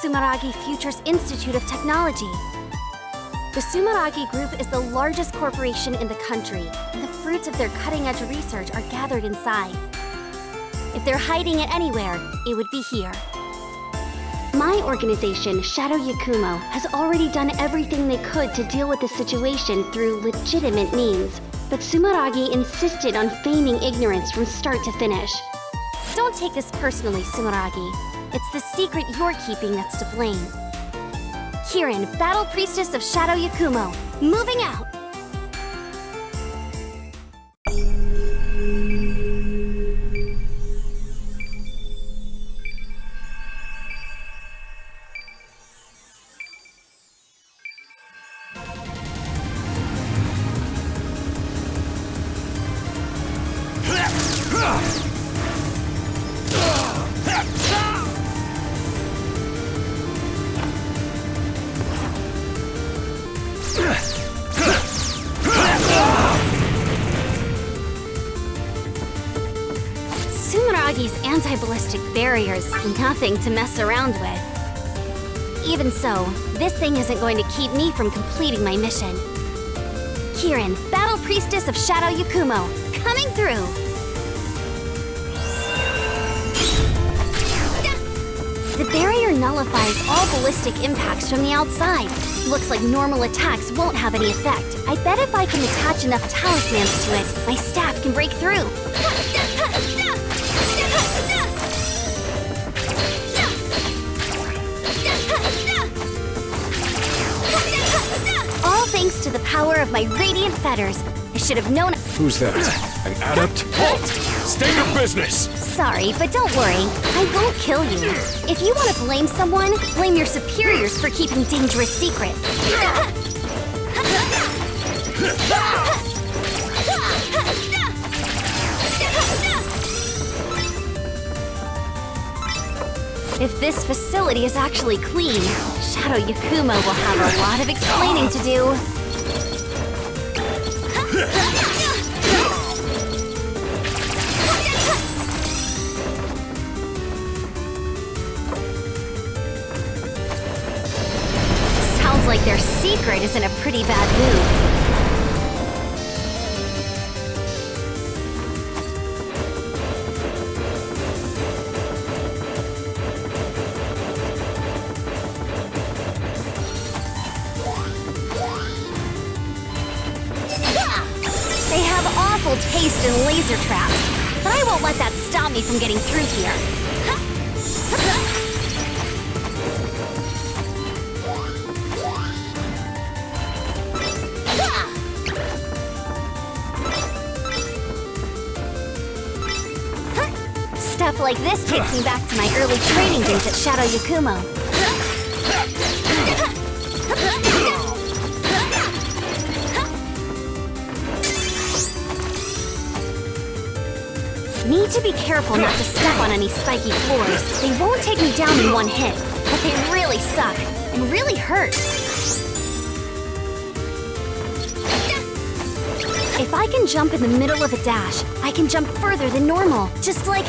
Sumeragi Futures Institute of Technology. The Sumeragi Group is the largest corporation in the country, and the fruits of their cutting-edge research are gathered inside. If they're hiding it anywhere, it would be here. My organization, Shadow Yakumo, has already done everything they could to deal with the situation through legitimate means. But Sumeragi insisted on feigning ignorance from start to finish. Don't take this personally, Sumeragi. It's the secret you're keeping that's to blame. Kirin, Battle Priestess of Shadow Yakumo, moving out! Sumeragi's anti-ballistic barrier's nothing to mess around with. Even so, this thing isn't going to keep me from completing my mission. Kirin, Battle Priestess of Shadow Yakumo, coming through! The barrier nullifies all ballistic impacts from the outside. Looks like normal attacks won't have any effect. I bet if I can attach enough talismans to it, my staff can break through. All thanks to the power of my radiant fetters. I should have known— Who's that? An adept? Halt! State your business! Sorry, but don't worry. I won't kill you. If you want to blame someone, blame your superiors for keeping dangerous secrets. If this facility is actually clean, Shadow Yakumo will have a lot of explaining to do. Sounds like their secret is in a pretty bad mood. Taste in laser traps, but I won't let that stop me from getting through here. Stuff like this takes me back to my early training days at Shadow Yakumo. Need to be careful not to step on any spiky floors. They won't take me down in one hit, but they really suck and really hurt. If I can jump in the middle of a dash, I can jump further than normal, just like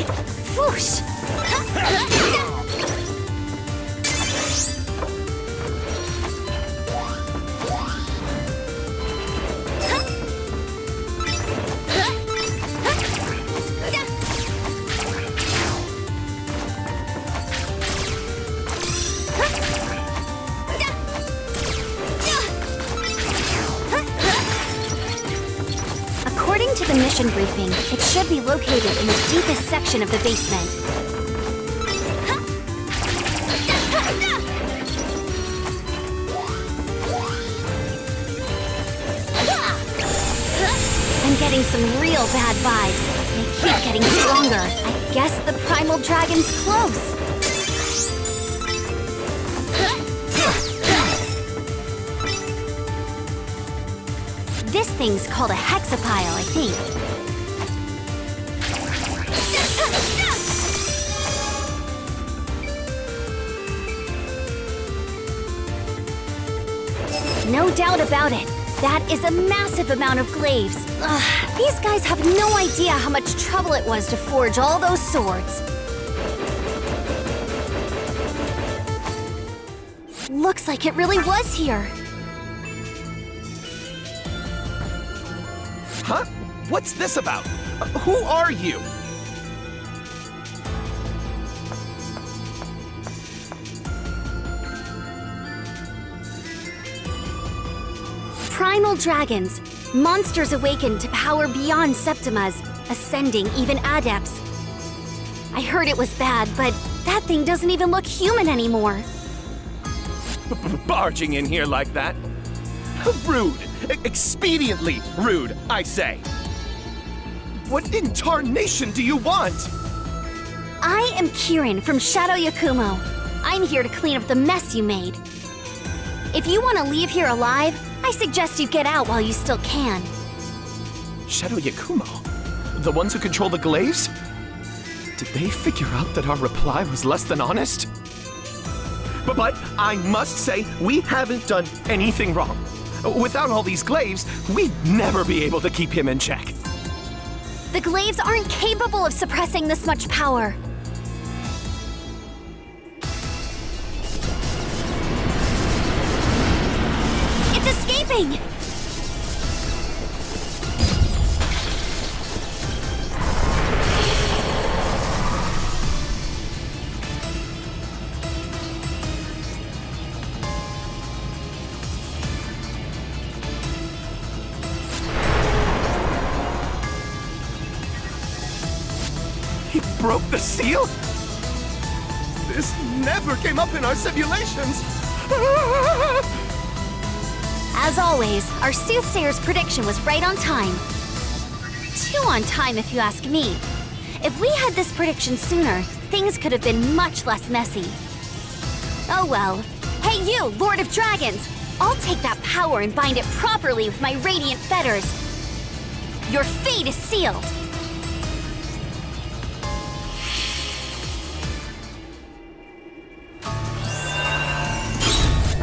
whoosh! Mission briefing. It should be located in the deepest section of the basement. I'm getting some real bad vibes. They keep getting stronger. I guess the primal dragon's close. This thing's called a hexapile, I think. No doubt about it. That is a massive amount of glaives. Ugh, these guys have no idea how much trouble it was to forge all those swords. Looks like it really was here. Huh? What's this about? Who are you? Primal dragons, monsters awakened to power beyond Septimas, ascending even adepts. I heard it was bad, but that thing doesn't even look human anymore. Barging in here like that? Rude. Expediently rude, I say. What in tarnation do you want? I am Kirin from Shadow Yakumo. I'm here to clean up the mess you made. If you want to leave here alive, I suggest you get out while you still can. Shadow Yakumo? The ones who control the glaives? Did they figure out that our reply was less than honest? But I must say, we haven't done anything wrong. Without all these glaives, we'd never be able to keep him in check. The glaives aren't capable of suppressing this much power. It's escaping! He broke the seal? This never came up in our simulations! As always, our soothsayer's prediction was right on time. Too on time, if you ask me. If we had this prediction sooner, things could have been much less messy. Oh well. Hey you, Lord of Dragons! I'll take that power and bind it properly with my radiant fetters. Your fate is sealed!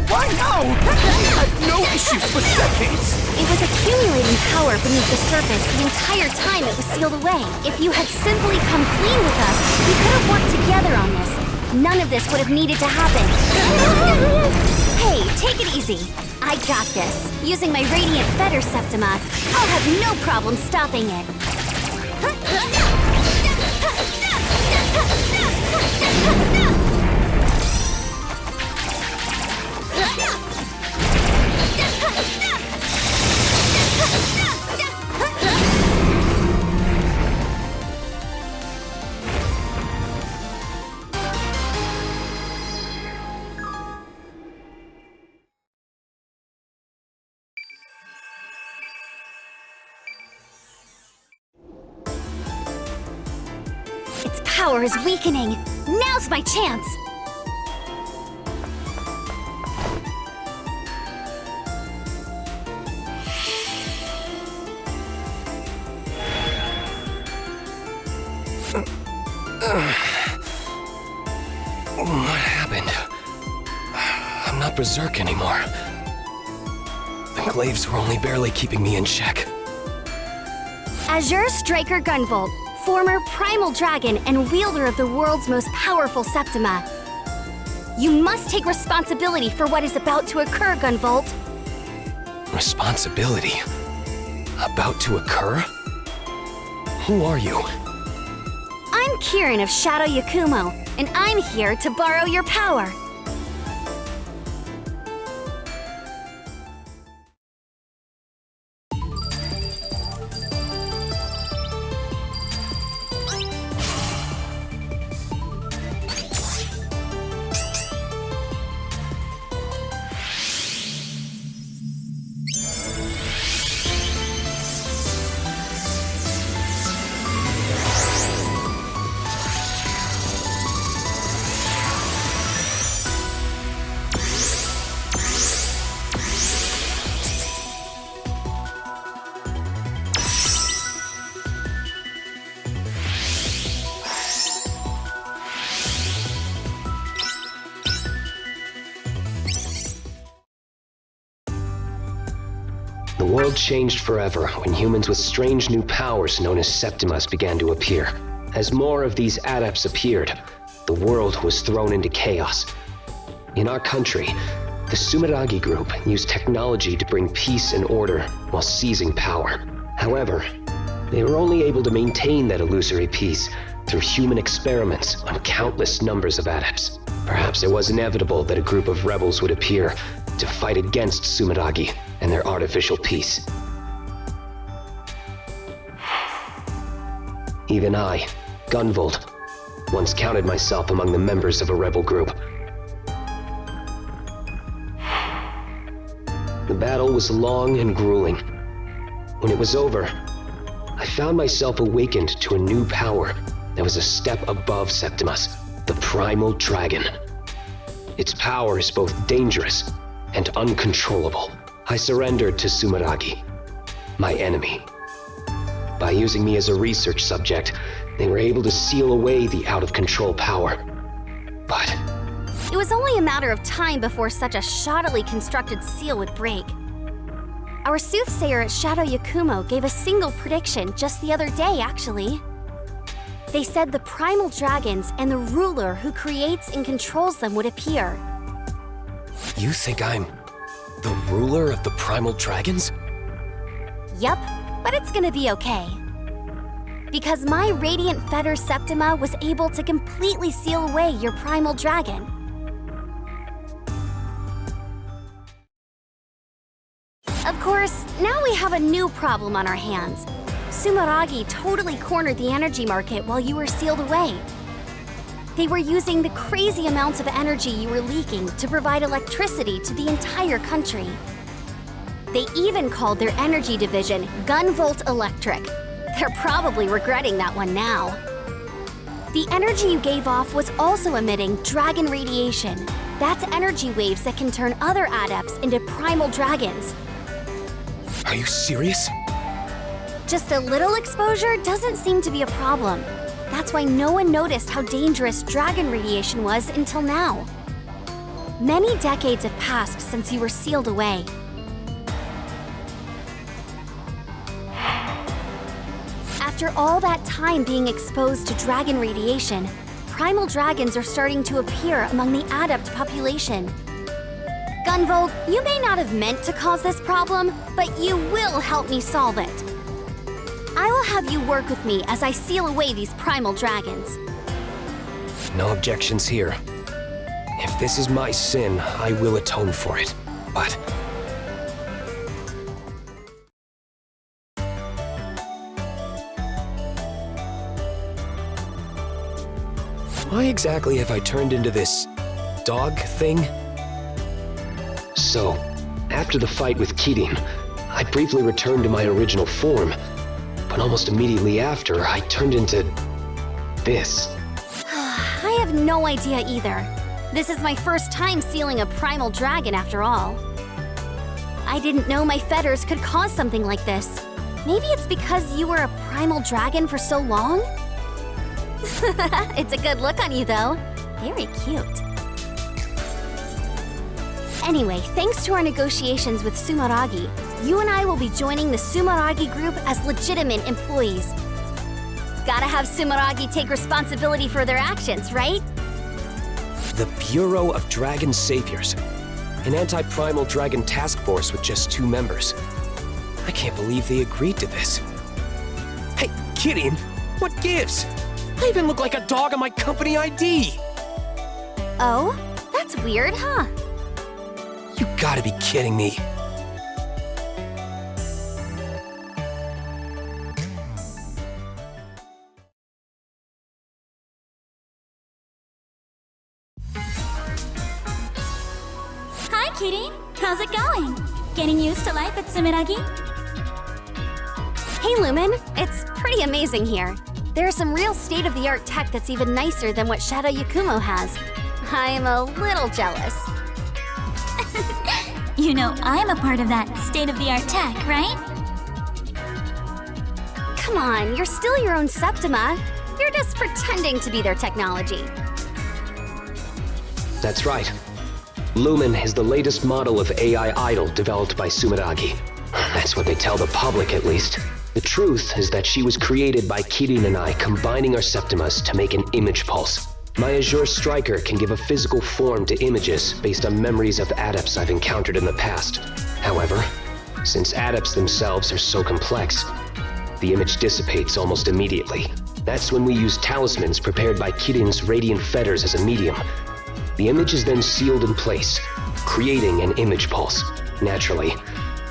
Why now? We had no issues for decades! It was accumulating power beneath the surface the entire time it was sealed away. If you had simply come clean with us, we could have worked together on this. None of this would have needed to happen. Hey, take it easy. I got this. Using my Radiant Fetter Septima, I'll have no problem stopping it. Its power is weakening. Now's my chance! What happened? I'm not berserk anymore. The glaives were only barely keeping me in check. Azure Striker GUNVOLT, former primal dragon and wielder of the world's most powerful Septima. You must take responsibility for what is about to occur, GUNVOLT. Responsibility? About to occur? Who are you? I'm Kirin of Shadow Yakumo, and I'm here to borrow your power. The world changed forever when humans with strange new powers known as Septimas began to appear. As more of these adepts appeared, the world was thrown into chaos. In our country, the Sumeragi Group used technology to bring peace and order while seizing power. However, they were only able to maintain that illusory peace through human experiments on countless numbers of adepts. Perhaps it was inevitable that a group of rebels would appear to fight against Sumeragi and their artificial peace. Even I, GUNVOLT, once counted myself among the members of a rebel group. The battle was long and grueling. When it was over, I found myself awakened to a new power that was a step above Septimus, the Primal Dragon. Its power is both dangerous and uncontrollable. I surrendered to Sumeragi, my enemy. By using me as a research subject, they were able to seal away the out-of-control power. But It was only a matter of time before such a shoddily constructed seal would break. Our soothsayer at Shadow Yakumo gave a single prediction just the other day, actually. They said the primal dragons and the ruler who creates and controls them would appear. you think I'm the ruler of the primal dragons? Yup, but it's gonna be okay. Because my Radiant Fetter Septima was able to completely seal away your primal dragon. Of course, now we have a new problem on our hands. Sumeragi totally cornered the energy market while you were sealed away. They were using the crazy amounts of energy you were leaking to provide electricity to the entire country. They even called their energy division GUNVOLT Electric. They're probably regretting that one now. The energy you gave off was also emitting dragon radiation. That's energy waves that can turn other adepts into primal dragons. Are you serious? Just a little exposure doesn't seem to be a problem. That's why no one noticed how dangerous dragon radiation was until now. Many decades have passed since you were sealed away. After all that time being exposed to dragon radiation, primal dragons are starting to appear among the adept population. GUNVOLT, you may not have meant to cause this problem, but you will help me solve it. I will have you work with me as I seal away these primal dragons. No objections here. If this is my sin, I will atone for it. But why exactly have I turned into this dog thing? So, after the fight with Kirin, I briefly returned to my original form, but almost immediately after, I turned into this. I have no idea either. This is my first time sealing a primal dragon after all. I didn't know my fetters could cause something like this. Maybe it's because you were a primal dragon for so long? It's a good look on you, though. Very cute. Anyway, thanks to our negotiations with Sumeragi, you and I will be joining the Sumeragi Group as legitimate employees. Gotta have Sumeragi take responsibility for their actions, right? The Bureau of Dragon Saviors. An anti-primal dragon task force with just 2 members. I can't believe they agreed to this. Hey, Kirin, what gives? I even look like a dog on my company ID! Oh? That's weird, huh? You gotta be kidding me. Hi, Kirin. How's it going? Getting used to life at Sumeragi? Hey, Lumen. It's pretty amazing here. There's some real state-of-the-art tech that's even nicer than what Shadow Yakumo has. I'm a little jealous. You know, I'm a part of that state-of-the-art tech, right? Come on, you're still your own Septima. You're just pretending to be their technology. That's right. Lumen is the latest model of AI idol developed by Sumeragi. That's what they tell the public, at least. The truth is that she was created by Kirin and I combining our Septimas to make an image pulse. My Azure Striker can give a physical form to images based on memories of adepts I've encountered in the past. However, since adepts themselves are so complex, the image dissipates almost immediately. That's when we use talismans prepared by Kirin's radiant fetters as a medium. The image is then sealed in place, creating an image pulse. Naturally,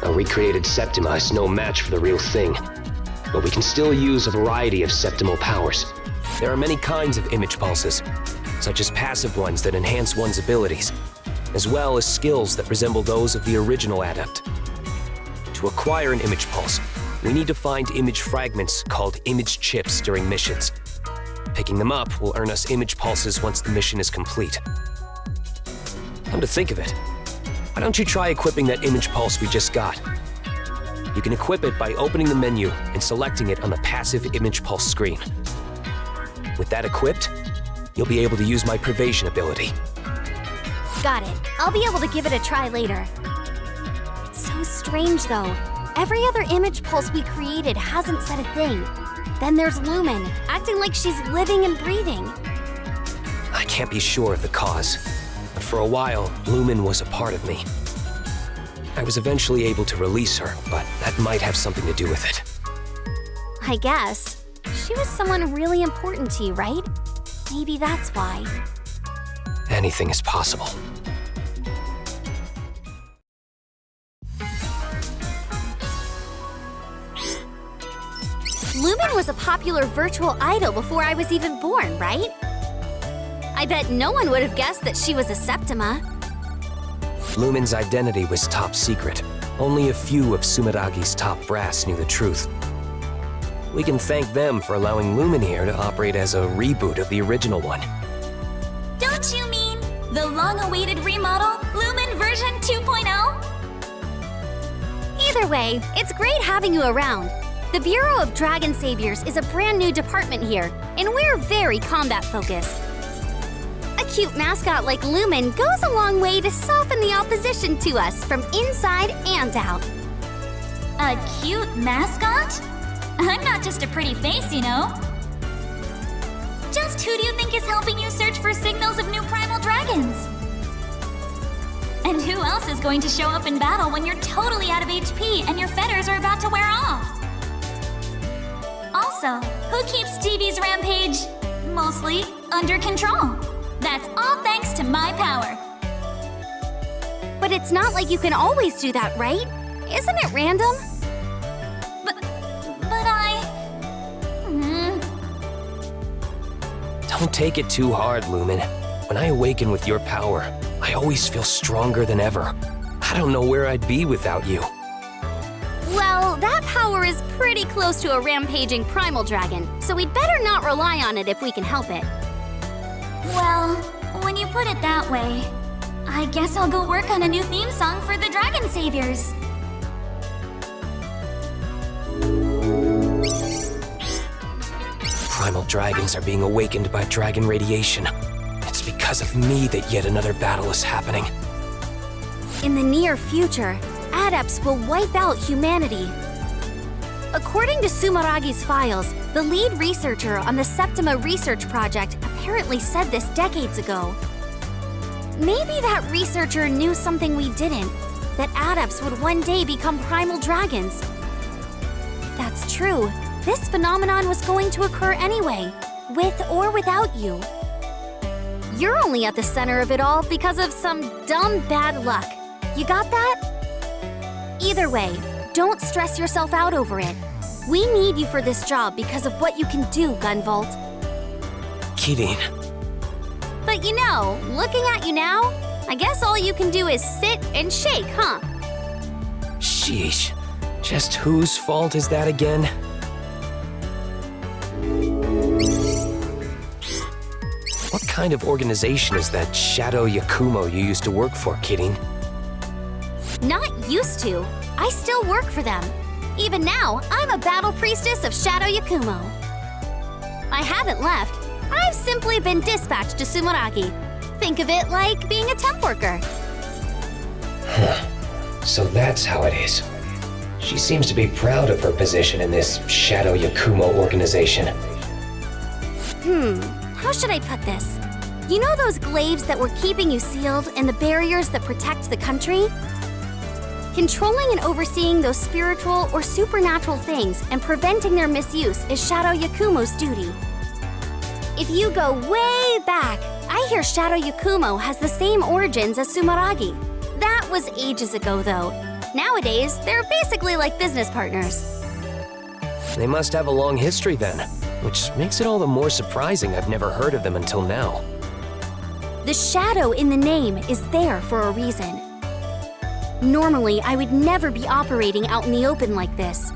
a recreated Septima is no match for the real thing, but we can still use a variety of septimal powers. There are many kinds of image pulses, such as passive ones that enhance one's abilities, as well as skills that resemble those of the original adept. To acquire an image pulse, we need to find image fragments called image chips during missions. Picking them up will earn us image pulses once the mission is complete. Come to think of it, why don't you try equipping that image pulse we just got? You can equip it by opening the menu and selecting it on the passive image pulse screen. With that equipped, you'll be able to use my Pervasion ability. Got it. I'll be able to give it a try later. It's so strange, though. Every other image pulse we created hasn't said a thing. Then there's Lumen, acting like she's living and breathing. I can't be sure of the cause, but for a while, Lumen was a part of me. I was eventually able to release her, but that might have something to do with it. I guess. She was someone really important to you, right? Maybe that's why. Anything is possible. Lumen was a popular virtual idol before I was even born, right? I bet no one would have guessed that she was a Septima. Lumen's identity was top secret. Only a few of Sumeragi's top brass knew the truth. We can thank them for allowing Lumen here to operate as a reboot of the original one. Don't you mean the long-awaited remodel, Lumen version 2.0? Either way, it's great having you around. The Bureau of Dragon Saviors is a brand new department here, and we're very combat-focused. A cute mascot like Lumen goes a long way to soften the opposition to us from inside and out. A cute mascot? I'm not just a pretty face, you know. Just who do you think is helping you search for signals of new primal dragons? And who else is going to show up in battle when you're totally out of HP and your fetters are about to wear off? Also, who keeps Stevie's rampage, mostly, under control? That's all thanks to my power. But it's not like you can always do that, right? Isn't it random? But I... Don't take it too hard, Lumen. When I awaken with your power, I always feel stronger than ever. I don't know where I'd be without you. Well, that power is pretty close to a rampaging primal dragon, so we'd better not rely on it if we can help it. Well, when you put it that way, I guess I'll go work on a new theme song for the Dragon Saviors. Primal dragons are being awakened by dragon radiation. It's because of me that yet another battle is happening. In the near future, adepts will wipe out humanity. According to Sumeragi's files, the lead researcher on the Septima research project apparently said this decades ago. Maybe that researcher knew something we didn't, that adepts would one day become primal dragons. If that's true, this phenomenon was going to occur anyway, with or without you. You're only at the center of it all because of some dumb bad luck. You got that? Either way, don't stress yourself out over it. We need you for this job because of what you can do, Gunvolt. Kirin. But you know, looking at you now, I guess all you can do is sit and shake, huh? Sheesh. Just whose fault is that again? What kind of organization is that Shadow Yakumo you used to work for, Kirin? Not used to. I still work for them. Even now, I'm a battle priestess of Shadow Yakumo. I haven't left. I've simply been dispatched to Sumeragi. Think of it like being a temp worker. So that's how it is. She seems to be proud of her position in this Shadow Yakumo organization. How should I put this? You know those glaives that were keeping you sealed and the barriers that protect the country? Controlling and overseeing those spiritual or supernatural things and preventing their misuse is Shadow Yakumo's duty. If you go way back, I hear Shadow Yakumo has the same origins as Sumeragi. That was ages ago, though. Nowadays, they're basically like business partners. They must have a long history then, which makes it all the more surprising I've never heard of them until now. The shadow in the name is there for a reason. Normally, I would never be operating out in the open like this.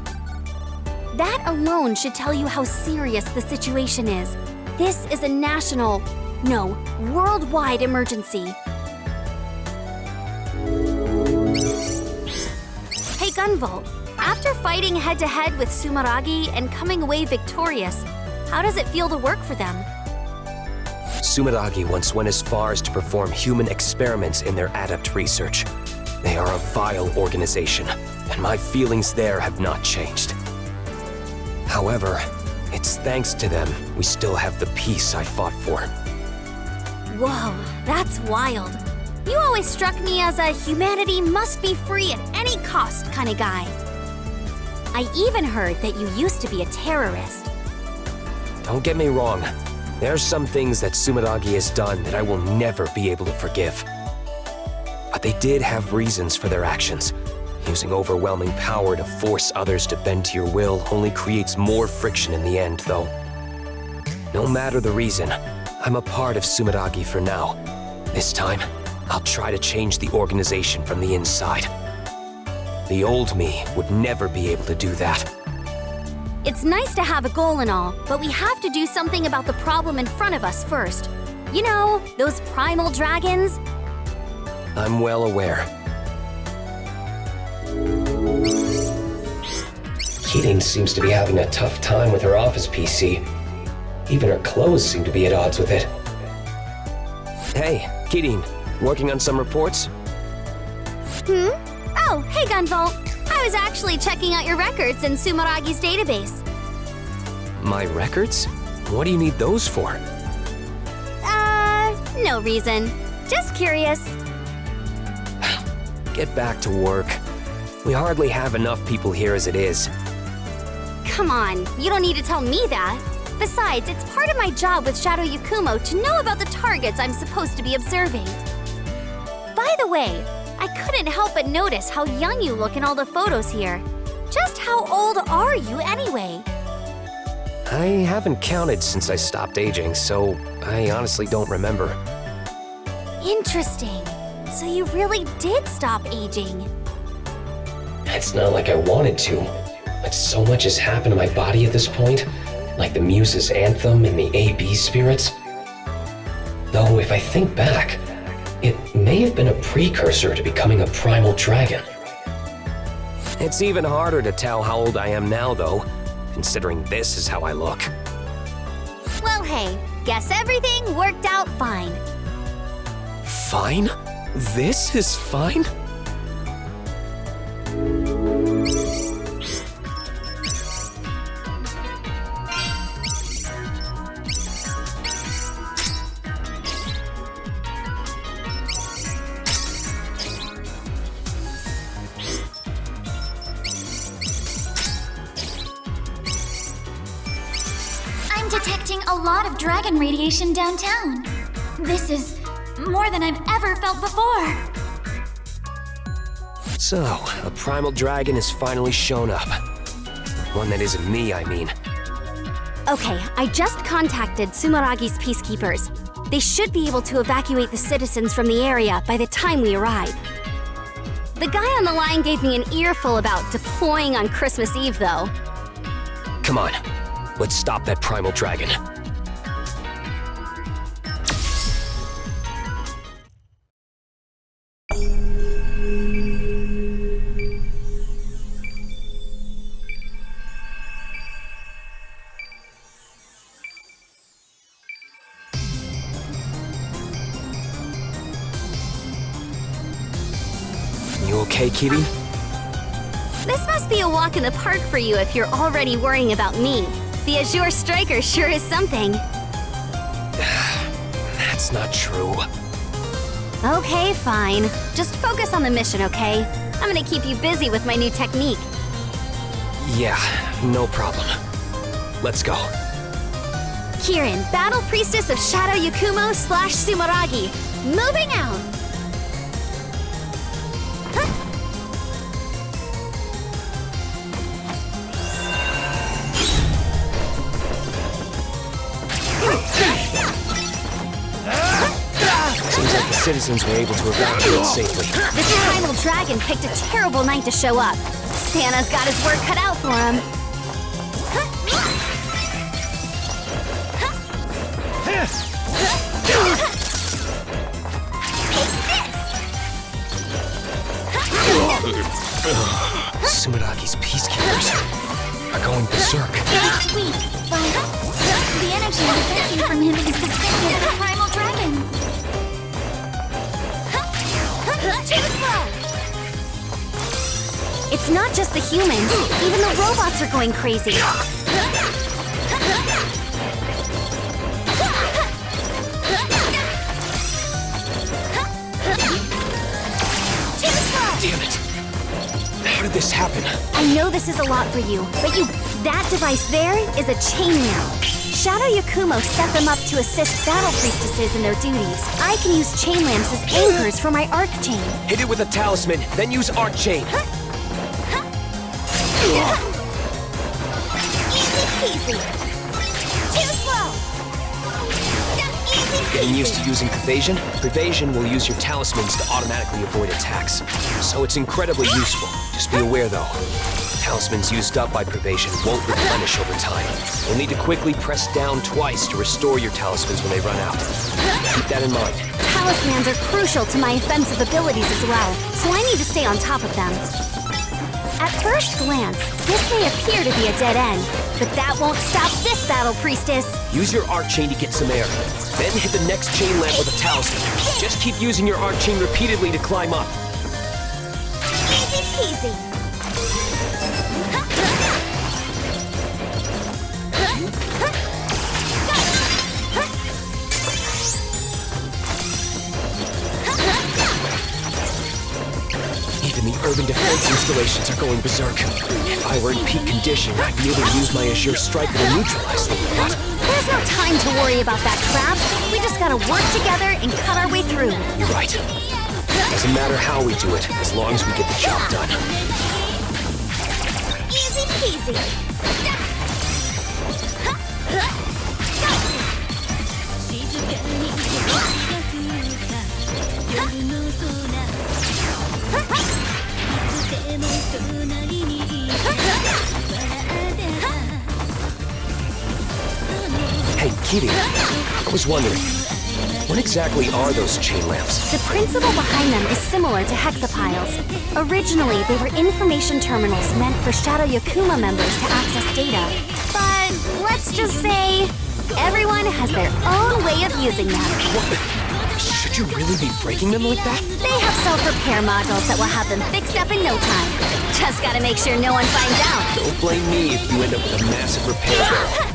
That alone should tell you how serious the situation is. This is a national, no, worldwide emergency. Hey Gunvolt, after fighting head-to-head with Sumeragi and coming away victorious, how does it feel to work for them? Sumeragi once went as far as to perform human experiments in their adept research. They are a vile organization, and my feelings there have not changed. However, it's thanks to them we still have the peace I fought for. Whoa, that's wild. You always struck me as a humanity must be free at any cost kind of guy. I even heard that you used to be a terrorist. Don't get me wrong. There are some things that Sumeragi has done that I will never be able to forgive. But they did have reasons for their actions. Using overwhelming power to force others to bend to your will only creates more friction in the end, though. No matter the reason, I'm a part of Sumeragi for now. This time, I'll try to change the organization from the inside. The old me would never be able to do that. It's nice to have a goal and all, but we have to do something about the problem in front of us first. You know, those primal dragons? I'm well aware. Keating seems to be having a tough time with her office PC. Even her clothes seem to be at odds with it. Hey, Keating, working on some reports? Oh, hey Gunvolt. I was actually checking out your records in Sumeragi's database. My records? What do you need those for? No reason. Just curious. Get back to work. We hardly have enough people here as it is. Come on, you don't need to tell me that. Besides, it's part of my job with Shadow Yakumo to know about the targets I'm supposed to be observing. By the way, I couldn't help but notice how young you look in all the photos here. Just how old are you anyway? I haven't counted since I stopped aging, so I honestly don't remember. Interesting. So you really did stop aging. It's not like I wanted to, but so much has happened to my body at this point, like the Muse's anthem and the AB spirits. Though if I think back, it may have been a precursor to becoming a primal dragon. It's even harder to tell how old I am now, though, considering this is how I look. Well, hey, guess everything worked out fine. Fine? This is fine? I'm detecting a lot of dragon radiation downtown. This is more than I've ever felt before. So, a primal dragon has finally shown up. One that isn't me, I mean. Okay, I just contacted Sumeragi's peacekeepers. They should be able to evacuate the citizens from the area by the time we arrive. The guy on the line gave me an earful about deploying on Christmas Eve, though. Come on, let's stop that primal dragon. You okay, Kitty? This must be a walk in the park for you if you're already worrying about me. The Azure Striker sure is something. That's That's not true. Okay, fine. Just focus on the mission, okay? I'm gonna keep you busy with my new technique. Yeah, no problem. Let's go. Kirin, Battle Priestess of Shadow Yakumo / Sumeragi. Moving out! Seems like the citizens were able to evacuate safely. This primal dragon picked a terrible night to show up. Santa's got his work cut out for him. Sumeragi's peacekeepers are going berserk. It's weak, but the energy I'm sensing from him is the same as the primal dragon. Too slow! It's not just the humans. Even the robots are going crazy. Damn it! How did this happen? I know this is a lot for you, but that device there is a chainmail. Shadow Yakumo set them up to assist battle priestesses in their duties. I can use chain lamps as anchors for my arc chain. Hit it with a talisman, then use arc chain. Easy peasy. Too slow. Easy Getting peasy. used to using Prevasion? Prevasion will use your talismans to automatically avoid attacks. So it's incredibly useful. Just be aware though, talismans used up by Prevasion won't replenish over time. You'll need to quickly press down twice to restore your talismans when they run out. Keep that in mind. Talismans are crucial to my offensive abilities as well, so I need to stay on top of them. At first glance, this may appear to be a dead end, but that won't stop this battle priestess. Use your arc chain to get some air. Then hit the next chain lamp with a talisman. Just keep using your arc chain repeatedly to climb up. Easy peasy. Even the urban defense installations are going berserk. If I were in peak condition, I'd be able to use my Azure Striker to neutralize them. But There's no time to worry about that crap. We just gotta work together and cut our way through. you're right. Doesn't matter how we do it, as long as we get the job done. Easy peasy. Hey, Kitty, I was wondering, what exactly are those chain lamps? The principle behind them is similar to hexapiles. Originally, they were information terminals meant for Shadow Yakuma members to access data. But let's just say, everyone has their own way of using them. Should you really be breaking them like that? They have self-repair modules that will have them fixed up in no time. Just gotta make sure no one finds out. Don't blame me if you end up with a massive repair bill.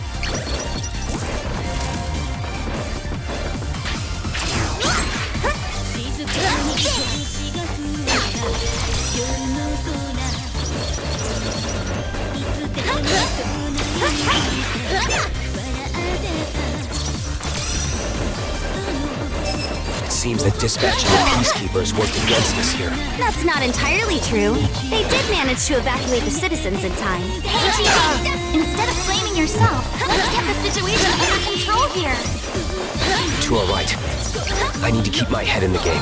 It seems that dispatching the peacekeepers worked against us here. That's not entirely true. They did manage to evacuate the citizens in time. Hey, Chibi! Instead of blaming yourself, let's get the situation under control here. You two are right. I need to keep my head in the game.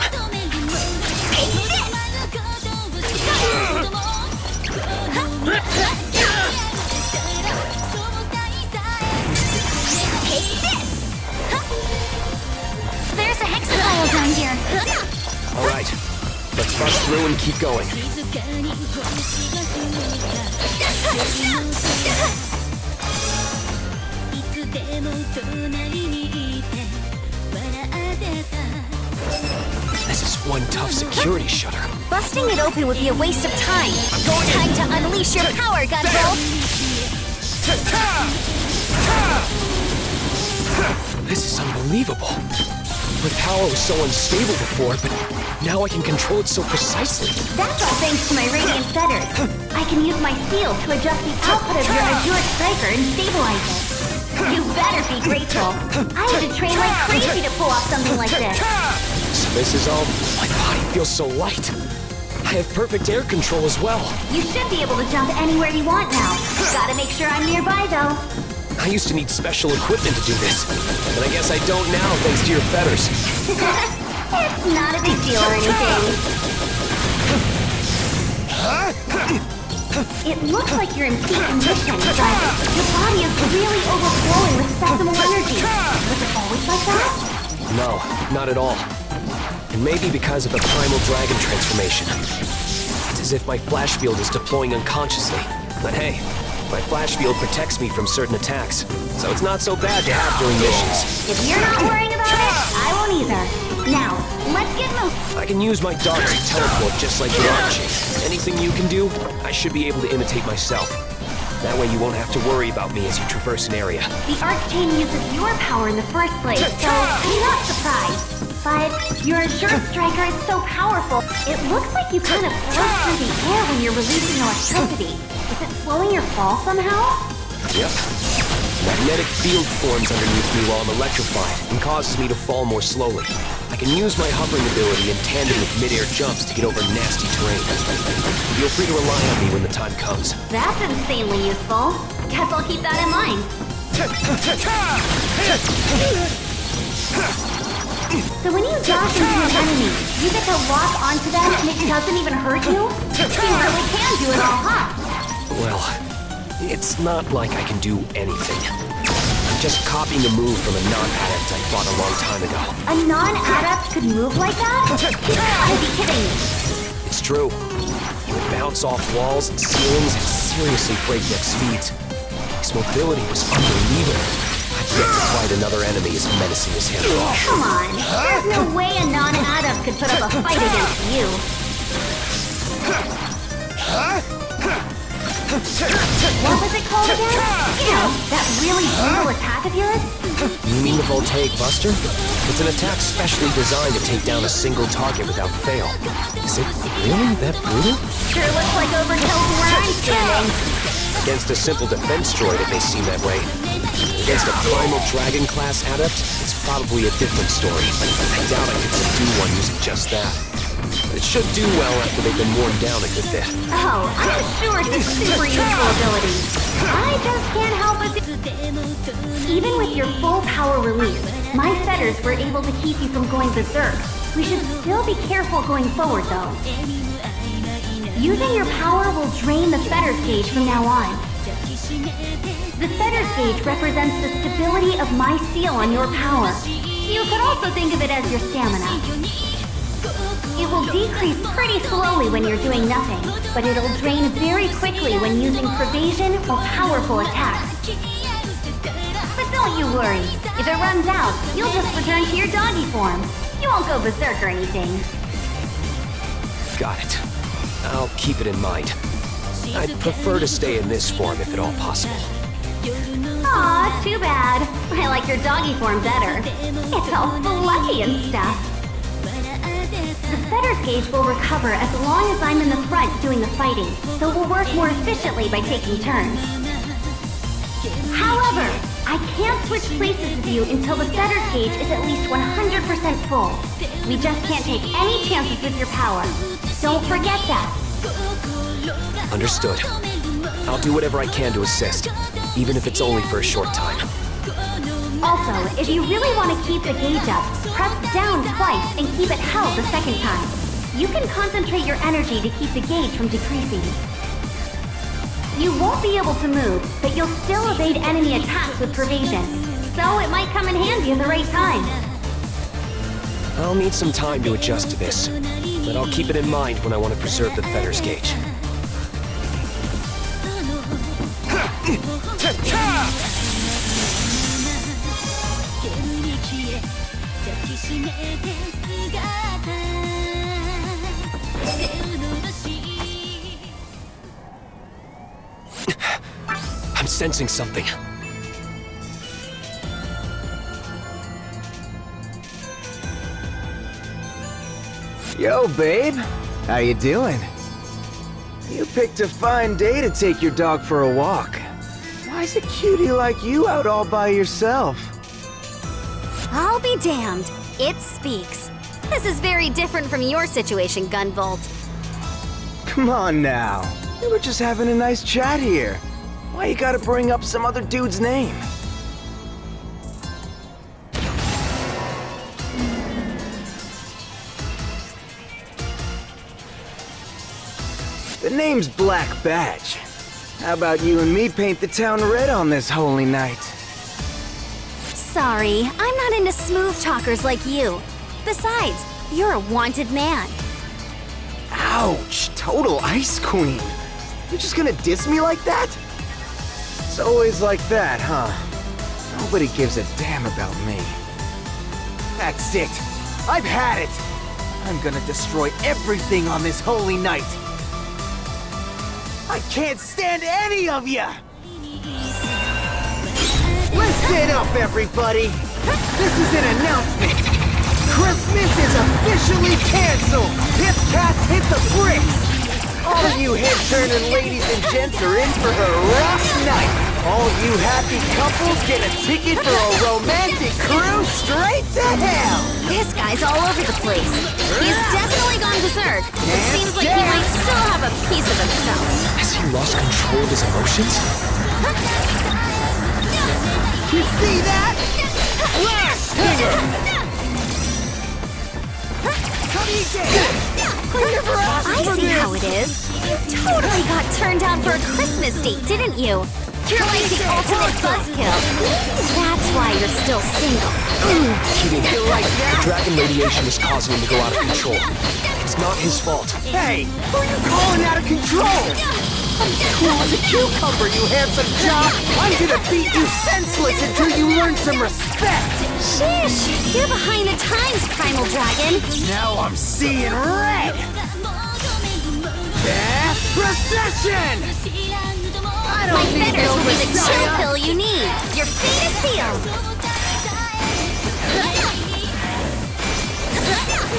There's a hexapile down here. All right, let's bust through and keep going. This is one tough security shutter. Busting it open would be a waste of time. going Time to unleash your power, Gunvolt! This is unbelievable. My power was so unstable before, but now I can control it so precisely. That's all thanks to my radiant feathers. I can use my seal to adjust the output of your Azure Striker and stabilize it. You better be grateful. I had to train like crazy to pull off something like this. So this is all... My body feels so light. I have perfect air control as well. You should be able to jump anywhere you want now. Gotta make sure I'm nearby, though. I used to need special equipment to do this, and I guess I don't now thanks to your feathers. It's not a big deal or anything. It looks like you're in peak condition, but your body is really overflowing with sessional energy. Was it always like that? No, not at all. And maybe because of the primal dragon transformation. It's as if my flash field is deploying unconsciously. But hey, my flash field protects me from certain attacks, so it's not so bad to have during missions. If you're not worrying about it, I won't either. Now, let's get moving. I can use my darts to teleport just like your archie. Anything you can do, I should be able to imitate myself. That way you won't have to worry about me as you traverse an area. The Archchain uses your power in the first place, so I'm not surprised. But your Azure Striker is so powerful, it looks like you kind of float through the air when you're releasing electricity. Is it slowing your fall somehow? Yep. Magnetic field forms underneath me while I'm electrified and causes me to fall more slowly. I can use my hovering ability in tandem with mid-air jumps to get over nasty terrain. Feel free to rely on me when the time comes. That's insanely useful. Guess I'll keep that in mind. So when you dash into an enemy, you get to lock onto them and it doesn't even hurt you? You really can do it all, huh? Well, it's not like I can do anything. I'm just copying a move from a non-adept I fought a long time ago. A non-adept could move like that? You gotta be kidding me. It's true. He would bounce off walls and ceilings at seriously breakneck speeds. His mobility was unbelievable. I've yet to fight another enemy as menacing as him. Come on. There's no way a non-adept could put up a fight against you. What was it called again? You know, that really brutal attack of yours? You mean the Voltaic Buster? It's an attack specially designed to take down a single target without fail. Is it really that brutal? Sure looks like overkill from where I'm standing. Against a simple defense droid, it may seem that way. Against a primal dragon class adept, it's probably a different story. I doubt I could subdue one using just that. But it should do well after they've been worn down a good bit. Oh, I'm sure it's super useful ability. I just can't help but even with your full power release, my feathers were able to keep you from going berserk. We should still be careful going forward, though. Using your power will drain the feathers gauge from now on. The feathers gauge represents the stability of my seal on your power. You could also think of it as your stamina. It will decrease pretty slowly when you're doing nothing, but it'll drain very quickly when using pervasion or powerful attacks. But don't you worry. If it runs out, you'll just return to your doggy form. You won't go berserk or anything. Got it. I'll keep it in mind. I'd prefer to stay in this form if at all possible. Aw, too bad. I like your doggy form better. It's all fluffy and stuff. The feathers gauge will recover as long as I'm in the front doing the fighting, so it will work more efficiently by taking turns. However, I can't switch places with you until the feathers gauge is at least 100% full. We just can't take any chances with your power. Don't forget that. Understood. I'll do whatever I can to assist, even if it's only for a short time. Also, if you really want to keep the gauge up, press down twice and keep it held the second time. You can concentrate your energy to keep the gauge from decreasing. You won't be able to move, but you'll still evade enemy attacks with pervasion, so it might come in handy at the right time. I'll need some time to adjust to this, but I'll keep it in mind when I want to preserve the feathers gauge. I'm sensing something. Yo, babe. How you doing? You picked a fine day to take your dog for a walk. Why's a cutie like you out all by yourself? I'll be damned. It speaks. This is very different from your situation, Gunvolt. Come on now. We were just having a nice chat here. Why you gotta bring up some other dude's name? The name's Black Badge. How about you and me paint the town red on this holy night? Sorry, I'm not into smooth talkers like you. Besides, you're a wanted man. Ouch! Total ice queen. You're just gonna diss me like that? It's always like that, huh? Nobody gives a damn about me. That's it. I've had it. I'm gonna destroy everything on this holy night. I can't stand any of ya! Listen up, everybody! This is an announcement! Christmas is officially canceled! Hip cats hit the bricks! All of you head-turning ladies and gents are in for a rough night! All you happy couples get a ticket for a romantic cruise straight to hell! This guy's all over the place. He's definitely gone berserk. It seems like he might still have a piece of himself. Has he lost control of his emotions? You see that? Flash Stinger! Come eat this! I see how it is. You totally got turned down for a Christmas date, didn't you? You're like the ultimate buzzkill. That's why you're still single. Kitty, the dragon radiation is causing him to go out of control. It's not his fault. Hey, who are you calling out of control? I'm cool as a cucumber, you handsome jock! I'm gonna beat you senseless until you learn some respect! Shish! You're behind the times, Primal Dragon. Now I'm seeing red! Death Procession! I My don't need feathers no will be the chill Messiah! pill you need. Your fate is sealed.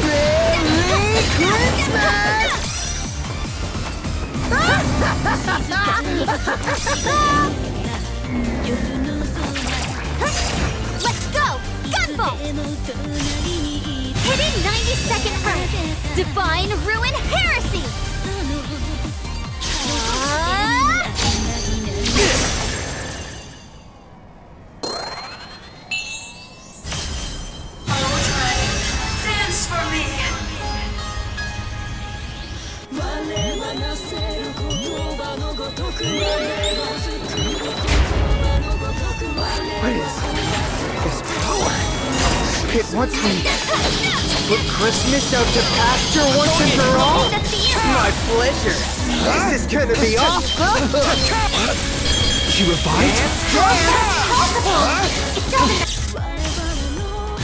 Merry Christmas! Let's go! Gunvolt! Hidden 90-second breath. Divine Ruin Heresy! Dance for me! What is this power? It wants me to put Christmas out to pasture once and for all? My pleasure. This is gonna be awesome. She revived?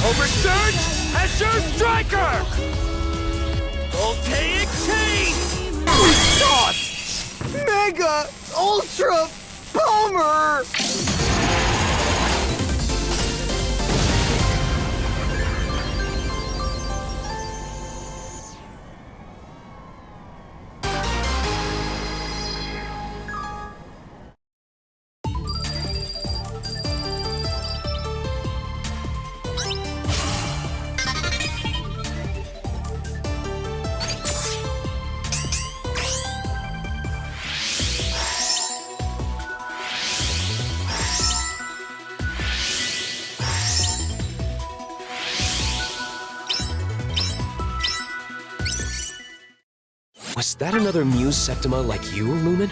Oversurge Azure Striker! Voltaic Chain! Sauce! Mega Ultra Bomber! Was that another Muse Septima like you, Lumen?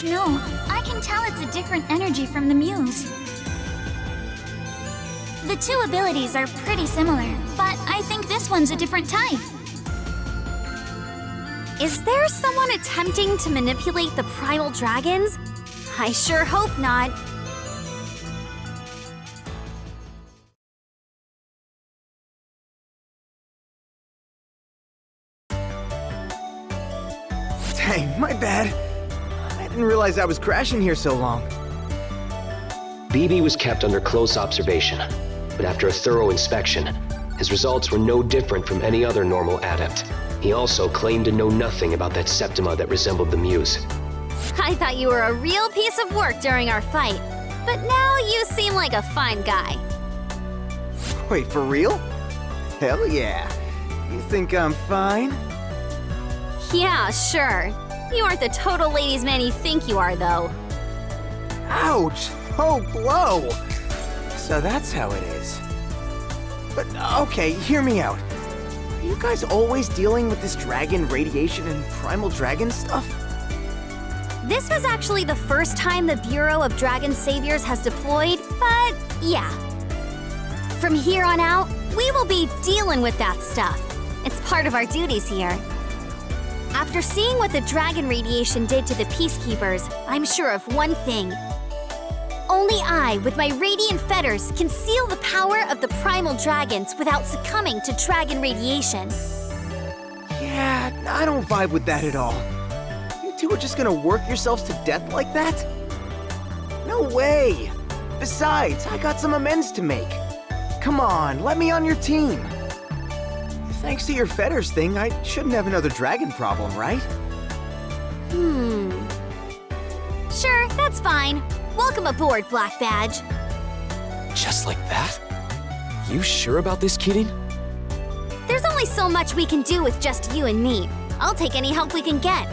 No, I can tell it's a different energy from the Muse. The two abilities are pretty similar, but I think this one's a different type. Is there someone attempting to manipulate the Primal Dragons? I sure hope not. Dang, my bad. I didn't realize I was crashing here so long. BB was kept under close observation, but after a thorough inspection, His results were no different from any other normal adept. He also claimed to know nothing about that Septima that resembled the Muse. I thought you were a real piece of work during our fight, but now you seem like a fine guy. Wait, for real? Hell yeah. You think I'm fine? Yeah, sure. You aren't the total ladies' man you think you are, though. Ouch! Oh, blow! So that's how it is. But, okay, hear me out. Are you guys always dealing with this dragon radiation and primal dragon stuff? This was actually the first time the Bureau of Dragon Saviors has deployed, but yeah. From here on out, we will be dealing with that stuff. It's part of our duties here. After seeing what the dragon radiation did to the Peacekeepers, I'm sure of one thing. Only I, with my radiant fetters, can seal the power of the primal dragons without succumbing to dragon radiation. Yeah, I don't vibe with that at all. You two are just gonna work yourselves to death like that? No way! Besides, I got some amends to make. Come on, let me on your team. Thanks to your fetters thing, I shouldn't have another dragon problem, right? Sure, that's fine. Welcome aboard, Black Badge. Just like that? You sure about this, Kidding? There's only so much we can do with just you and me. I'll take any help we can get.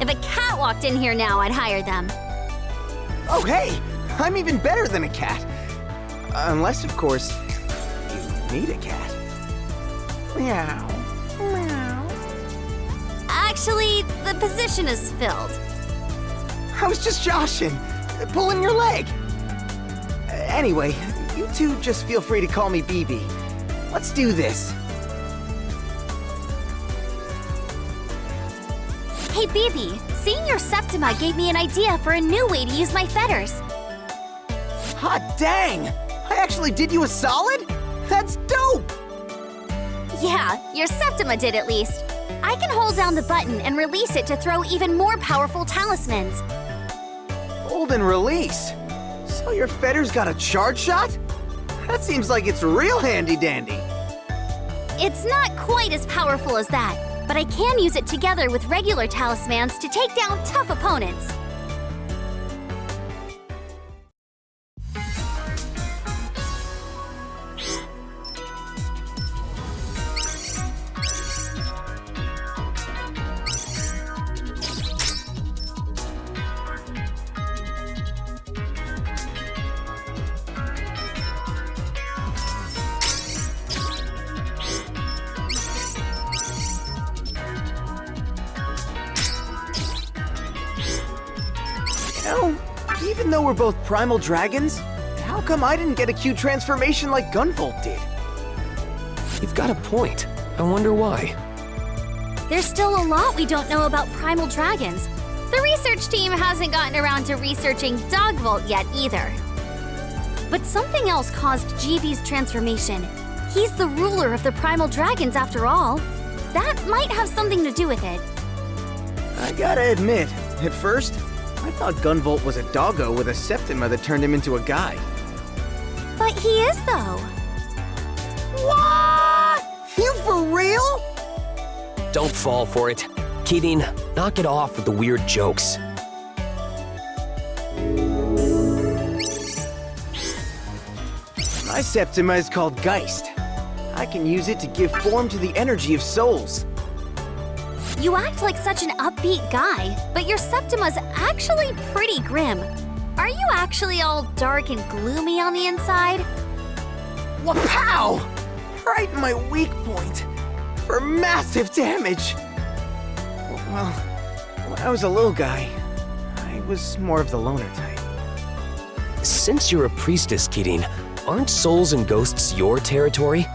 If a cat walked in here now, I'd hire them. Oh, hey! I'm even better than a cat. Unless, of course, you need a cat. Meow. Meow. Actually, the position is filled. I was just joshing, pulling your leg. Anyway, you two just feel free to call me BB. Let's do this. Hey, BB, seeing your Septima gave me an idea for a new way to use my fetters. Hot dang! I actually did you a solid? That's dope! Yeah, your Septima did at least. I can hold down the button and release it to throw even more powerful talismans. Hold and release. So your fetters got a charge shot? That seems like it's real handy-dandy. It's not quite as powerful as that, but I can use it together with regular talismans to take down tough opponents. Even though we're both primal dragons, how come I didn't get a cute transformation like Gunvolt did? You've got a point. I wonder why. There's still a lot we don't know about primal dragons. The research team hasn't gotten around to researching Dogvolt yet either. But something else caused GV's transformation. He's the ruler of the primal dragons after all. That might have something to do with it. I gotta admit, at first, I thought Gunvolt was a doggo with a Septima that turned him into a guy. But he is, though. What? You for real? Don't fall for it. Kidding. Knock it off with the weird jokes. My Septima is called Geist. I can use it to give form to the energy of souls. You act like such an upbeat guy, but your Septima's actually pretty grim. Are you actually all dark and gloomy on the inside? Wapow! Right in my weak point. For massive damage. Well, when I was a little guy, I was more of the loner type. Since you're a priestess, Kidding, aren't souls and ghosts your territory?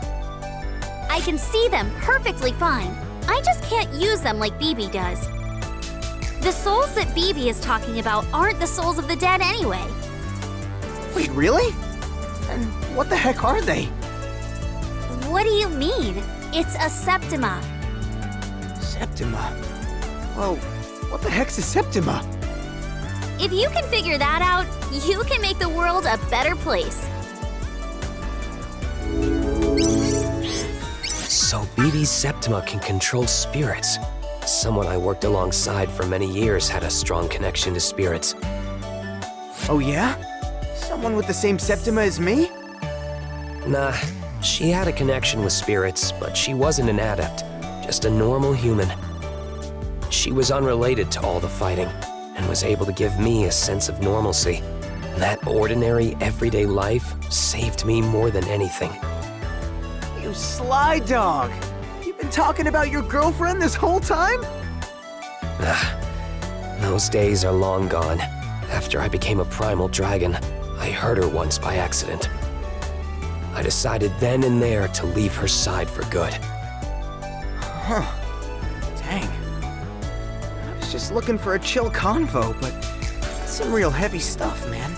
I can see them perfectly fine. I just can't use them like BB does. The souls that BB is talking about aren't the souls of the dead anyway. Wait, really? And what the heck are they? What do you mean? It's a Septima. Septima? Well, what the heck's a Septima? If you can figure that out, you can make the world a better place. So BB's Septima can control spirits. Someone I worked alongside for many years had a strong connection to spirits. Oh yeah? Someone with the same Septima as me? Nah, she had a connection with spirits, but she wasn't an adept, just a normal human. She was unrelated to all the fighting, and was able to give me a sense of normalcy. That ordinary, everyday life saved me more than anything. You sly dog! You've been talking about your girlfriend this whole time? Those days are long gone. After I became a primal dragon, I hurt her once by accident. I decided then and there to leave her side for good. Huh. Dang. I was just looking for a chill convo, but that's some real heavy stuff, man.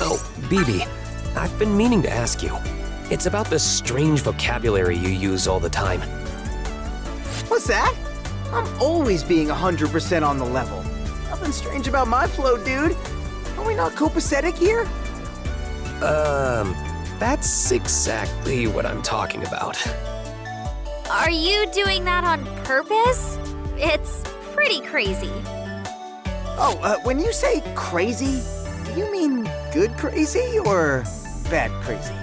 Oh, BB, I've been meaning to ask you. It's about the strange vocabulary you use all the time. What's that? I'm always being 100% on the level. Nothing strange about my flow, dude. Are we not copacetic here? That's exactly what I'm talking about. Are you doing that on purpose? It's pretty crazy. Oh, when you say crazy, do you mean good crazy or bad crazy?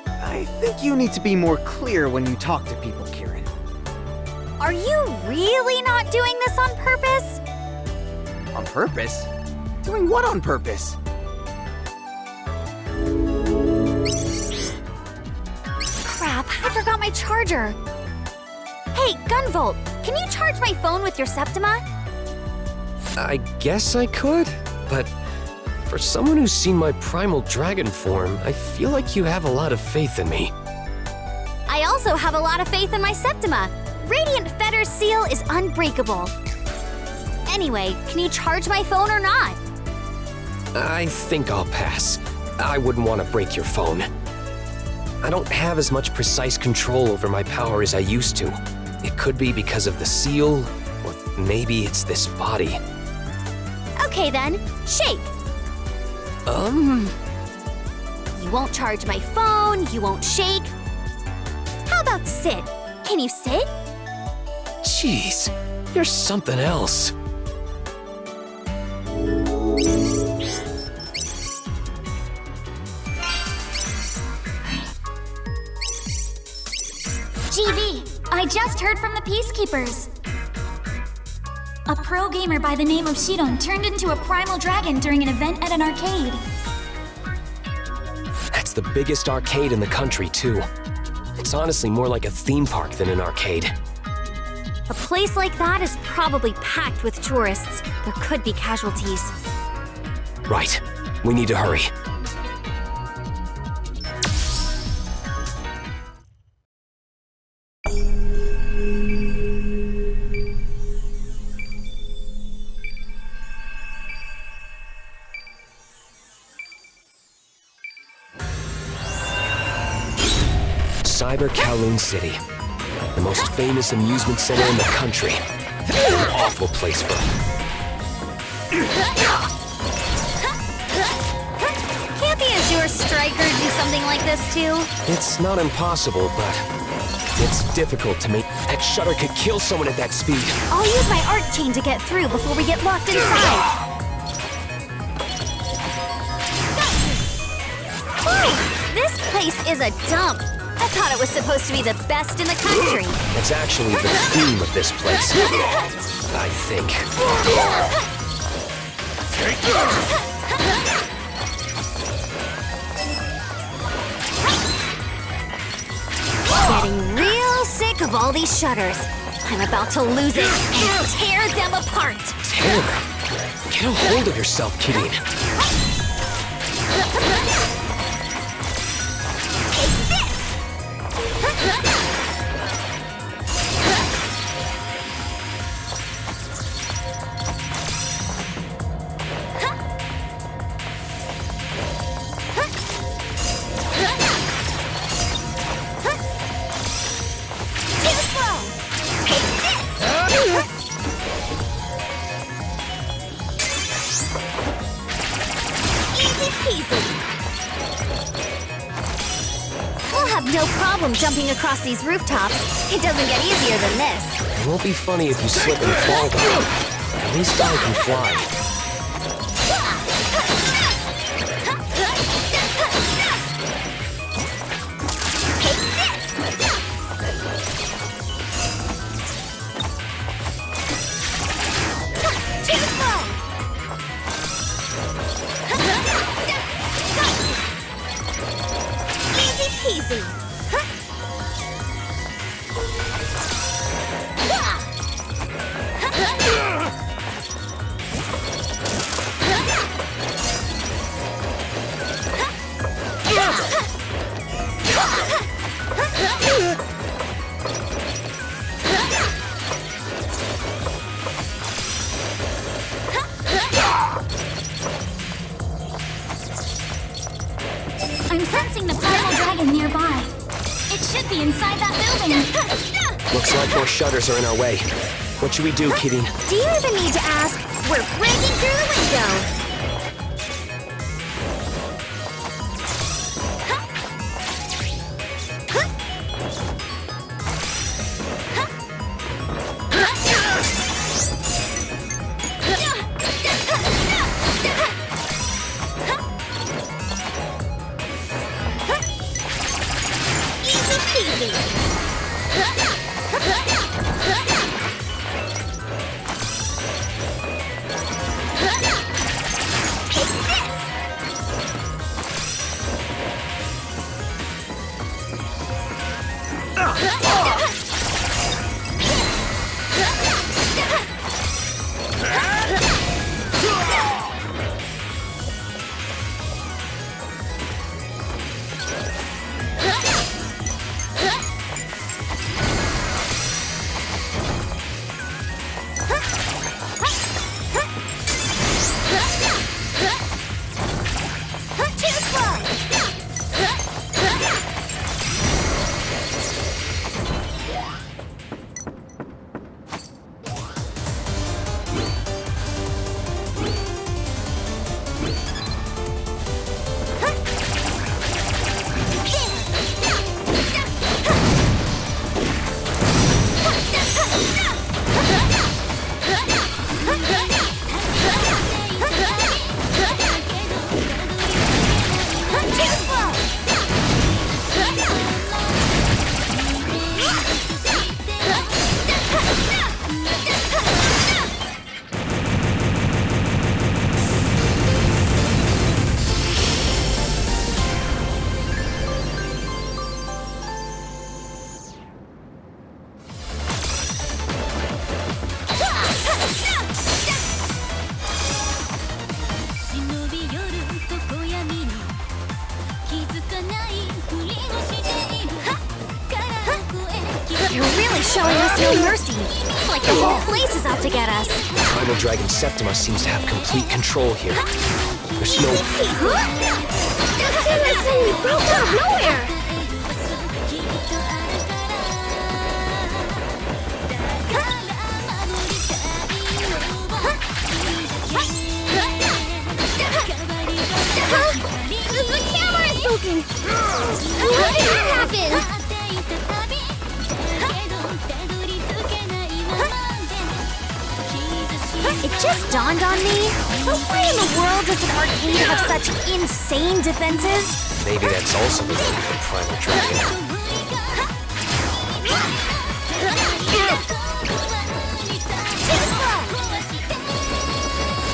I think you need to be more clear when you talk to people, Kieran. Are you really not doing this on purpose? On purpose? Doing what on purpose? Crap, I forgot my charger. Hey, Gunvolt, can you charge my phone with your Septima? I guess I could, but for someone who's seen my primal dragon form, I feel like you have a lot of faith in me. I also have a lot of faith in my Septima. Radiant Fetter's seal is unbreakable. Anyway, can you charge my phone or not? I think I'll pass. I wouldn't want to break your phone. I don't have as much precise control over my power as I used to. It could be because of the seal, or maybe it's this body. Okay then, shake. You won't charge my phone, you won't shake. How about sit? Can you sit? Jeez, you're something else. GV, I just heard from the Peacekeepers. A pro gamer by the name of Shidon turned into a primal dragon during an event at an arcade. That's the biggest arcade in the country, too. It's honestly more like a theme park than an arcade. A place like that is probably packed with tourists. There could be casualties. Right. We need to hurry. Cyber Kowloon City, the most famous amusement center in the country. An awful place for... Can't the Azure Striker do something like this too? It's not impossible, but it's difficult to make... That shutter could kill someone at that speed. I'll use my arc chain to get through before we get locked inside. Wait, this place is a dump. I thought it was supposed to be the best in the country. It's actually the theme of this place, I think. Getting real sick of all these shutters. I'm about to lose it and tear them apart. Tear? Get a hold of yourself, Kitty. Take this! jumping across these rooftops. It doesn't get easier than this. It won't be funny if you slip and fall, though. At least I can fly. Easy. I'm sensing the primal dragon nearby. It should be inside that building. Looks like more shutters are in our way. What should we do, Kitty? Do you even need to ask? We're breaking through the window. Easy peasy. You're really showing us no mercy. It's like the whole place is out to get us. Primal Dragon Septimus seems to have complete control here. There's no... That suddenly broke out of nowhere. The camera is broken. How did that happen? It just dawned on me, but why in the world does an arcade have such insane defenses? Maybe that's also the name for Primal Dragon.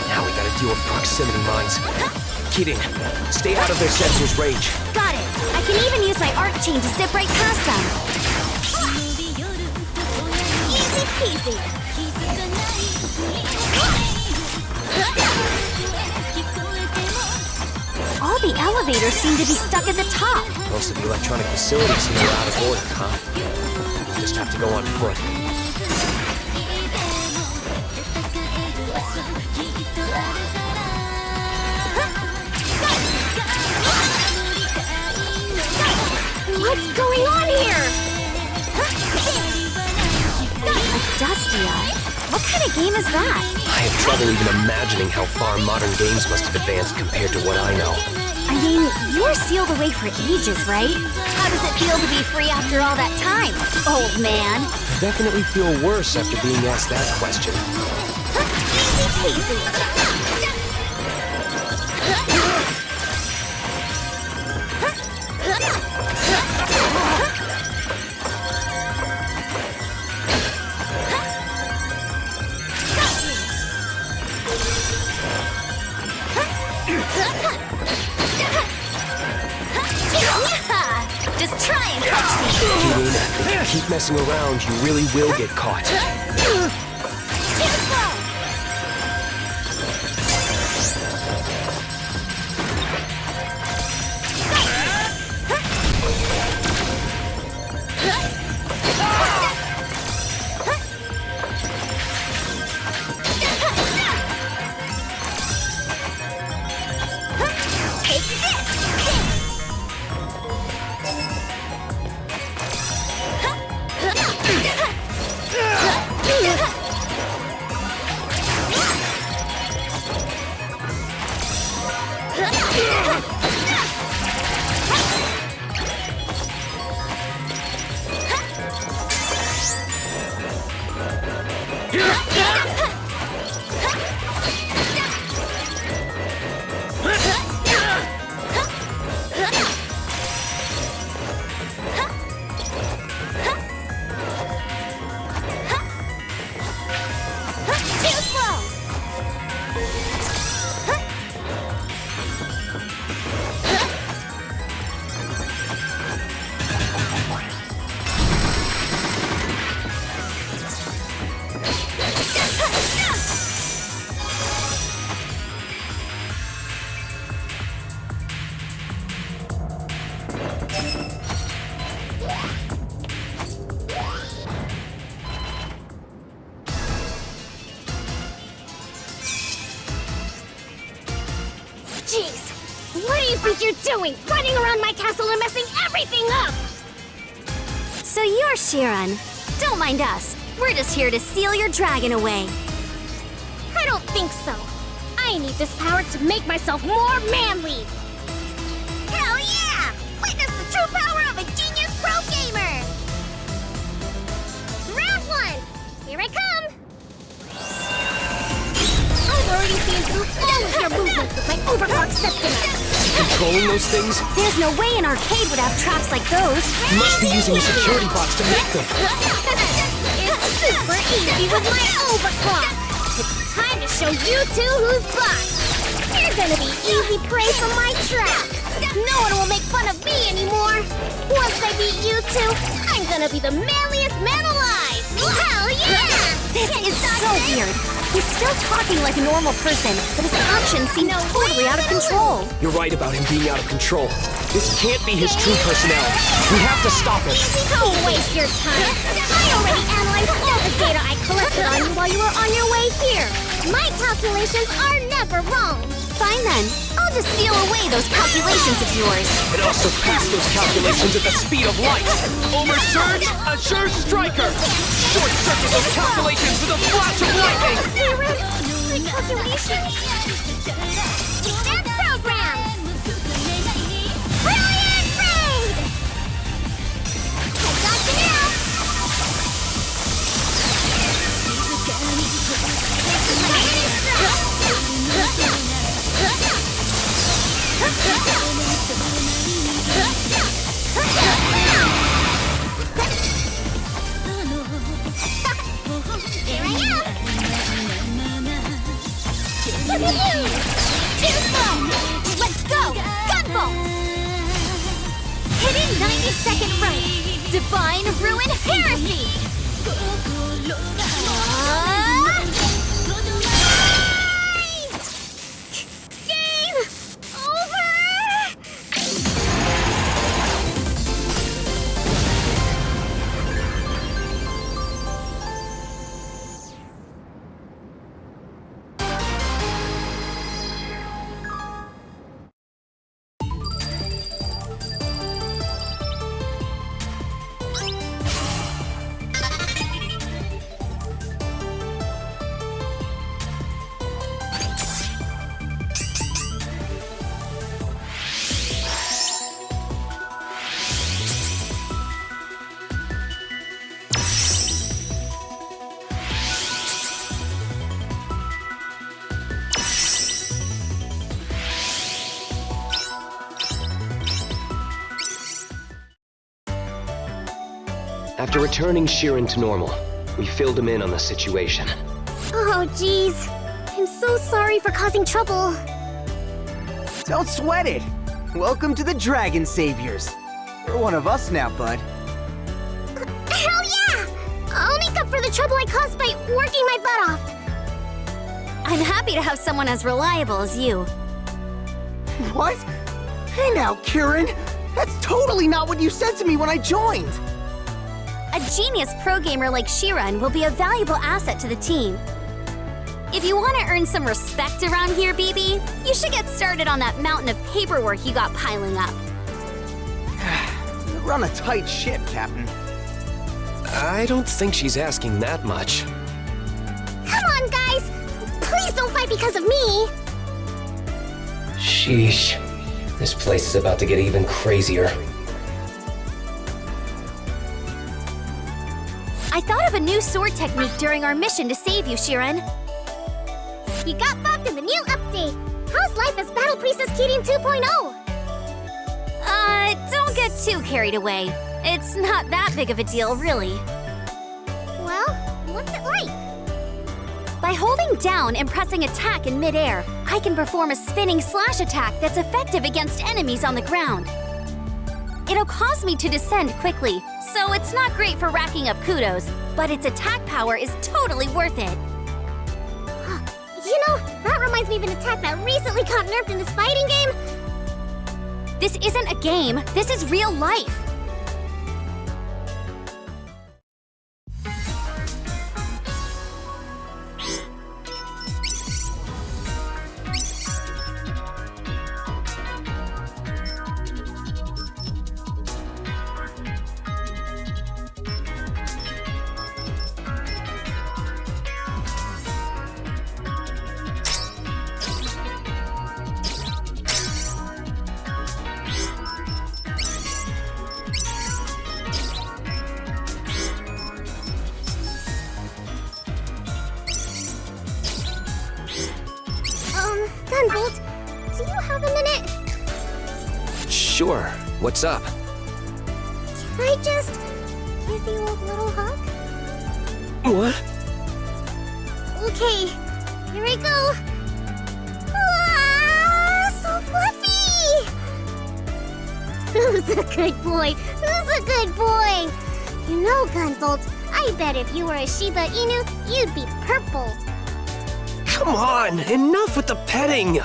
Now we gotta deal with proximity mines. Kidding. Stay out of their sensor's range. Got it. I can even use my arc chain to zip right past them. Easy peasy. All the elevators seem to be stuck at the top. Most of the electronic facilities here are out of order, huh? You just have to go on foot. What's going on here? A Dustia? What kind of game is that? I have trouble even imagining how far modern games must have advanced compared to what I know. I mean, you were sealed away for ages, right? How does it feel to be free after all that time, old man? Definitely feel worse after being asked that question. Easy peasy. Just try and catch me. If you keep messing around, you really will get caught. Jeez! What do you think you're doing? Running around my castle and messing everything up! So you're Shiran. Don't mind us. We're just here to seal your dragon away. I don't think so. I need this power to make myself more manly. Hell yeah! Witness the true power of a genius pro gamer! Round one! Here I come! I've already seen through all of your movements with my overclocked Septimus. Controlling those things? There's no way an arcade would have traps like those. You must be using a security box to make them. It's super easy with my overclock. It's time to show you two who's boss. You're gonna be easy prey for my traps. No one will make fun of me anymore. Once I beat you two, I'm gonna be the manliest man alive. Hell yeah! This is so weird. He's still talking like a normal person, but his actions seem totally out of control. You're right about him being out of control. This can't be his true personality. We have to stop him. Don't waste your time. I already analyzed all the data I collected on you while you were on your way here. My calculations are never wrong. Fine then. I'll just seal away those calculations of yours. And also pass those calculations at the speed of light. Oversurge Azure Striker! Short circuit those calculations with a flash of lightning! My calculations. And program. Brilliant raid! I got you now. Here I am. Look at you! Too slow! Let's go! Gunvolt! Hidden 90-second right! Divine Ruin Heresy! Game over! After returning Shirin to normal, we filled him in on the situation. Oh, jeez. I'm so sorry for causing trouble. Don't sweat it. Welcome to the Dragon Saviors. You're one of us now, bud. Hell yeah! I'll make up for the trouble I caused by working my butt off. I'm happy to have someone as reliable as you. What? Hey now, Kirin. That's totally not what you said to me when I joined. A genius pro gamer like Shirin will be a valuable asset to the team. If you want to earn some respect around here, BB, you should get started on that mountain of paperwork you got piling up. You run a tight ship, Captain. I don't think she's asking that much. Come on, guys! Please don't fight because of me! Sheesh. This place is about to get even crazier. I thought of a new sword technique during our mission to save you, Shirin. You got buffed in the new update. How's life as Battle Priestess Kirin 2.0? Don't get too carried away. It's not that big of a deal, really. Well, what's it like? By holding down and pressing attack in midair, I can perform a spinning slash attack that's effective against enemies on the ground. It'll cause me to descend quickly, so it's not great for racking up kudos, but its attack power is totally worth it. You know, that reminds me of an attack that recently got nerfed in this fighting game. This isn't a game, this is real life. Gunvolt, do you have a minute? Sure. What's up? Can I just give you a little hug? What? Okay, here I go. Ah, so fluffy! Who's a good boy? Who's a good boy? You know, Gunvolt, I bet if you were a Shiba Inu, you'd be purple. Come on, enough with the petting!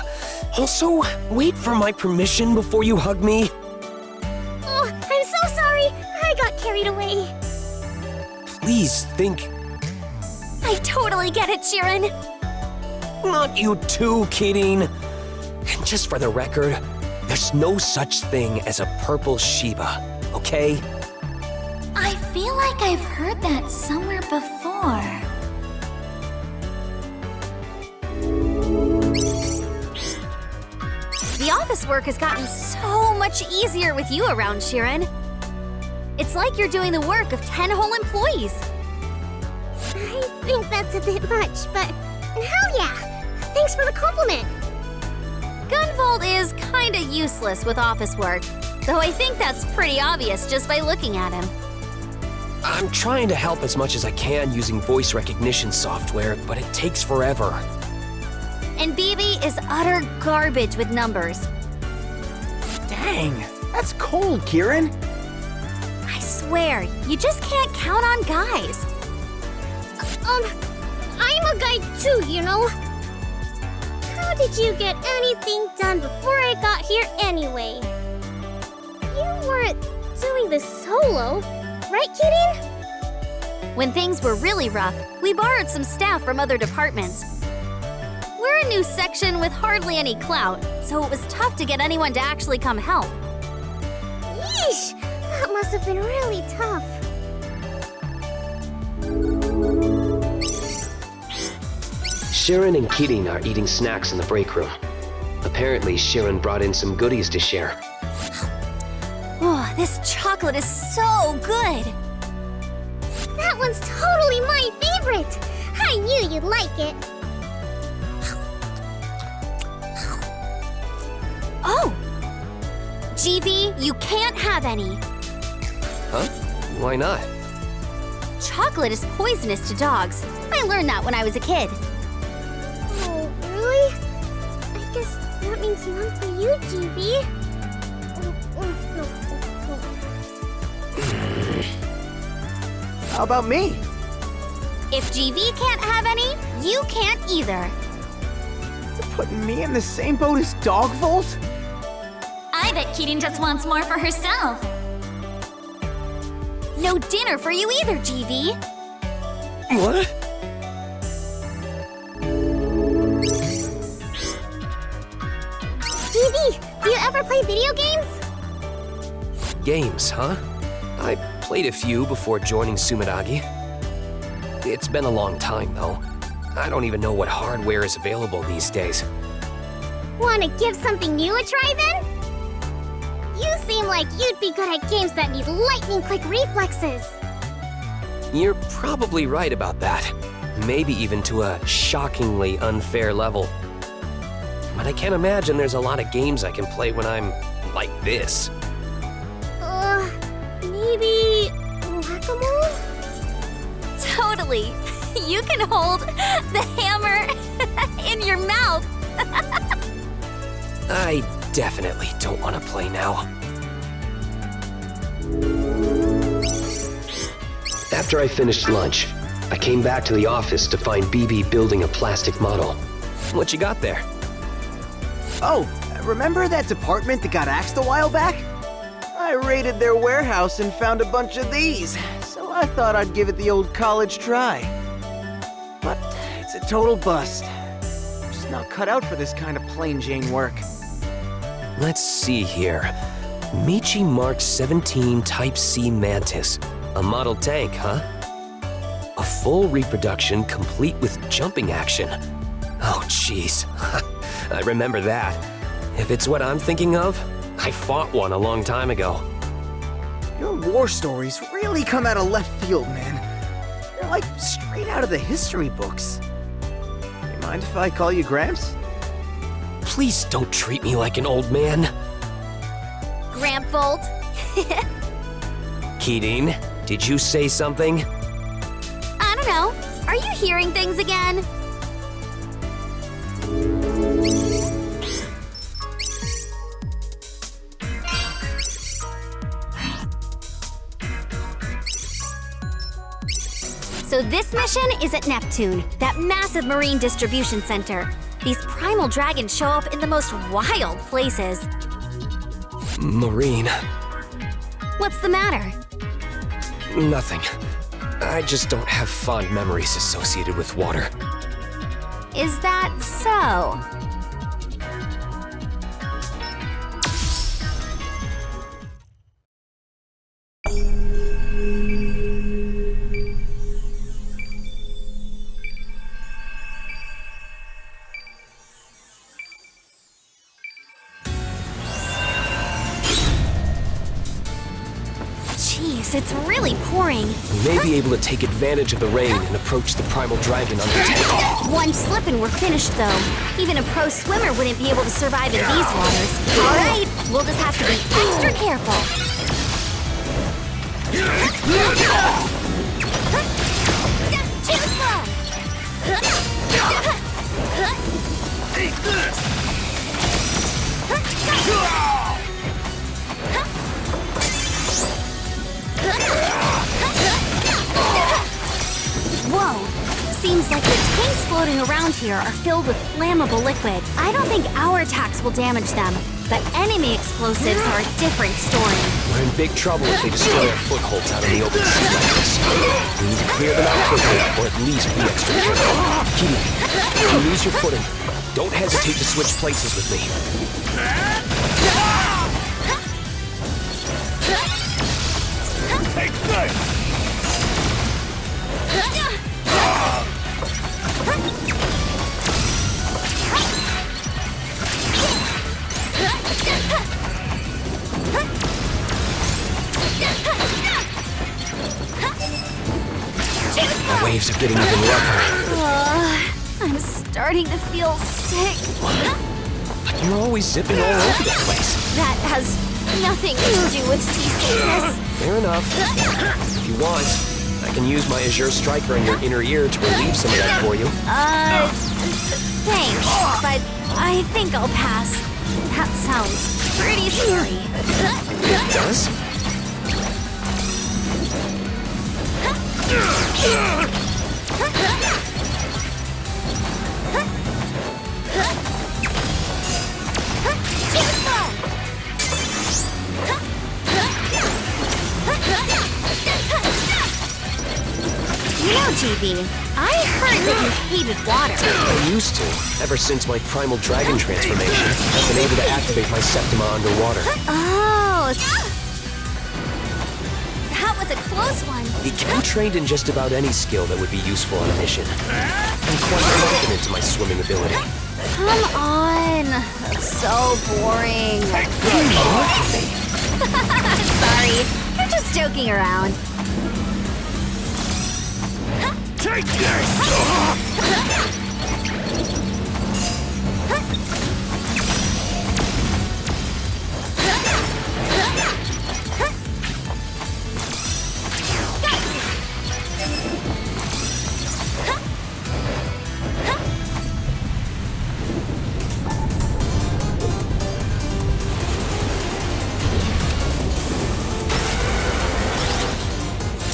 Also, wait for my permission before you hug me. Oh, I'm so sorry. I got carried away. Please think. I totally get it, Shirin. Not you too, Kirin. And just for the record, there's no such thing as a purple Shiba, okay? I feel like I've heard that somewhere before. The office work has gotten so much easier with you around, Shirin. It's like you're doing the work of 10 whole employees. I think that's a bit much, but hell yeah! Thanks for the compliment. Gunvolt is kinda useless with office work, though I think that's pretty obvious just by looking at him. I'm trying to help as much as I can using voice recognition software, but it takes forever. And BB is utter garbage with numbers. Dang, that's cold, Kirin. I swear, you just can't count on guys. I'm a guy too, you know. How did you get anything done before I got here anyway? You weren't doing this solo, right, Kirin? When things were really rough, we borrowed some staff from other departments. We're a new section with hardly any clout, so it was tough to get anyone to actually come help. Yeesh! That must have been really tough. Shirin and Kirin are eating snacks in the break room. Apparently, Shirin brought in some goodies to share. Oh, this chocolate is so good! That one's totally my favorite! I knew you'd like it. Oh! GV, you can't have any. Huh? Why not? chocolate is poisonous to dogs. I learned that when I was a kid. Oh, really? I guess that means none for you, GB. How about me? If GV can't have any, you can't either. You're putting me in the same boat as Dogvolt? I bet Keating just wants more for herself. No dinner for you either, GV. What? GB, do you ever play video games? Games, huh? I played a few before joining Sumeragi. It's been a long time, though. I don't even know what hardware is available these days. Wanna give something new a try then? You seem like you'd be good at games that need lightning-quick reflexes. You're probably right about that. Maybe even to a shockingly unfair level. But I can't imagine there's a lot of games I can play when I'm like this. Maybe whack-a-mole? Totally. You can hold the hammer in your mouth. I definitely don't want to play now. After I finished lunch, I came back to the office to find BB building a plastic model. What you got there? Oh, remember that department that got axed a while back? I raided their warehouse and found a bunch of these, so I thought I'd give it the old college try. But it's a total bust. I'm just not cut out for this kind of plain Jane work. Let's see here. Michi Mark 17 Type C Mantis. A model tank, huh? A full reproduction complete with jumping action. Oh, jeez. I remember that. If it's what I'm thinking of, I fought one a long time ago. Your war stories really come out of left field, man. They're like straight out of the history books. You mind if I call you Gramps? Please don't treat me like an old man. Grampvolt. Keating, did you say something? I don't know. Are you hearing things again? So this mission is at Neptune, that massive marine distribution center. These primal dragons show up in the most wild places. Marine. What's the matter? Nothing. I just don't have fond memories associated with water. Is that so? It's really pouring. We may be able to take advantage of the rain and approach the primal dragon under tank. One slip and we're finished, though. Even a pro swimmer wouldn't be able to survive in these waters. All right, we'll just have to be extra careful. Too Whoa! Seems like the tanks floating around here are filled with flammable liquid. I don't think our attacks will damage them, but enemy explosives are a different story. We're in big trouble if they destroy our footholds out in the open sea like this. We need to clear them out quickly, or at least be extra careful. Keating, if you lose your footing, don't hesitate to switch places with me. Take this! The waves are getting even rougher. I'm starting to feel sick. But you're always zipping all over the place. That has nothing to do with seasickness. Fair enough. If you want, I can use my Azure Striker in your inner ear to relieve some of that for you. Thanks, but I think I'll pass. That sounds pretty scary. It does? You know, GB, I heard that you hated water. I used to. Ever since my primal dragon transformation, I've been able to activate my Septima underwater. Oh, that was a close one. You can be trained in just about any skill that would be useful on a mission. I'm quite confident in my swimming ability. Come on. That's so boring. Sorry, I'm just joking around. Take this!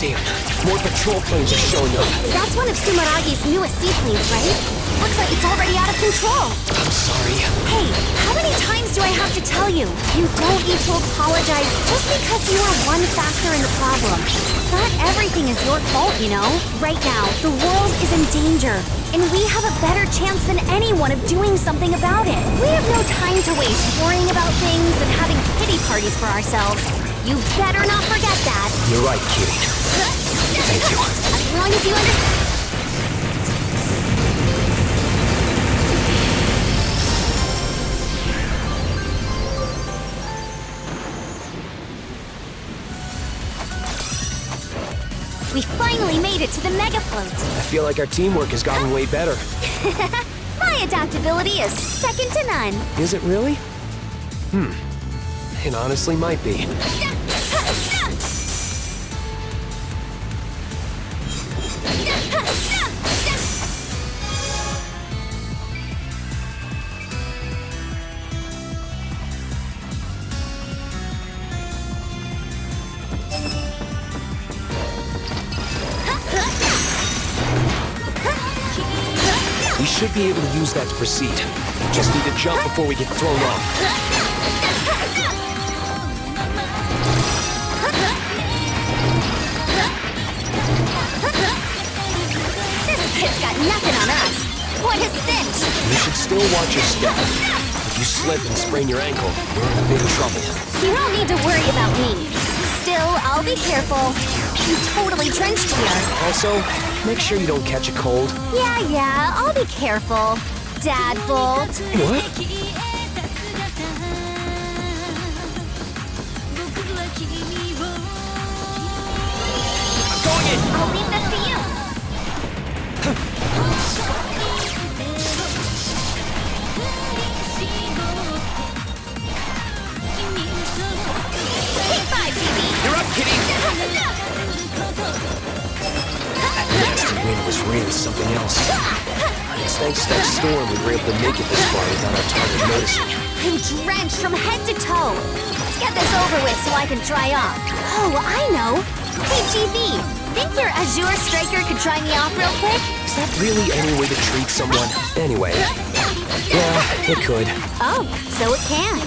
Damn, more patrol planes are showing up. That's one of Sumaragi's newest seaplanes, right? Looks like it's already out of control. I'm sorry. Hey, how many times do I have to tell you? You don't need to apologize just because you are one factor in the problem. Not everything is your fault, you know? Right now, the world is in danger, and we have a better chance than anyone of doing something about it. We have no time to waste worrying about things and having pity parties for ourselves. You better not forget that. You're right, Kitty. Thank you. As long as you understand. We finally made it to the mega float. I feel like our teamwork has gotten way better. My adaptability is second to none. Is it really? It honestly might be. We should be able to use that to proceed. Just need to jump before we get thrown off. This kid's got nothing on us. What a cinch! You should still watch your step. If you slip and sprain your ankle, we're in big trouble. You don't need to worry about me. Still, I'll be careful. I'm totally drenched here. Also, make sure you don't catch a cold. Yeah, I'll be careful. Dad Bolt. What? I'm going in! I'll leave this to you. Take 5, TV. You're up, Kitty! That nasty wind was really something else. It's thanks to that storm we were able to make it this far without our target noticing. I'm drenched from head to toe. Let's get this over with so I can dry off. Oh, I know. Hey, GB, think your Azure Striker could dry me off real quick? Is that really any way to treat someone? Anyway, yeah, it could. Oh, so it can.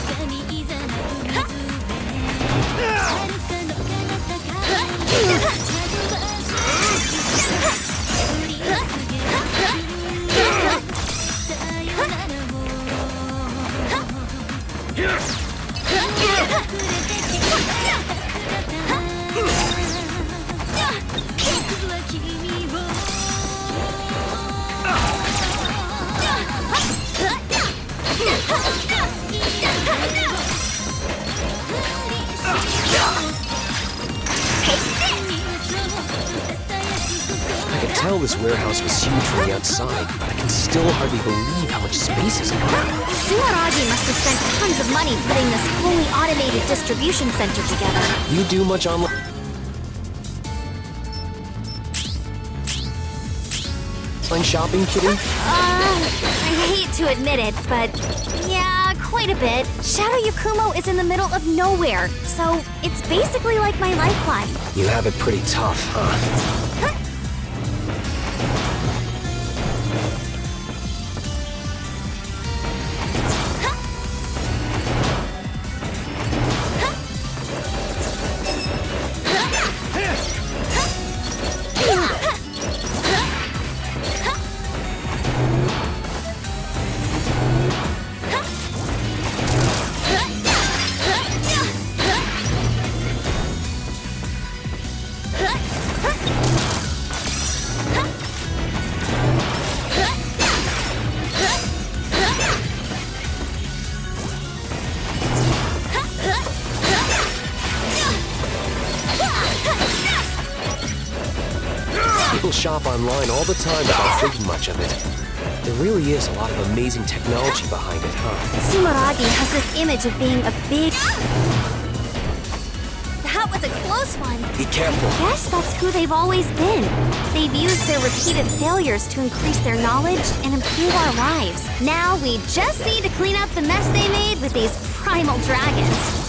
I could tell this warehouse was huge from the outside, but I can still hardly believe how much space is in it. Suaragi must have spent tons of money putting this fully automated distribution center together. You do much online? offline shopping, kitty? I hate to admit it, but yeah, quite a bit. Shadow Yakumo is in the middle of nowhere, so it's basically like my lifeline. You have it pretty tough, huh? People shop online all the time without thinking much of it. There really is a lot of amazing technology behind it, huh? Sumeragi has this image of being a big... That was a close one. Be careful. I guess that's who they've always been. They've used their repeated failures to increase their knowledge and improve our lives. Now we just need to clean up the mess they made with these primal dragons.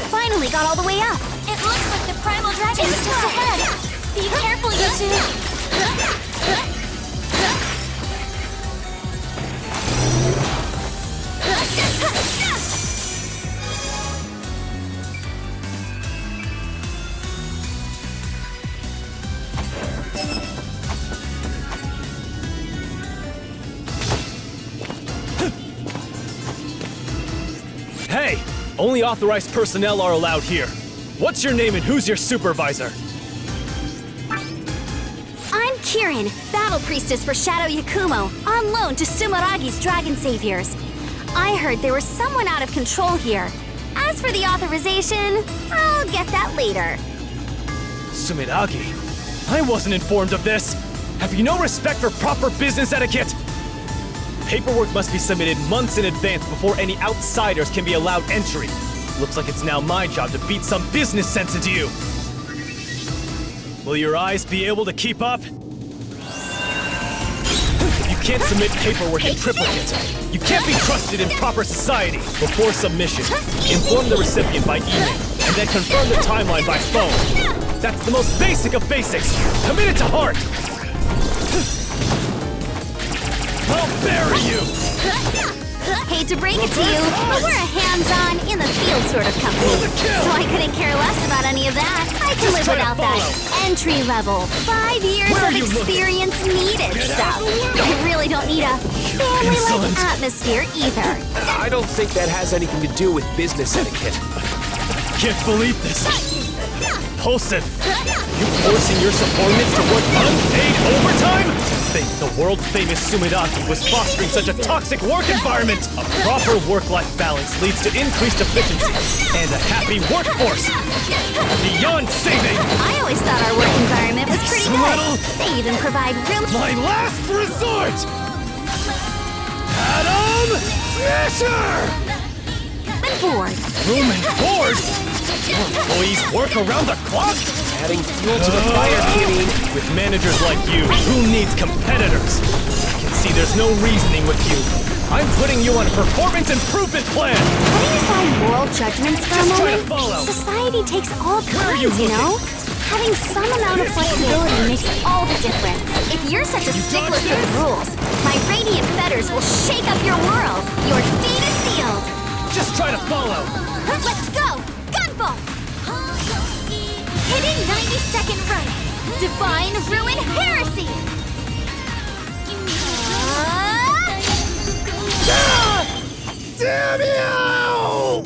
Finally got all the way up. It looks like the primal dragon is just ahead. Be careful, you two. Hey! Only authorized personnel are allowed here. What's your name and who's your supervisor? I'm Kirin, Battle Priestess for Shadow Yakumo, on loan to Sumeragi's Dragon Saviors. I heard there was someone out of control here. As for the authorization, I'll get that later. Sumeragi? I wasn't informed of this! Have you no respect for proper business etiquette? Paperwork must be submitted months in advance before any outsiders can be allowed entry. Looks like it's now my job to beat some business sense into you. Will your eyes be able to keep up? If you can't submit paperwork in triplicate, you can't be trusted in proper society. Before submission, inform the recipient by email, and then confirm the timeline by phone. That's the most basic of basics. Commit it to heart! I'll bury you! Hate to break it to you, but we're a hands-on, in-the-field sort of company. So I couldn't care less about any of that. I can live without that entry-level, 5 years of experience needed stuff. I really don't need a family-like atmosphere either. I don't think that has anything to do with business etiquette. Can't believe this. Impulsive. You forcing your subordinates to work unpaid overtime? Think the world-famous Sumeragi was fostering such a toxic work environment? A proper work-life balance leads to increased efficiency and a happy workforce. Beyond saving. I always thought our work environment was pretty good. They even provide room. My last resort! Adam Smasher! And board. Room and board? Your employees work around the clock? Adding fuel to the fire, Kitty. With managers like you, who needs competitors? I can see there's no reasoning with you. I'm putting you on a performance improvement plan! Putting aside moral judgments for a Just try to moment, follow. society takes all Where are you kinds, you know? looking? Having some amount of flexibility makes all the difference. If you're such a stickler for the rules, my radiant fetters will shake up your world. Your fate is sealed. Just try to follow! Let's go! Gunvolt! Hidden 90-second run! Divine Ruin Heresy! Damn you!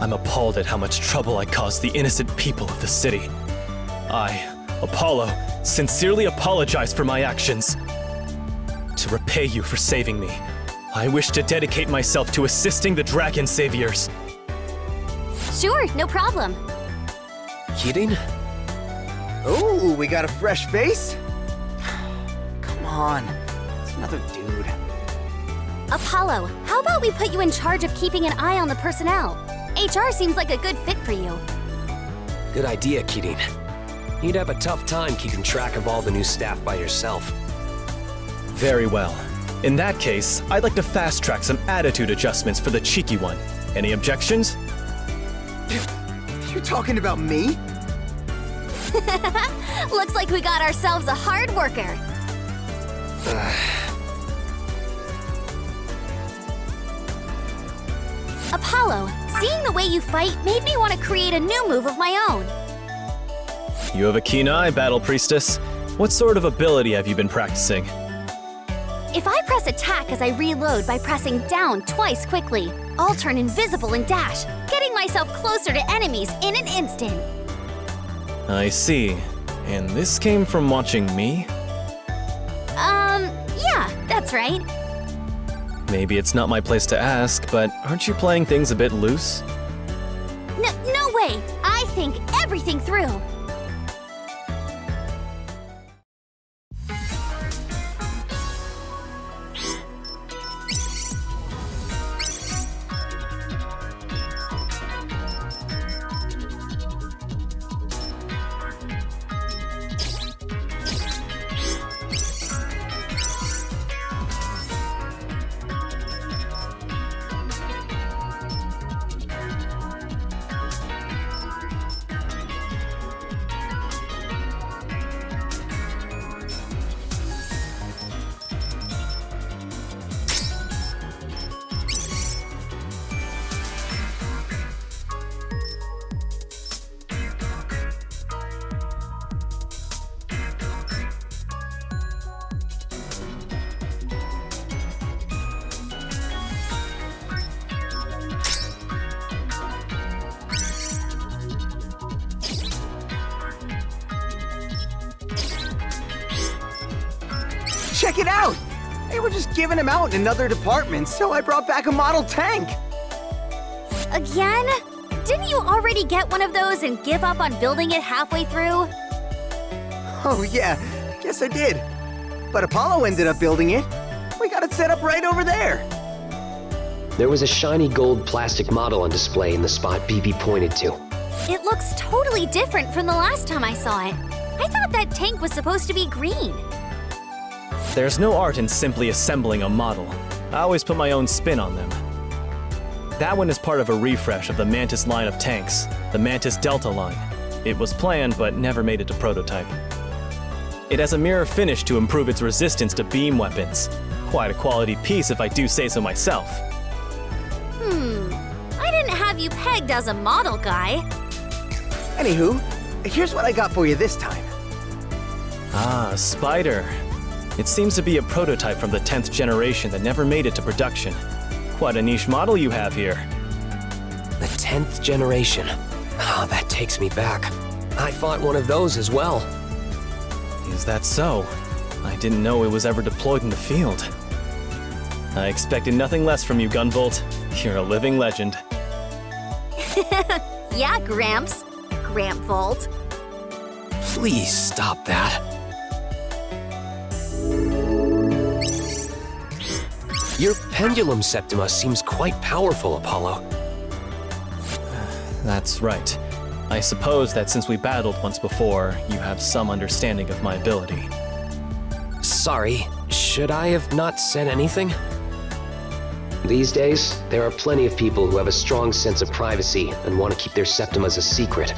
I'm appalled at how much trouble I caused the innocent people of the city. I, Apollo, sincerely apologize for my actions. To repay you for saving me, I wish to dedicate myself to assisting the Dragon Saviors. Sure, no problem. Kidding? Ooh, we got a fresh face? Come on, it's another dude. Apollo, how about we put you in charge of keeping an eye on the personnel? HR seems like a good fit for you. Good idea, Kidding. You'd have a tough time keeping track of all the new staff by yourself. Very well. In that case, I'd like to fast-track some attitude adjustments for the cheeky one. Any objections? You talking about me? Looks like we got ourselves a hard worker. Apollo, seeing the way you fight made me want to create a new move of my own. You have a keen eye, Battle Priestess. What sort of ability have you been practicing? If I press attack as I reload by pressing down twice quickly, I'll turn invisible and dash, getting myself closer to enemies in an instant. I see. And this came from watching me? Yeah, that's right. Maybe it's not my place to ask, but aren't you playing things a bit loose? No way! I think everything through. Check it out! They were just giving them out in another department, so I brought back a model tank. Again? Didn't you already get one of those and give up on building it halfway through? Oh yeah, guess I did. But Apollo ended up building it. We got it set up right over there. There was a shiny gold plastic model on display in the spot BB pointed to. It looks totally different from the last time I saw it. I thought that tank was supposed to be green. There's no art in simply assembling a model. I always put my own spin on them. That one is part of a refresh of the Mantis line of tanks, the Mantis Delta line. It was planned, but never made it to prototype. It has a mirror finish to improve its resistance to beam weapons. Quite a quality piece if I do say so myself. I didn't have you pegged as a model guy. Anywho, here's what I got for you this time. Ah, Spider. It seems to be a prototype from the 10th generation that never made it to production. Quite a niche model you have here. The 10th generation. Ah, that takes me back. I fought one of those as well. Is that so? I didn't know it was ever deployed in the field. I expected nothing less from you, Gunvolt. You're a living legend. Yeah, Gramps. Grampvolt. Please stop that. Your pendulum Septima seems quite powerful, Apollo. That's right. I suppose that since we battled once before, you have some understanding of my ability. Sorry, should I have not said anything? These days, there are plenty of people who have a strong sense of privacy and want to keep their Septimas a secret.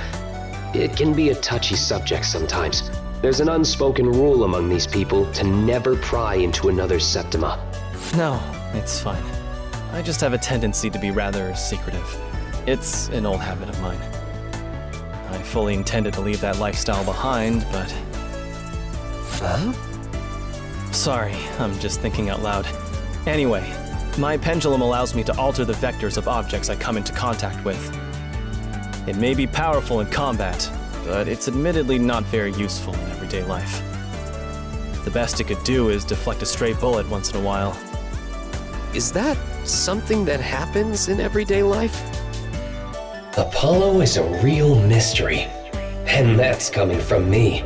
It can be a touchy subject sometimes. There's an unspoken rule among these people to never pry into another's Septima. No, it's fine. I just have a tendency to be rather secretive. It's an old habit of mine. I fully intended to leave that lifestyle behind, but... Huh? Sorry, I'm just thinking out loud. Anyway, my pendulum allows me to alter the vectors of objects I come into contact with. It may be powerful in combat, but it's admittedly not very useful in everyday life. The best it could do is deflect a stray bullet once in a while. Is that something that happens in everyday life? Apollo is a real mystery, and that's coming from me.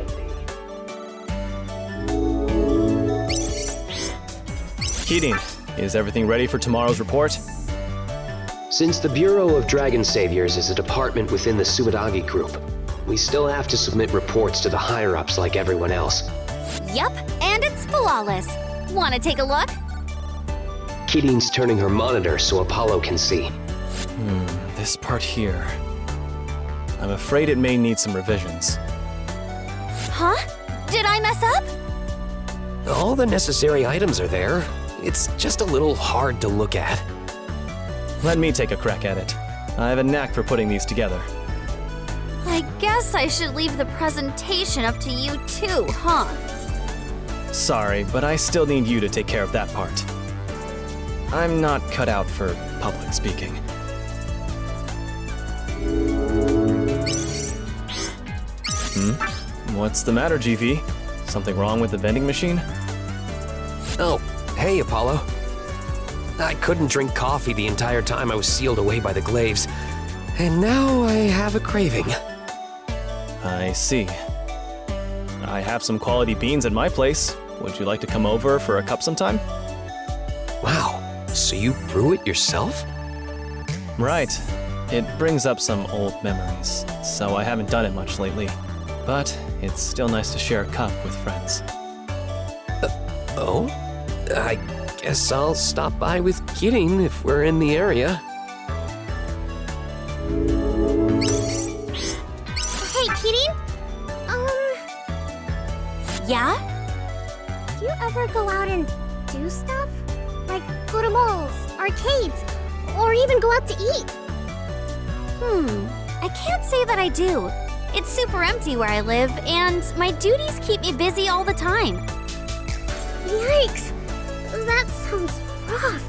Keating, is everything ready for tomorrow's report? Since the Bureau of Dragon Saviors is a department within the Sumadagi Group, we still have to submit reports to the higher-ups like everyone else. Yup, and it's flawless. Wanna take a look? Keating's turning her monitor so Apollo can see. This part here. I'm afraid it may need some revisions. Huh? Did I mess up? All the necessary items are there. It's just a little hard to look at. Let me take a crack at it. I have a knack for putting these together. I guess I should leave the presentation up to you too, huh? Sorry, but I still need you to take care of that part. I'm not cut out for public speaking. What's the matter, GV? Something wrong with the vending machine? Oh, hey, Apollo. I couldn't drink coffee the entire time I was sealed away by the glaives, and now I have a craving. I see. I have some quality beans at my place. Would you like to come over for a cup sometime? Wow, so you brew it yourself? Right. It brings up some old memories, so I haven't done it much lately. But it's still nice to share a cup with friends. Oh? I guess I'll stop by with Keating if we're in the area. Hey, Keating? Yeah? Do you ever go out and do stuff? Like go to malls, arcades, or even go out to eat? I can't say that I do. It's super empty where I live, and my duties keep me busy all the time. Yikes! That sounds rough.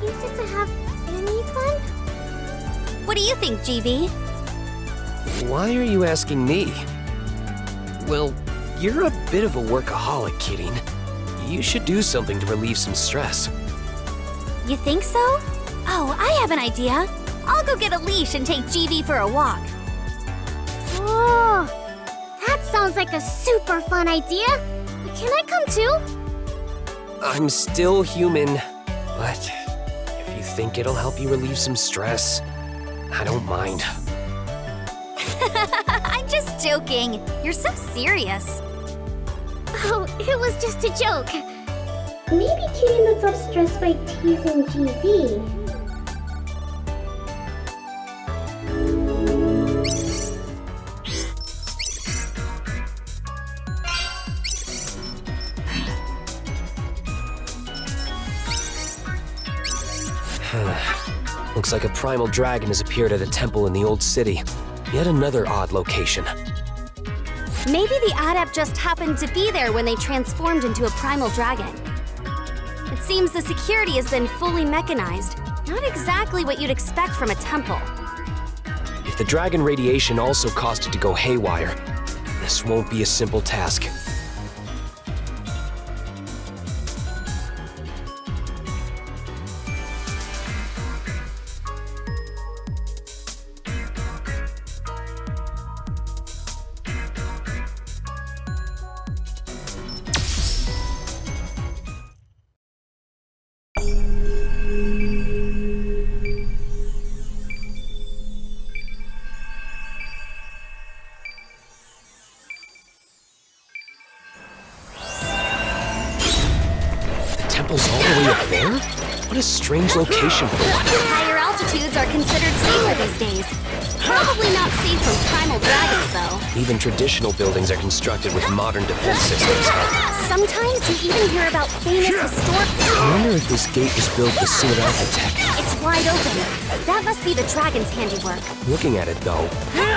Do you get to have any fun? What do you think, GV? Why are you asking me? Well, you're a bit of a workaholic, Keating. You should do something to relieve some stress. You think so? Oh, I have an idea. I'll go get a leash and take GV for a walk. Oh, that sounds like a super fun idea. Can I come too? I'm still human, but if you think it'll help you relieve some stress, I don't mind. I'm just joking. You're so serious. Oh, it was just a joke. Maybe Keating lets off stress by teasing GV. Looks like a primal dragon has appeared at a temple in the old city. Yet another odd location. Maybe the adept just happened to be there when they transformed into a primal dragon. It seems the security has been fully mechanized. Not exactly what you'd expect from a temple. If the dragon radiation also caused it to go haywire, this won't be a simple task. Temple's all the way up there? What a strange location for one. Higher altitudes are considered safer these days. Probably not safe from primal dragons, though. Even traditional buildings are constructed with modern defense systems. Sometimes you even hear about famous historic... I wonder if this gate was built with Sumadagi tech. It's wide open. That must be the dragon's handiwork. Looking at it, though,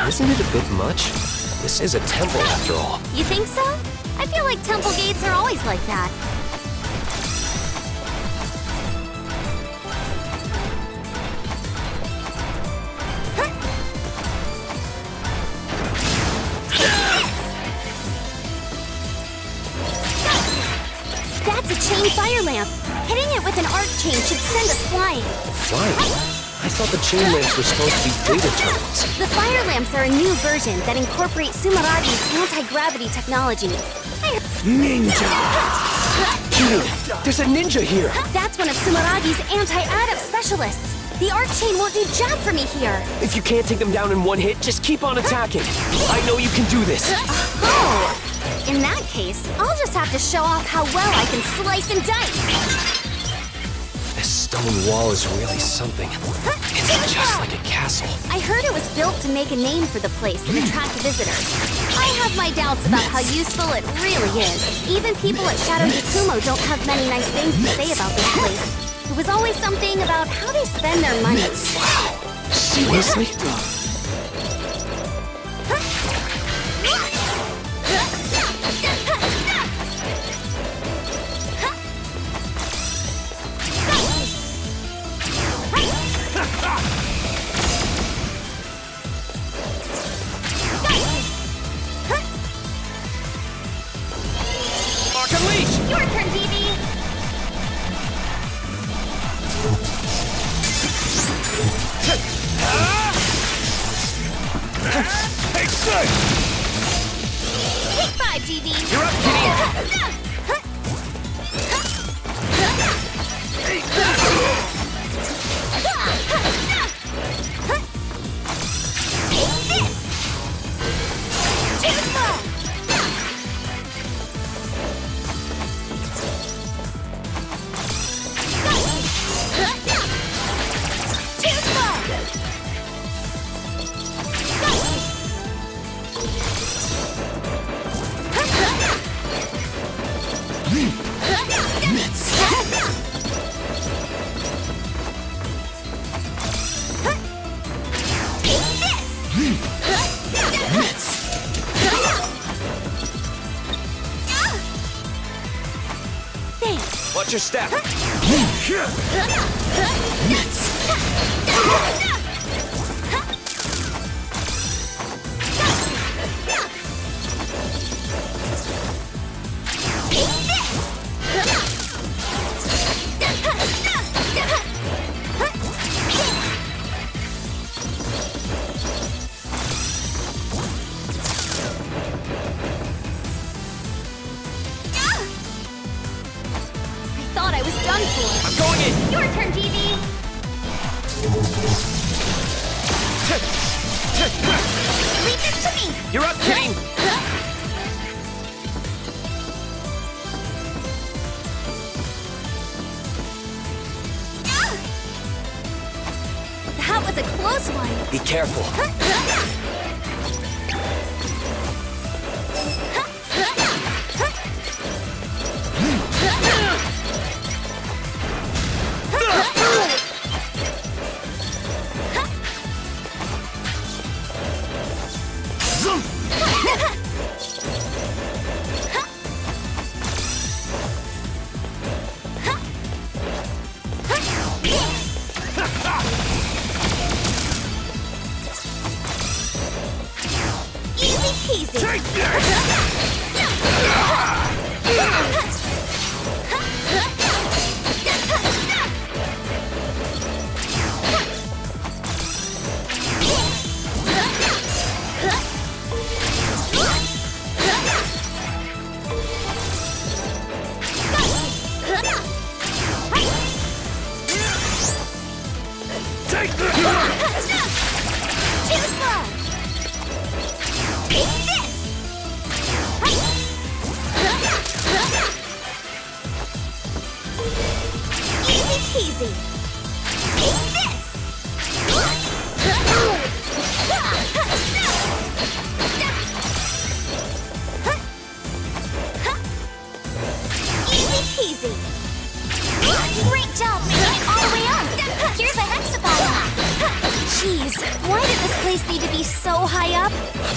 isn't it a bit much? This is a temple, after all. You think so? I feel like temple gates are always like that. fire lamp. Hitting it with an arc chain should send us flying. Flying? I thought the chain lamps were supposed to be data terminals. The fire lamps are a new version that incorporate Sumeragi's anti-gravity technology. Ninja! Dude, there's a ninja here! That's one of Sumeragi's anti-adapt specialists. The arc chain won't do jack for me here. If you can't take them down in one hit, just keep on attacking. I know you can do this. Oh! In that case, I'll just have to show off how well I can slice and dice. This stone wall is really something. It's just like a castle. I heard it was built to make a name for the place and attract visitors. I have my doubts about how useful it really is. Even people at Shadow Yakumo don't have many nice things to say about this place. It was always something about how they spend their money. Wow. Seriously? Your turn, DB. Take 6! Take 5, DB. You're up, Kitty! Watch your step. I was done for. I'm going in. Your turn, DB. Leave this to me. You're up, Kitty. That was a close one. Be careful.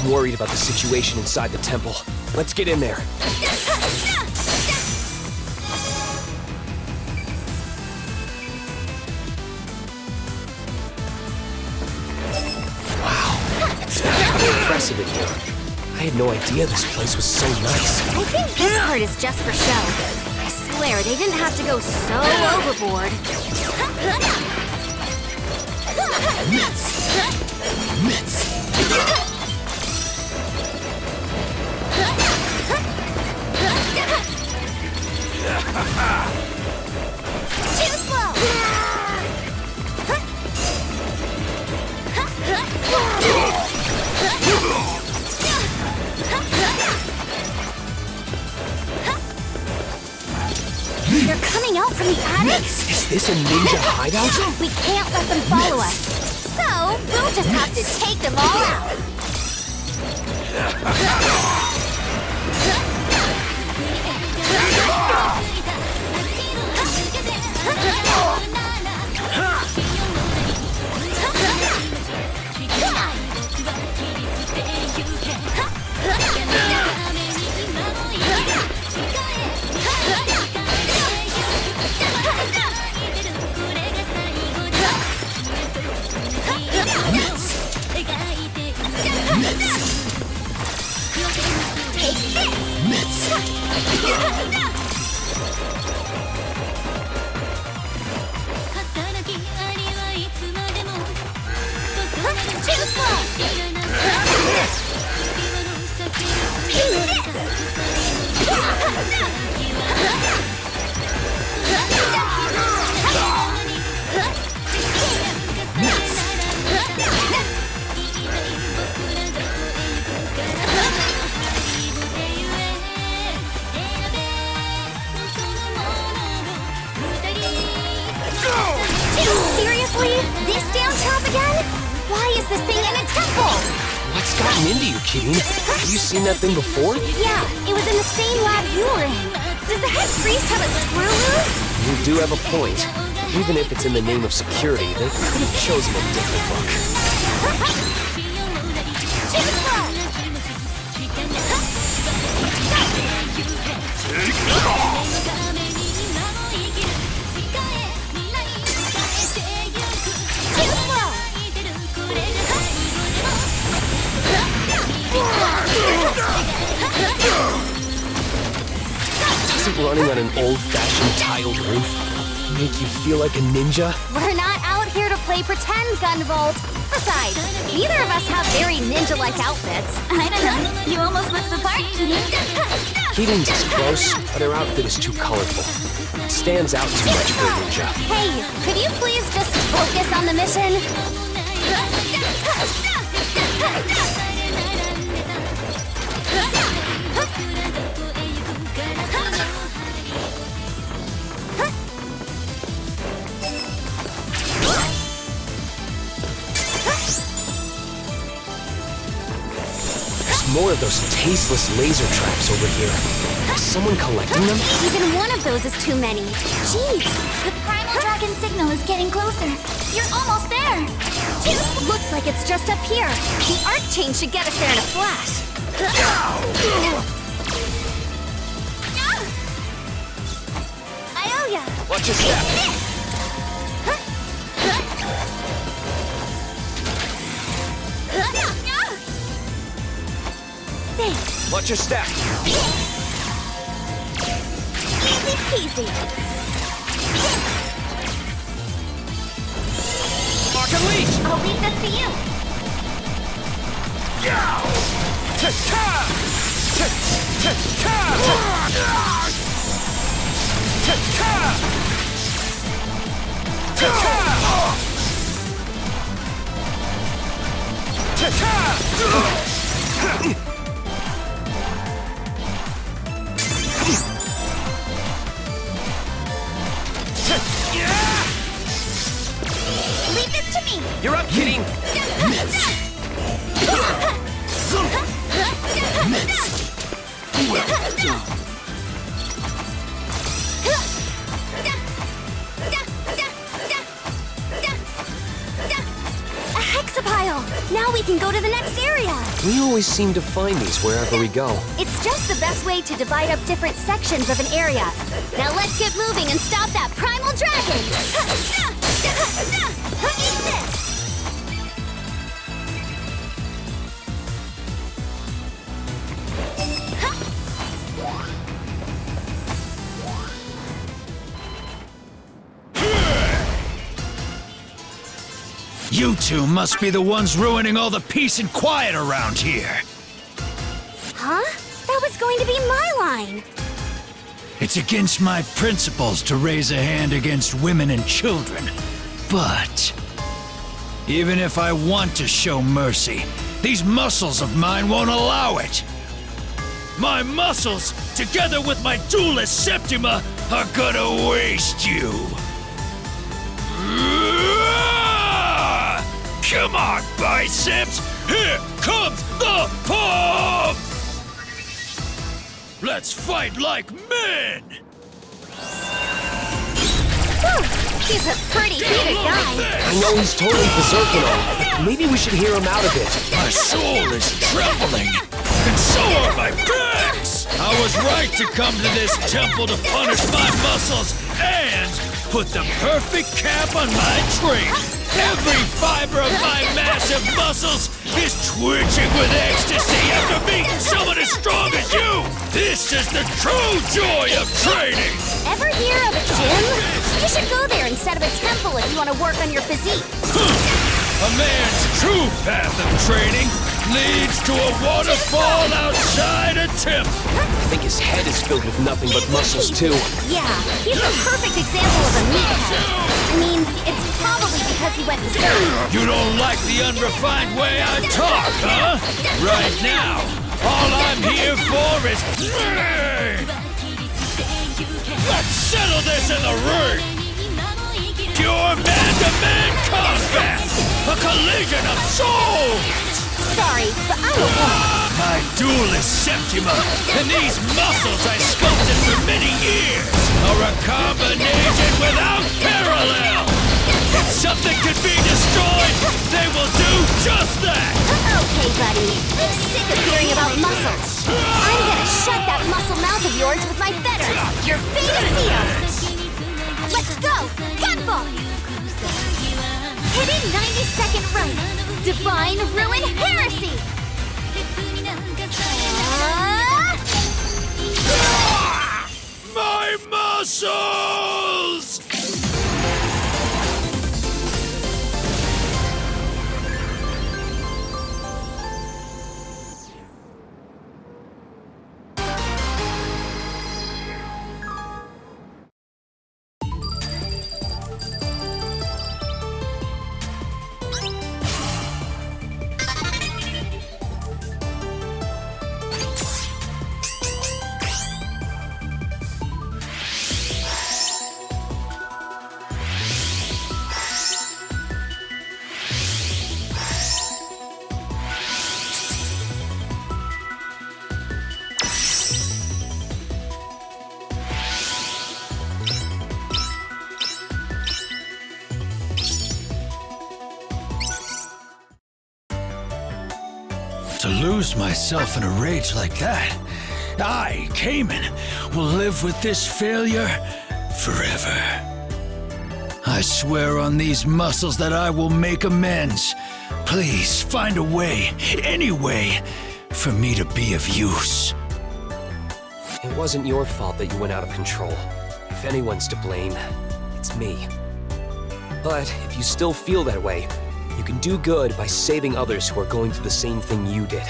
Worried about the situation inside the temple. Let's get in there. Wow, it's very impressive in here. I had no idea this place was so nice. I think this part is just for show. I swear, they didn't have to go so overboard. Too slow! They're coming out from the attic? Is this a ninja hideout? We can't let them follow us. So, we'll just have to take them all out. Seriously? This damn trap again? Why is this thing in a temple? What's gotten into you, Kirin? Have you seen that thing before? Yeah, it was in the same lab you were in. Does the head priest have a screw loose? You do have a point. Even if it's in the name of security, they could have chosen a different look. Too slow! Doesn't running on an old-fashioned tiled roof make you feel like a ninja? We're not out here to play pretend, Gunvolt. Besides, neither of us have very ninja-like outfits. I don't know. You almost look the part, Kirin. Kirin's is close, but her outfit is too colorful. It stands out too much for a ninja. Hey, could you please just focus on the mission? More of those tasteless laser traps over here. Is someone collecting them? Even one of those is too many. Jeez. The primal dragon signal is getting closer. You're almost there. Looks like it's just up here. The arc chain should get us there in a flash. I owe ya. Watch your step. Thanks. Watch your step. Easy peasy. Mark and leash! I'll leave this to you. Leave this to me. You're up, Kirin. A hexapile. Now we can go to the next area. We always seem to find these wherever we go. It's just the best way to divide up different sections of an area. Now let's get moving and stop that primal dragon! Eat this! You two must be the ones ruining all the peace and quiet around here. Huh? That was going to be my line. It's against my principles to raise a hand against women and children. But even if I want to show mercy, these muscles of mine won't allow it. My muscles, together with my duelist Septima, are gonna waste you. Come on, biceps! Here comes the pump! Let's fight like men! Whew, he's a pretty heated guy. I know he's totally berserk and all. Maybe we should hear him out a bit. My soul is trembling, and so are my pecs! I was right to come to this temple to punish my muscles and put the perfect cap on my training. Every fiber of my massive muscles is twitching with ecstasy after meeting someone as strong as you! This is the true joy of training! Ever hear of a gym? You should go there instead of a temple if you want to work on your physique. A man's true path of training leads to a waterfall outside a temple. I think his head is filled with nothing but muscles, too. Yeah, he's the perfect example of a meathead. I mean, it's probably because he went berserk. You don't like the unrefined way I talk, huh? Right now, all I'm here for is play! Let's settle this in the ring! Pure man-to-man combat! A collision of souls! Sorry, but I'm a woman. My duelist Septima and these muscles I sculpted for many years are a combination without parallel! If something could be destroyed, they will do just that! Okay, buddy. I'm sick of hearing about muscles. I'm gonna shut that muscle mouth of yours with my feathers. Your fate is sealed. Let's go! Gunvolt! Hidden 90-second run. Divine Ruin Heresy! My muscles! To lose myself in a rage like that, I, Cayman, will live with this failure forever. I swear on these muscles that I will make amends. Please find a way, any way, for me to be of use. It wasn't your fault that you went out of control. If anyone's to blame, it's me. But if you still feel that way, you can do good by saving others who are going through the same thing you did.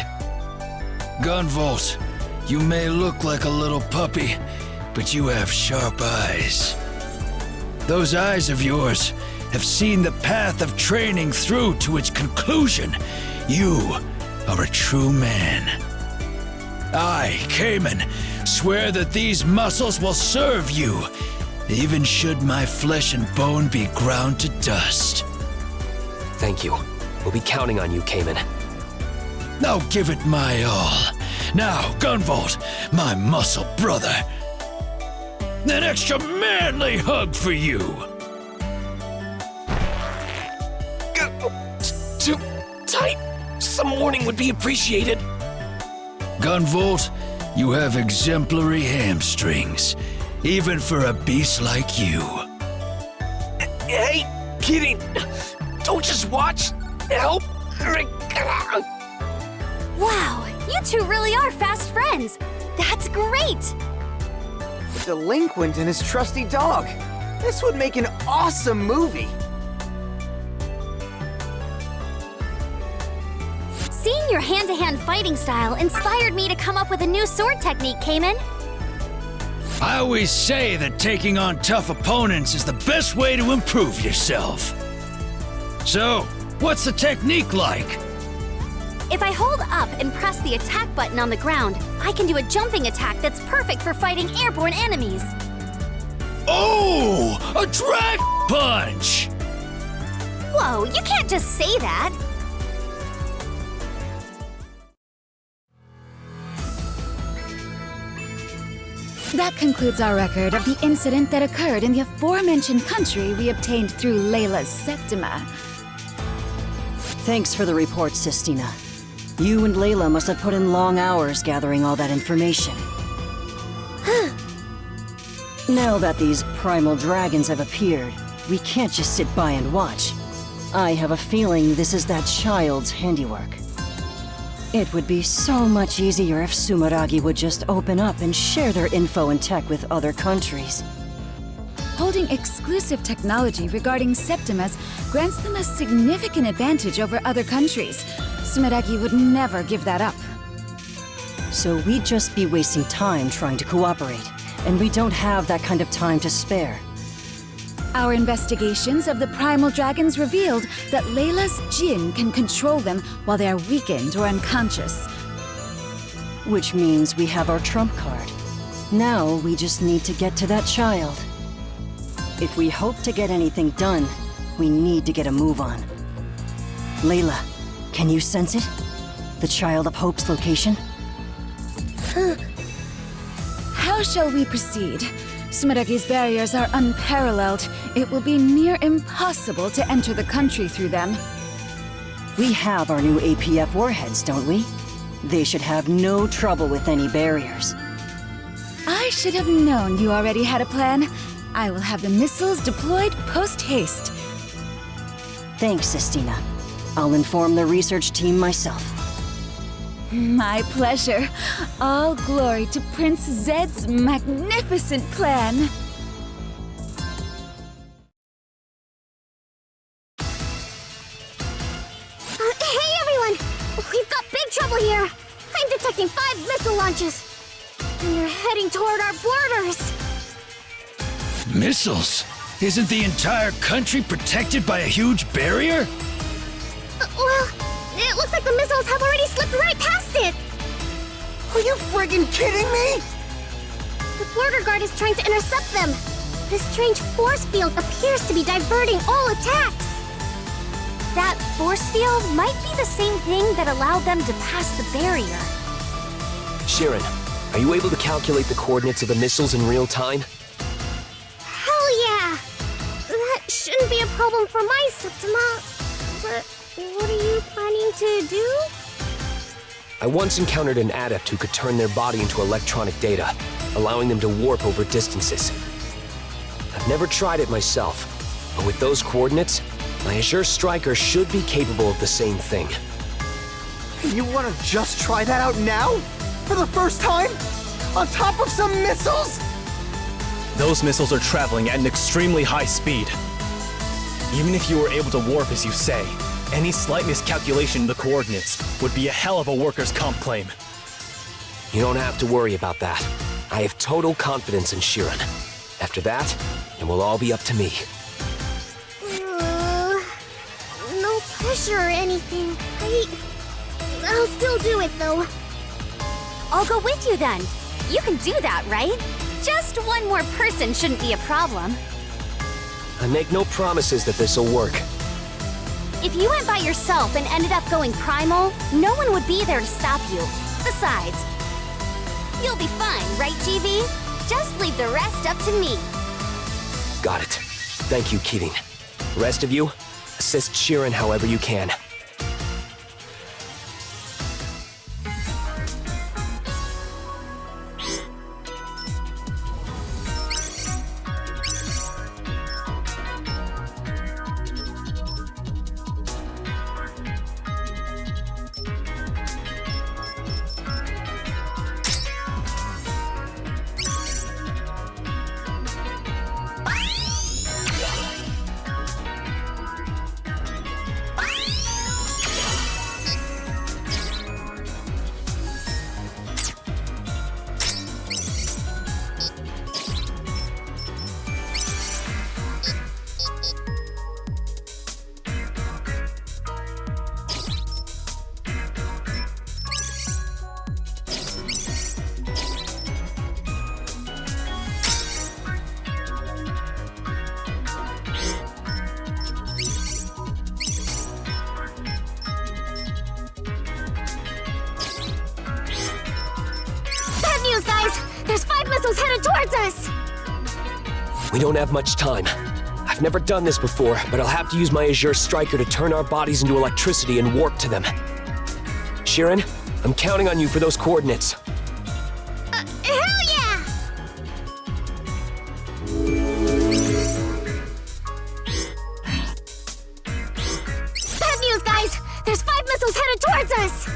Gunvolt, you may look like a little puppy, but you have sharp eyes. Those eyes of yours have seen the path of training through to its conclusion. You are a true man. I, Cayman, swear that these muscles will serve you, even should my flesh and bone be ground to dust. Thank you. We'll be counting on you, Cayman. I'll give it my all. Now, Gunvolt, my muscle brother. An extra manly hug for you. Too tight. Some warning would be appreciated. Gunvolt, you have exemplary hamstrings, even for a beast like you. Hey, kidding. Don't just watch. Help. Wow, you two really are fast friends. That's great. A delinquent and his trusty dog. This would make an awesome movie. Seeing your hand-to-hand fighting style inspired me to come up with a new sword technique, Cayman. I always say that taking on tough opponents is the best way to improve yourself. So, what's the technique like? If I hold up and press the attack button on the ground, I can do a jumping attack that's perfect for fighting airborne enemies. Oh, a drag punch! Whoa, you can't just say that. That concludes our record of the incident that occurred in the aforementioned country we obtained through Layla's Septima. Thanks for the report, Sistina. You and Layla must have put in long hours gathering all that information. Now that these primal dragons have appeared, we can't just sit by and watch. I have a feeling this is that child's handiwork. It would be so much easier if Sumeragi would just open up and share their info and tech with other countries. Holding exclusive technology regarding Septimas grants them a significant advantage over other countries. Sumeragi would never give that up. So we'd just be wasting time trying to cooperate, and we don't have that kind of time to spare. Our investigations of the primal dragons revealed that Layla's Jinn can control them while they are weakened or unconscious. Which means we have our trump card. Now we just need to get to that child. If we hope to get anything done, we need to get a move on. Layla, can you sense it? The Child of Hope's location? How shall we proceed? Sumeragi's barriers are unparalleled. It will be near impossible to enter the country through them. We have our new APF warheads, don't we? They should have no trouble with any barriers. I should have known you already had a plan. I will have the missiles deployed post-haste. Thanks, Sistina. I'll inform the research team myself. My pleasure. All glory to Prince Zed's magnificent plan. Hey everyone! We've got big trouble here! I'm detecting 5 missile launches! And they're heading toward our borders! Missiles? Isn't the entire country protected by a huge barrier? Well, it looks like the missiles have already slipped right past it! Are you friggin' kidding me? The border guard is trying to intercept them. This strange force field appears to be diverting all attacks. That force field might be the same thing that allowed them to pass the barrier. Sharon, are you able to calculate the coordinates of the missiles in real time? Hell yeah! That shouldn't be a problem for my Septima. But what are you planning to do? I once encountered an adept who could turn their body into electronic data, allowing them to warp over distances. I've never tried it myself, but with those coordinates, my Azure Striker should be capable of the same thing. You want to just try that out now? For the first time? On top of some missiles? Those missiles are traveling at an extremely high speed. Even if you were able to warp as you say, any slight miscalculation in the coordinates would be a hell of a workers' comp claim. You don't have to worry about that. I have total confidence in Sharon. After that, it will all be up to me. No pressure or anything. I'll still do it, though. I'll go with you then. You can do that, right? Just one more person shouldn't be a problem. I make no promises that this'll work. If you went by yourself and ended up going primal, no one would be there to stop you. Besides, you'll be fine, right, GV? Just leave the rest up to me. Got it. Thank you, Keating. Rest of you, assist Sharon however you can. There's 5 missiles headed towards us! We don't have much time. I've never done this before, but I'll have to use my Azure Striker to turn our bodies into electricity and warp to them. Sharon, I'm counting on you for those coordinates. Hell yeah! Bad news, guys! There's 5 missiles headed towards us!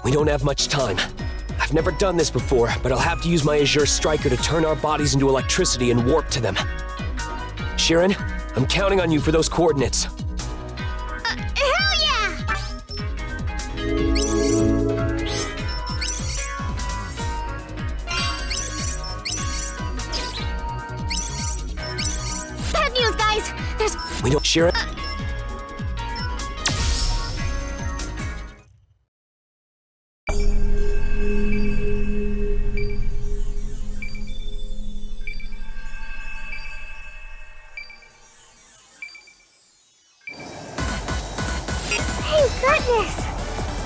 We don't have much time. I've never done this before, but I'll have to use my Azure Striker to turn our bodies into electricity and warp to them. Sharon, I'm counting on you for those coordinates. Hell yeah! Bad news, guys! There's... We don't... Sharon?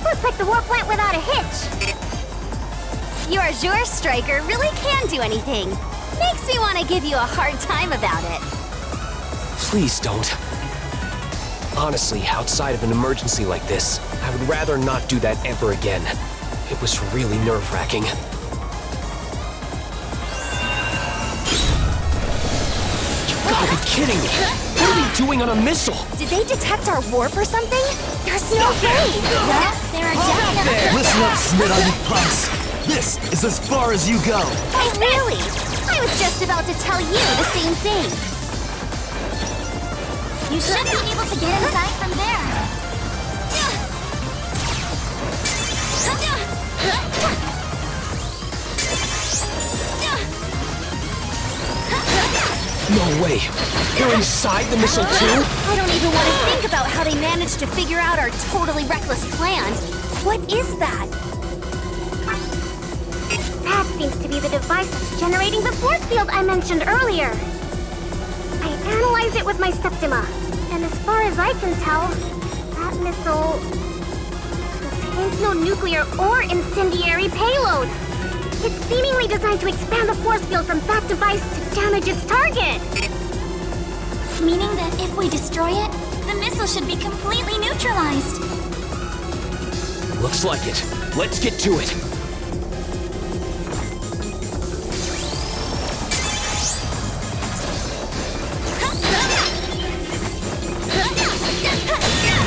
Looks like the warp went without a hitch. Your Azure Striker really can do anything. Makes me want to give you a hard time about it. Please don't. Honestly, outside of an emergency like this, I would rather not do that ever again. It was really nerve-wracking. You gotta be kidding me! What are you doing on a missile? Did they detect our warp or something? There's no way! Well, there are definitely... Listen up, Smith-Uggy punks. This is as far as you go. Oh, really? I was just about to tell you the same thing. You should be able to get inside from there. No way! They're inside the missile too? I don't even want to think about how they managed to figure out our totally reckless plan. What is that? That seems to be the device that's generating the force field I mentioned earlier. I analyzed it with my Septima, and as far as I can tell, that missile contains no nuclear or incendiary payload. It's seemingly designed to expand the force field from that device to damage its target. Meaning that if we destroy it, the missile should be completely neutralized. Looks like it. Let's get to it.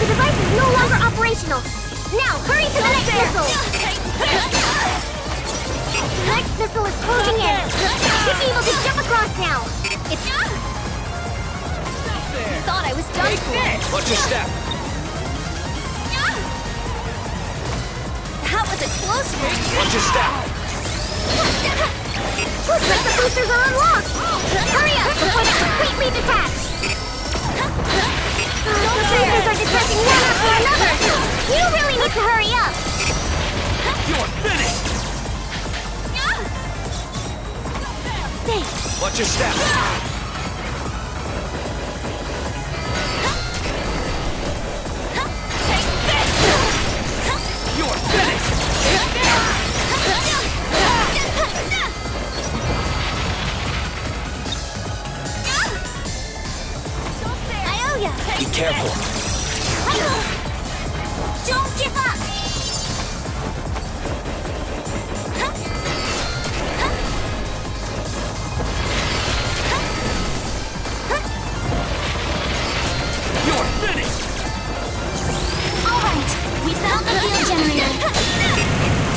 The device is no longer operational. Now, hurry to the next missile! The next missile is closing in. Should be able to jump across now. It's... Thought I was done for. Watch your step. That was a close one. Watch your step. Looks like the boosters are unlocked. Hurry up before they completely detach. The boosters are detaching one after another. You really need to hurry up. You're finished! Thanks. Watch your step! You're finished! I owe ya. Be careful. Don't give up! You're finished! Alright, we found the field generator.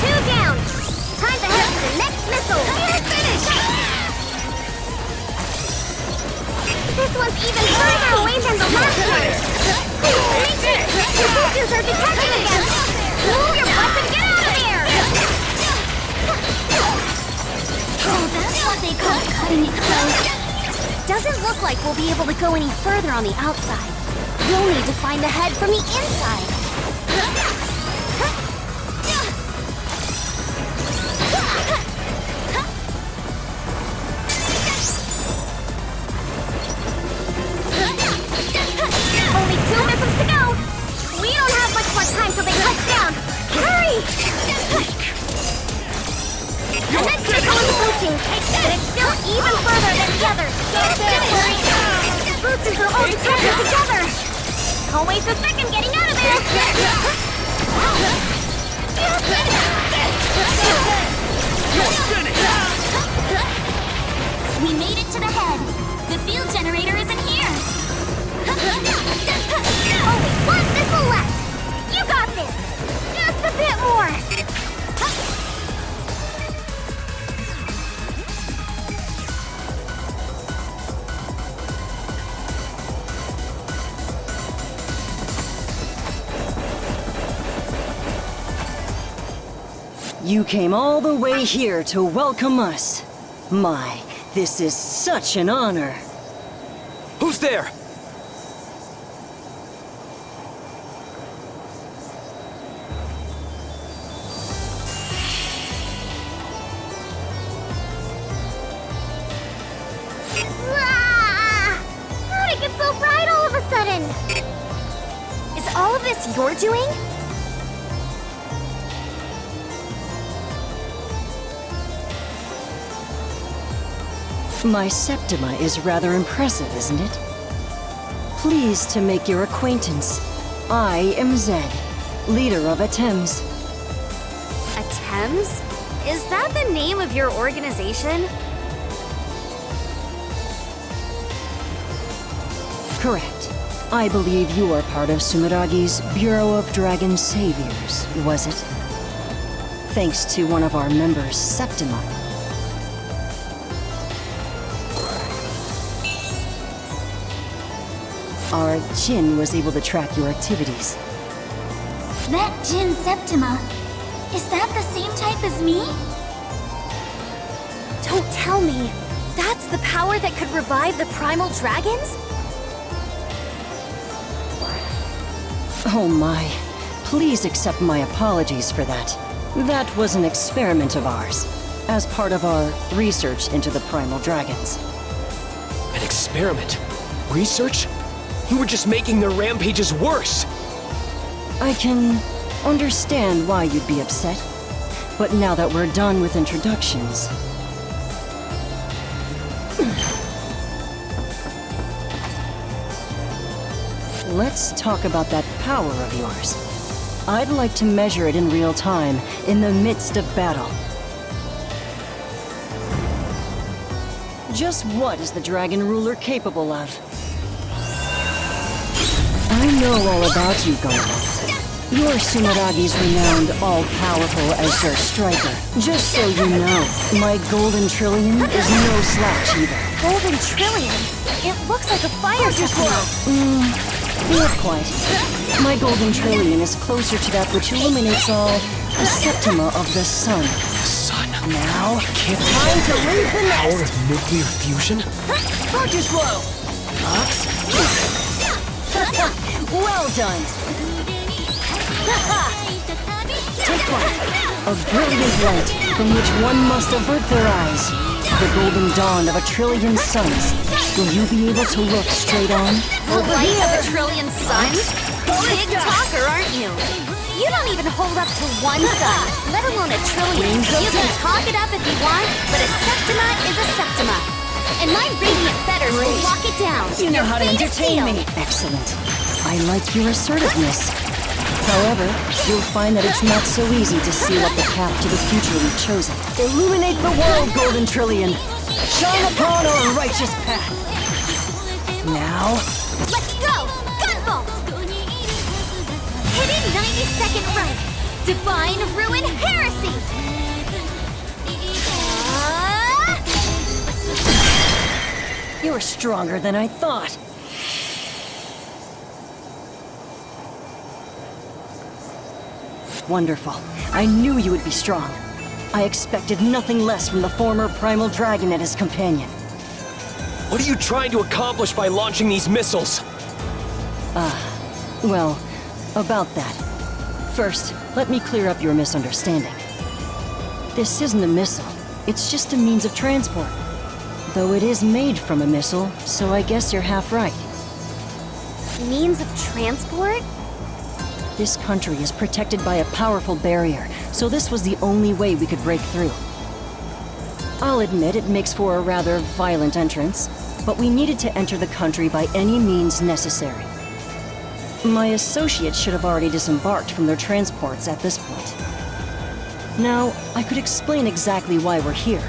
2 down. Time to head to the next missile. Finish! This one's even further away than the last one. The boosters are detaching again. Move your butts and get out of there! So that's what they call cutting it close. Doesn't look like we'll be able to go any further on the outside. We'll need to find the head from the inside. Only 2 missiles to go. We don't have much more time till they touch down. Hurry! And then Boosters are all connected together! Don't waste a second getting out of there! We made it to the head. The field generator isn't here. Only one missile left! You got this! Just a bit more! You came all the way here to welcome us. My, this is such an honor. Who's there? Ah! How'd it get so bright all of a sudden? Is all of this your doing? My Septima is rather impressive, isn't it? Pleased to make your acquaintance. I am Zed, leader of Atems. Atems? Is that the name of your organization? Correct. I believe you are part of Sumeragi's Bureau of Dragon Saviors, was it? Thanks to one of our members, Septima. Our Jinn was able to track your activities. That Jinn Septima, is that the same type as me? Don't tell me. That's the power that could revive the primal dragons? Oh my. Please accept my apologies for that. That was an experiment of ours, as part of our research into the primal dragons. An experiment? Research? You were just making their rampages worse! I can understand why you'd be upset, but now that we're done with introductions... Let's talk about that power of yours. I'd like to measure it in real time, in the midst of battle. Just what is the Dragon Ruler capable of? I know all about you, Gunvolt. You're Sumeragi's renowned, all-powerful Azure Striker. Just so you know, my Golden Trillion is no slouch either. Golden Trillion? It looks like a fire system. Not quite. My Golden Trillion is closer to that which illuminates all the Septima of the Sun. Sun? Now, Can't time to leave the power nest! of nuclear fusion? Focus low! Well done! Take flight! A brilliant light from which one must avert their eyes. The golden dawn of a trillion suns. Will you be able to look straight on? The light of a trillion suns? Big talker, aren't you? You don't even hold up to one sun, let alone a trillion. You can talk it up if you want, but a Septima is a Septima. And my radiant fetters will lock it down. You know how to entertain me. Excellent. I like your assertiveness. However, you'll find that it's not so easy to seal up the path to the future we've chosen. Illuminate the world, Golden Trillion! Shine upon our righteous path! Now... Let's go! Gunvolt! Hidden 90-second right! Divine Ruin Heresy! You're stronger than I thought. Wonderful. I knew you would be strong. I expected nothing less from the former primal dragon and his companion. What are you trying to accomplish by launching these missiles? Well, about that. First, let me clear up your misunderstanding. This isn't a missile. It's just a means of transport. Though it is made from a missile, so I guess you're half right. Means of transport? This country is protected by a powerful barrier, so this was the only way we could break through. I'll admit it makes for a rather violent entrance, but we needed to enter the country by any means necessary. My associates should have already disembarked from their transports at this point. Now, I could explain exactly why we're here,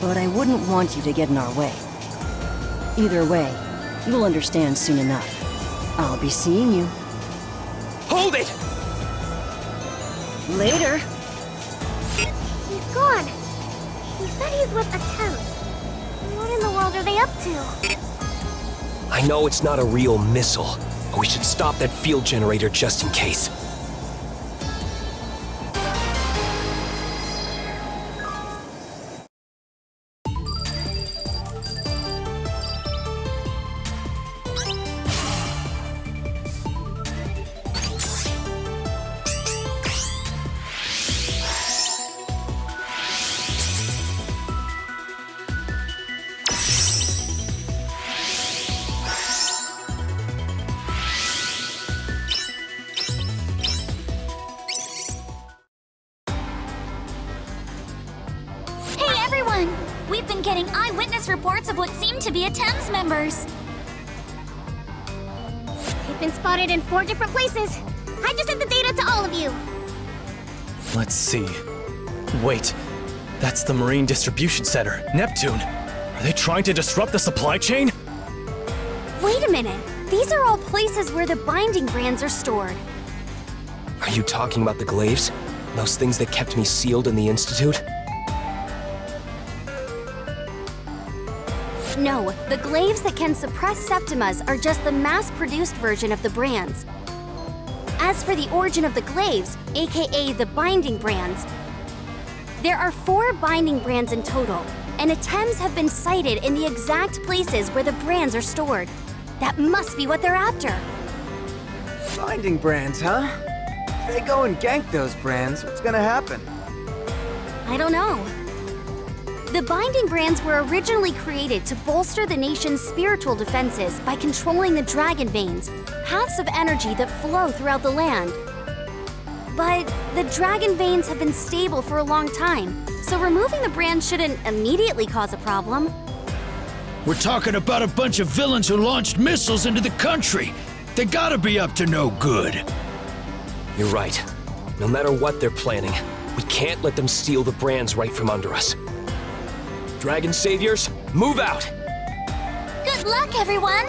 but I wouldn't want you to get in our way. Either way, you'll understand soon enough. I'll be seeing you. Hold it! Later. He's gone. He said he's with Attempts. What in the world are they up to? I know it's not a real missile, but we should stop that field generator just in case. We've been getting eyewitness reports of what seem to be Attempts members. They've been spotted in 4 different places. I just sent the data to all of you. Let's see. Wait, that's the Marine Distribution Center, Neptune. Are they trying to disrupt the supply chain? Wait a minute. These are all places where the binding brands are stored. Are you talking about the glaives? Those things that kept me sealed in the Institute? No, the glaives that can suppress septimas are just the mass-produced version of the brands. As for the origin of the glaives, aka the binding brands, there are 4 binding brands in total, and Attempts have been sighted in the exact places where the brands are stored. That must be what they're after. Binding brands, huh? If they go and gank those brands, what's gonna happen? I don't know. The binding brands were originally created to bolster the nation's spiritual defenses by controlling the dragon veins, paths of energy that flow throughout the land. But the dragon veins have been stable for a long time, so removing the brand shouldn't immediately cause a problem. We're talking about a bunch of villains who launched missiles into the country. They gotta be up to no good. You're right. No matter what they're planning, we can't let them steal the brands right from under us. Dragon Saviors, move out! Good luck, everyone!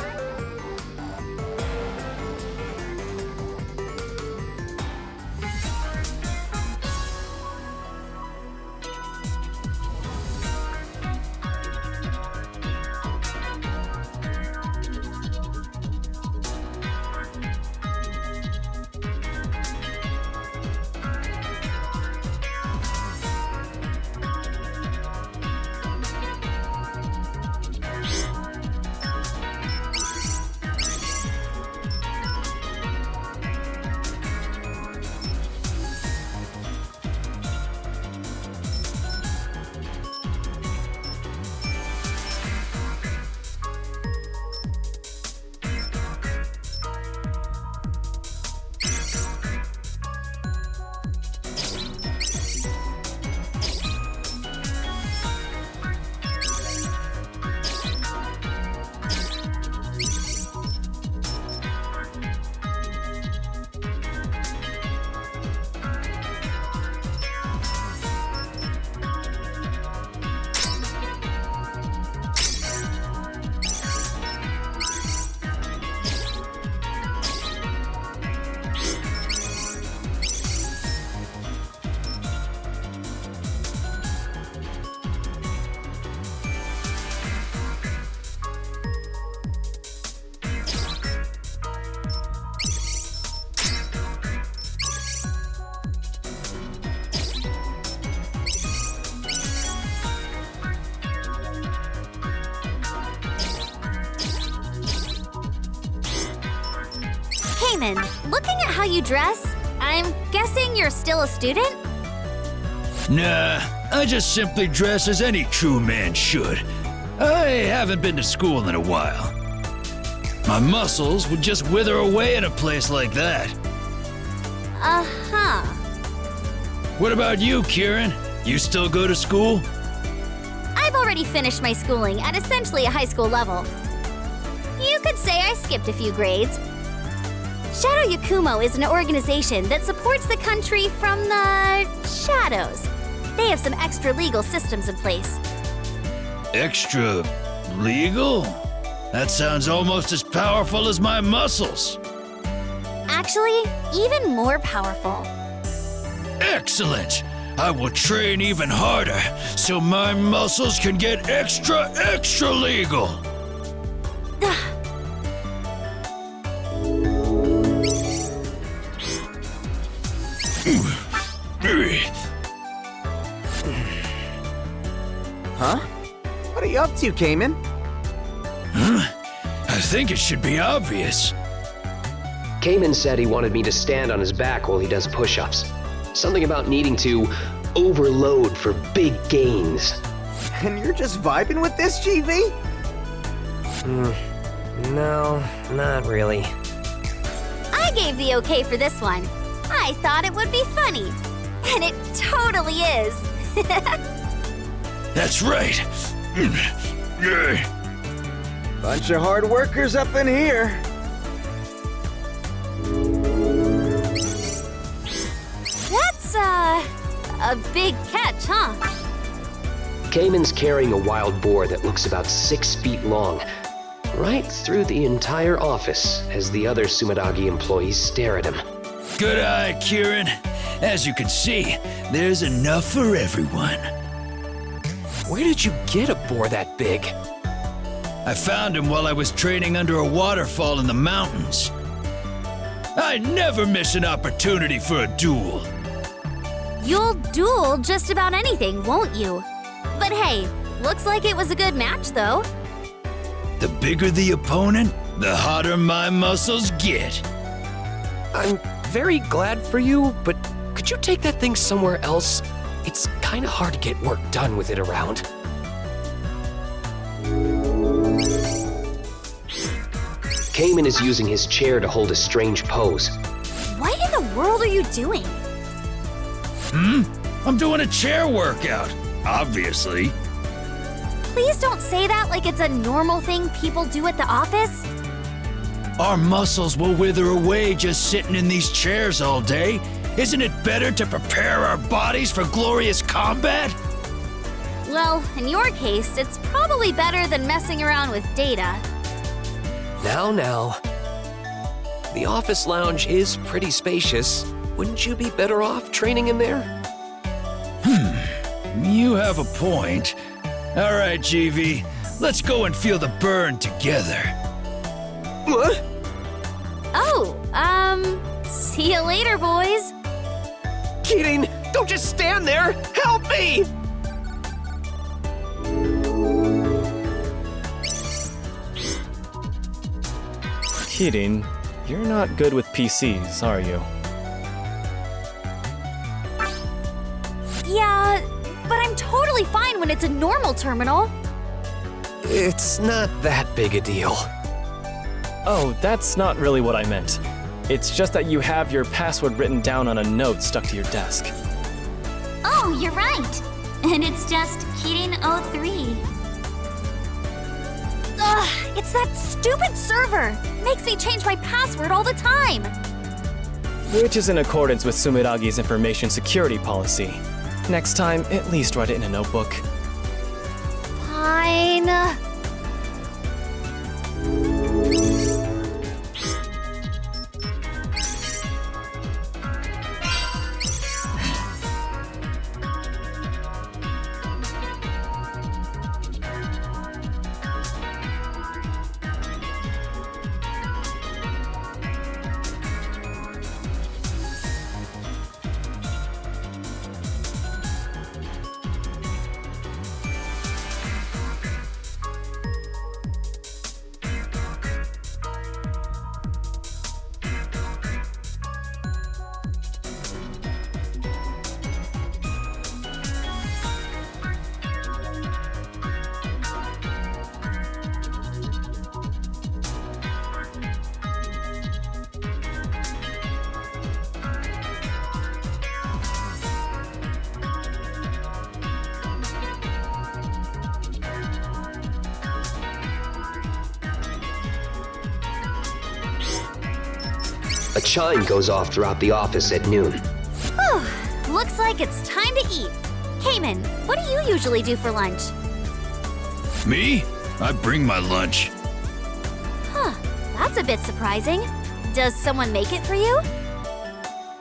Heyman, looking at how you dress, I'm guessing you're still a student? Nah, I just simply dress as any true man should. I haven't been to school in a while. My muscles would just wither away in a place like that. Uh-huh. What about you, Kieran? You still go to school? I've already finished my schooling at essentially a high school level. You could say I skipped a few grades. Shadow Yakumo is an organization that supports the country from the shadows. They have some extra legal systems in place. Extra legal? That sounds almost as powerful as my muscles. Actually, even more powerful. Excellent! I will train even harder so my muscles can get extra legal. Huh? What are you up to, Cayman? I think it should be obvious. Cayman said he wanted me to stand on his back while he does push-ups. Something about needing to overload for big gains. And you're just vibing with this, GV? No, not really. I gave the okay for this one. I thought it would be funny. And it totally is. That's right. Bunch of hard workers up in here. That's, a big catch, huh? Cayman's carrying a wild boar that looks about 6 feet long, right through the entire office as the other Sumadagi employees stare at him. Good eye, Kieran. As you can see, there's enough for everyone. Where did you get a boar that big? I found him while I was training under a waterfall in the mountains. I never miss an opportunity for a duel. You'll duel just about anything, won't you? But hey, looks like it was a good match, though. The bigger the opponent, the hotter my muscles get. I'm very glad for you, but could you take that thing somewhere else? It's kind of hard to get work done with it around. Cayman is using his chair to hold a strange pose. What in the world are you doing? I'm doing a chair workout, obviously. Please don't say that like it's a normal thing people do at the office. Our muscles will wither away just sitting in these chairs all day. Isn't it better to prepare our bodies for glorious combat? Well, in your case, it's probably better than messing around with data. Now. The office lounge is pretty spacious. Wouldn't you be better off training in there? You have a point. All right, GV, let's go and feel the burn together. What? Oh, see you later, boys. Kidding! Don't just stand there! Help me! Kidding, you're not good with PCs, are you? Yeah, but I'm totally fine when it's a normal terminal. It's not that big a deal. Oh, that's not really what I meant. It's just that you have your password written down on a note stuck to your desk. Oh, you're right. And it's just Kirin03. Ugh, it's that stupid server. Makes me change my password all the time. Which is in accordance with Sumidagi's information security policy. Next time, at least write it in a notebook. Fine. A chime goes off throughout the office at noon. Whew, looks like it's time to eat. Cayman, what do you usually do for lunch? Me? I bring my lunch. Huh, that's a bit surprising. Does someone make it for you?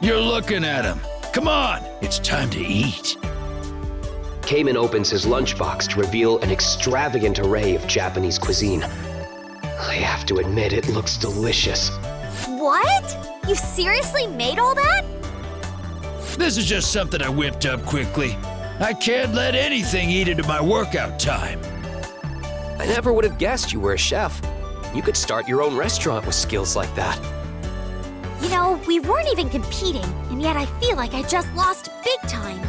You're looking at him. Come on, it's time to eat. Cayman opens his lunchbox to reveal an extravagant array of Japanese cuisine. I have to admit, it looks delicious. What? You seriously made all that? This is just something I whipped up quickly. I can't let anything eat into my workout time. I never would have guessed you were a chef. You could start your own restaurant with skills like that. You know, we weren't even competing, and yet I feel like I just lost big time.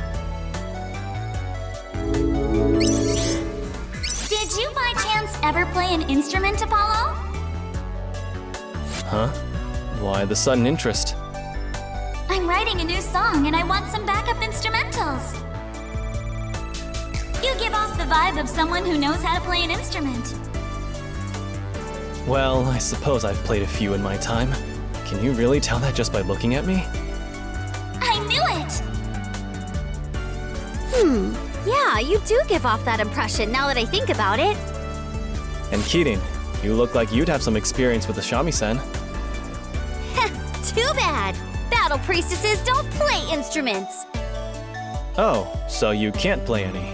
Did you by chance ever play an instrument, Apollo? Huh? Why the sudden interest? I'm writing a new song and I want some backup instrumentals. You give off the vibe of someone who knows how to play an instrument. Well, I suppose I've played a few in my time. Can you really tell that just by looking at me? I knew it! Yeah, you do give off that impression now that I think about it. And Keating, you look like you'd have some experience with the shamisen. Too bad. Battle priestesses don't play instruments. Oh, so you can't play any.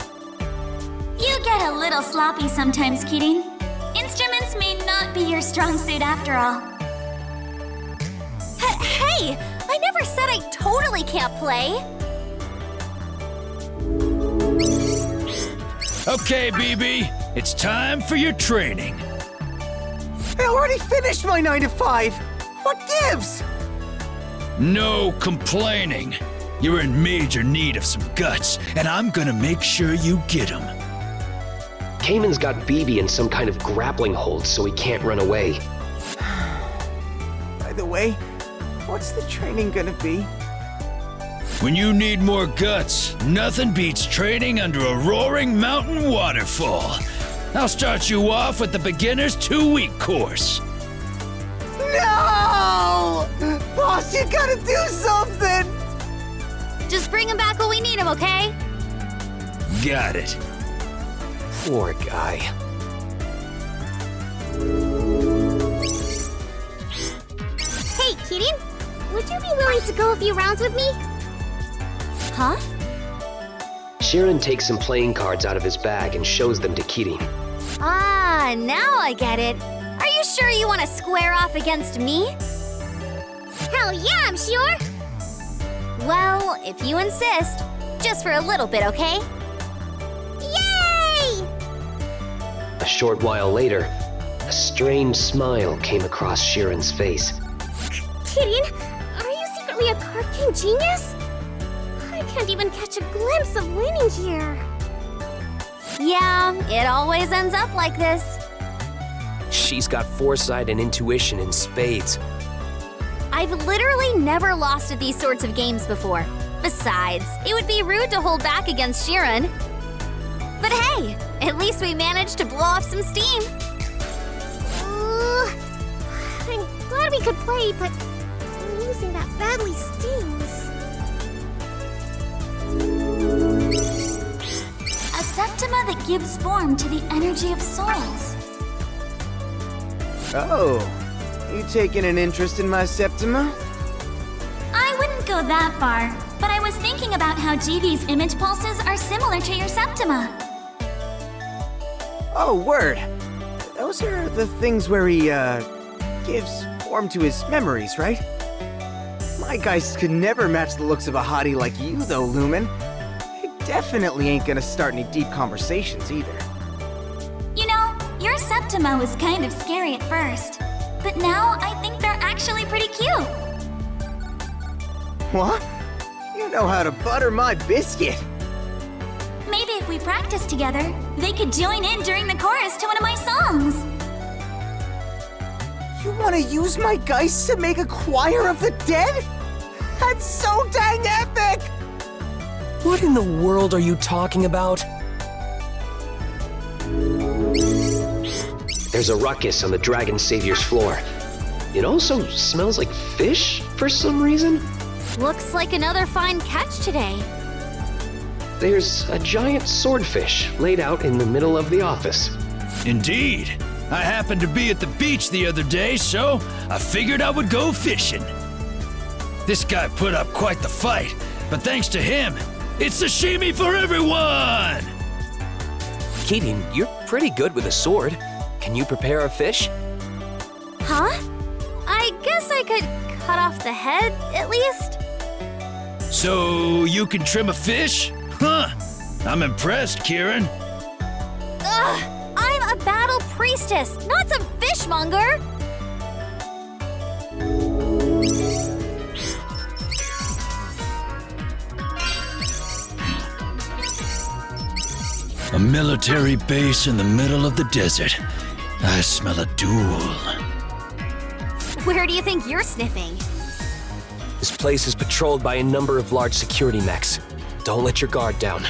You get a little sloppy sometimes, Keating. Instruments may not be your strong suit after all. Hey, I never said I totally can't play. Okay, BB, it's time for your training. I already finished my 9 to 5. What gives? No complaining. You're in major need of some guts, and I'm gonna make sure you get them. Cayman's got BB in some kind of grappling hold so he can't run away. By the way, what's the training gonna be? When you need more guts, nothing beats training under a roaring mountain waterfall. I'll start you off with the beginner's 2-week course. No! Boss, you gotta do something! Just bring him back when we need him, okay? Got it. Poor guy. Hey, Keating, would you be willing to go a few rounds with me? Huh? Sheeran takes some playing cards out of his bag and shows them to Keating. Ah, now I get it. Are you sure you want to square off against me? Hell yeah, I'm sure! Well, if you insist, just for a little bit, okay? Yay! A short while later, a strange smile came across Sheeran's face. Keating, are you secretly a card game genius? I can't even catch a glimpse of winning here. Yeah, it always ends up like this. She's got foresight and intuition in spades. I've literally never lost at these sorts of games before. Besides, it would be rude to hold back against Sheeran. But hey, at least we managed to blow off some steam. I'm glad we could play, but losing that badly stings. A septima that gives form to the energy of souls. Oh, you taking an interest in my septima? I wouldn't go that far, but I was thinking about how GV's image pulses are similar to your septima. Oh, word. Those are the things where he, gives form to his memories, right? My guys could never match the looks of a hottie like you, though, Lumen. It definitely ain't gonna start any deep conversations, either. You know, your septima was kind of scary at first, but now I think they're actually pretty cute. What? You know how to butter my biscuit. Maybe if we practice together, they could join in during the chorus to one of my songs. You want to use my geist to make a choir of the dead? That's so dang epic! What in the world are you talking about? There's a ruckus on the Dragon Savior's floor. it also smells like fish for some reason. Looks like another fine catch today. There's a giant swordfish laid out in the middle of the office. Indeed. I happened to be at the beach the other day, so I figured I would go fishing. This guy put up quite the fight, but thanks to him, it's sashimi for everyone! Keating, you're pretty good with a sword. Can you prepare a fish? Huh? I guess I could cut off the head, at least? So you can trim a fish? Huh. I'm impressed, Kieran. Ugh! I'm a battle priestess, not some fishmonger! A military base in the middle of the desert. I smell a duel. Where do you think you're sniffing? This place is patrolled by a number of large security mechs. Don't let your guard down.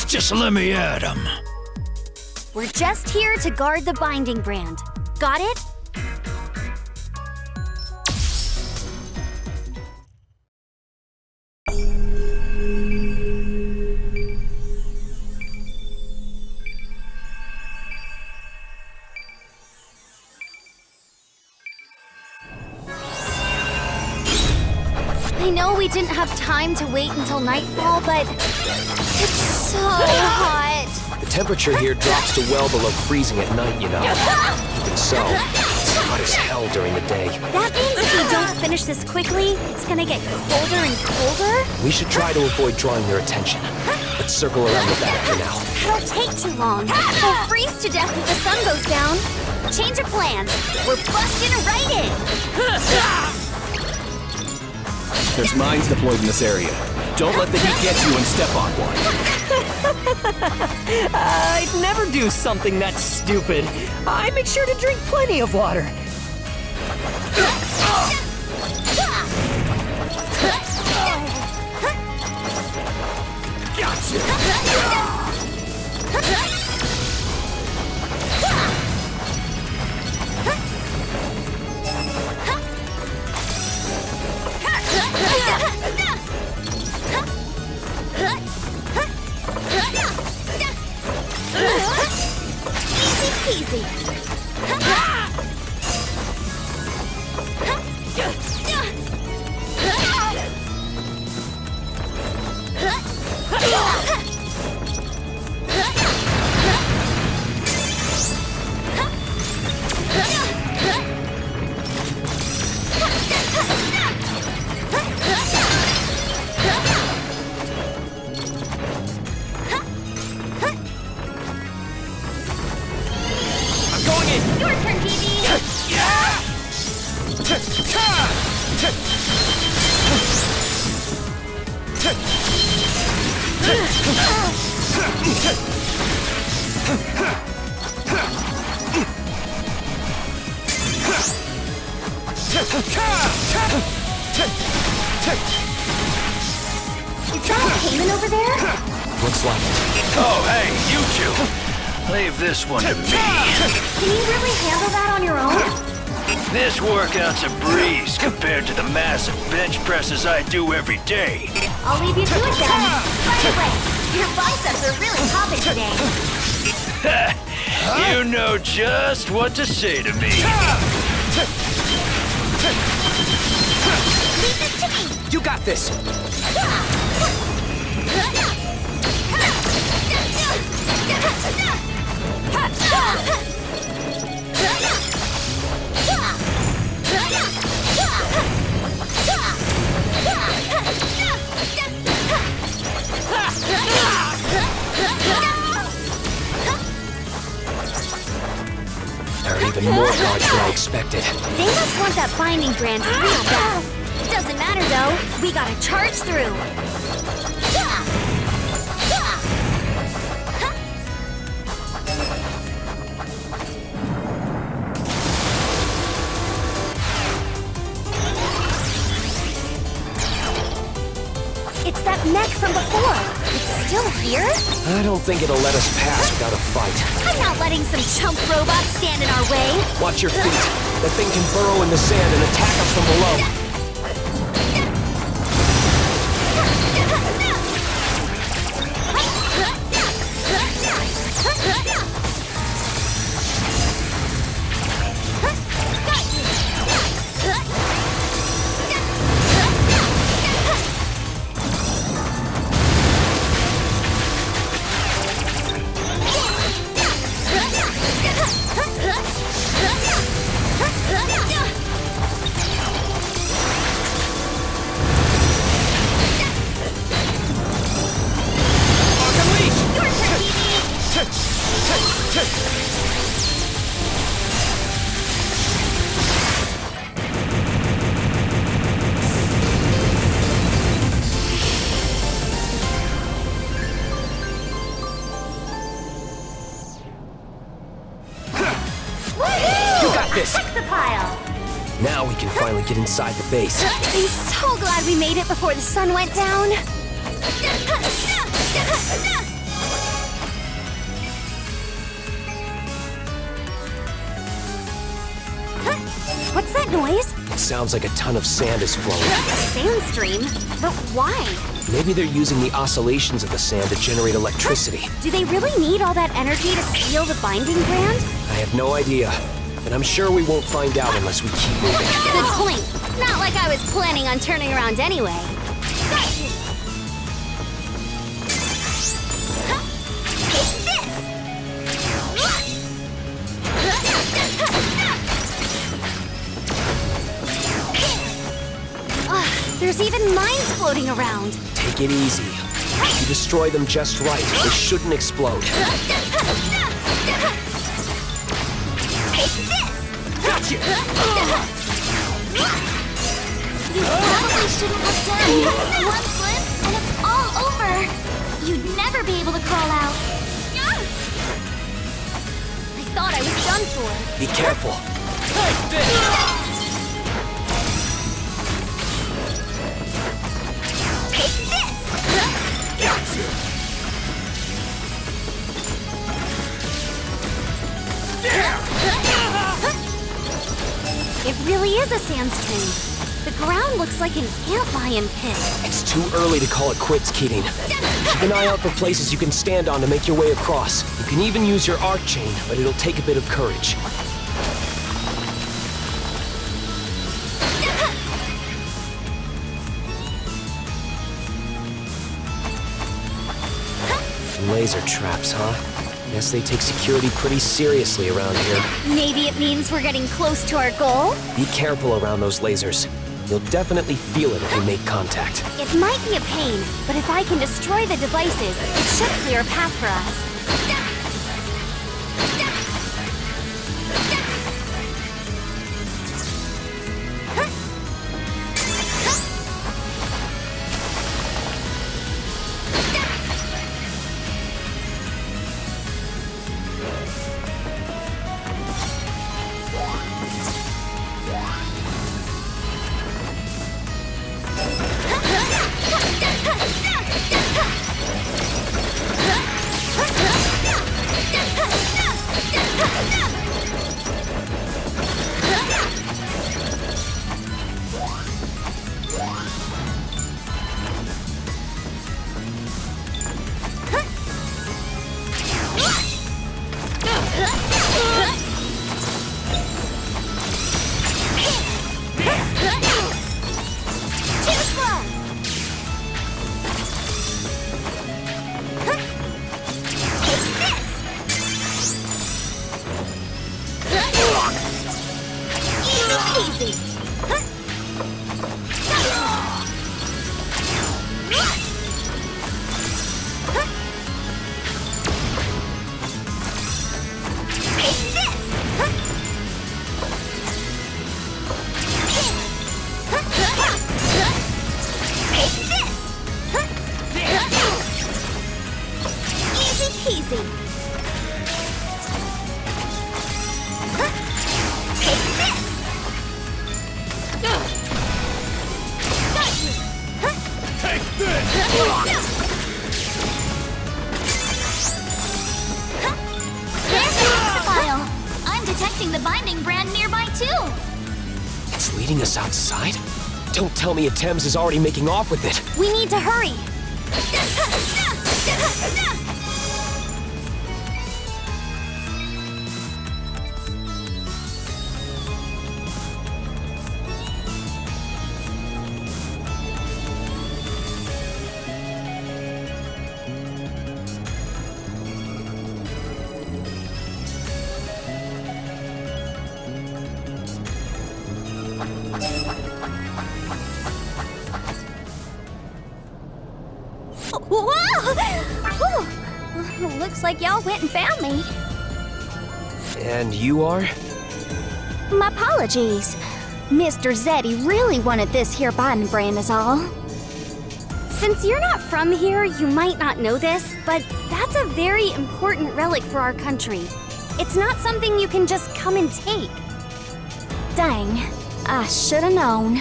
Just let me at him. We're just here to guard the binding brand. Got it? I know we didn't have time to wait until nightfall, but it's so hot. The temperature here drops to well below freezing at night, you know. Even so, it's hot as hell during the day. That means if we don't finish this quickly, it's gonna get colder and colder? We should try to avoid drawing their attention. Let's circle around the back for now. That'll take too long. We'll freeze to death if the sun goes down. Change of plans. We're busting right in. There's mines deployed in this area. Don't let the heat get you and step on one. I'd never do something that stupid. I make sure to drink plenty of water. Easy peasy. Your turn, BB! Is that a payment over there? Looks like it. Oh, hey, you two. Leave this one to me. Can you really handle that on your own? This workout's a breeze compared to the massive bench presses I do every day. I'll leave you to it then. By the way, your biceps are really popping today. You know just what to say to me. Leave this to me. You got this. There are even more guards than I expected. They must want that binding brand real bad. Doesn't matter though, we gotta charge through. It's that mech from before. It's still here? I don't think it'll let us pass without a fight. I'm not letting some chump robot stand in our way. Watch your feet. That thing can burrow in the sand and attack us from below. Now we can finally get inside the base. I'm so glad we made it before the sun went down. What's that noise? It sounds like a ton of sand is flowing. Sand stream? But why? Maybe they're using the oscillations of the sand to generate electricity. Do they really need all that energy to steal the binding brand? I have no idea. And I'm sure we won't find out unless we keep moving. Good point. Not like I was planning on turning around anyway. There's even mines floating around. Take it easy. If you destroy them just right, they shouldn't explode. Gotcha! You probably shouldn't look down. One slip, and it's all over. You'd never be able to crawl out. I thought I was done for. Be careful. Take this! It really is a sand stream. The ground looks like an antlion pit. It's too early to call it quits, Keating. Keep an eye out for places you can stand on to make your way across. You can even use your arc chain, but it'll take a bit of courage. Laser traps, huh? Guess they take security pretty seriously around here. Maybe it means we're getting close to our goal? Be careful around those lasers. You'll definitely feel it if we make contact. It might be a pain, but if I can destroy the devices, it should clear a path for us. leading us outside? Don't tell me Atems is already making off with it. We need to hurry! Whoa! Looks like y'all went and found me. And you are? My apologies. Mr. Zeddy really wanted this here binding brand is all. Since you're not from here, you might not know this, but that's a very important relic for our country. It's not something you can just come and take. Dang, I should have known.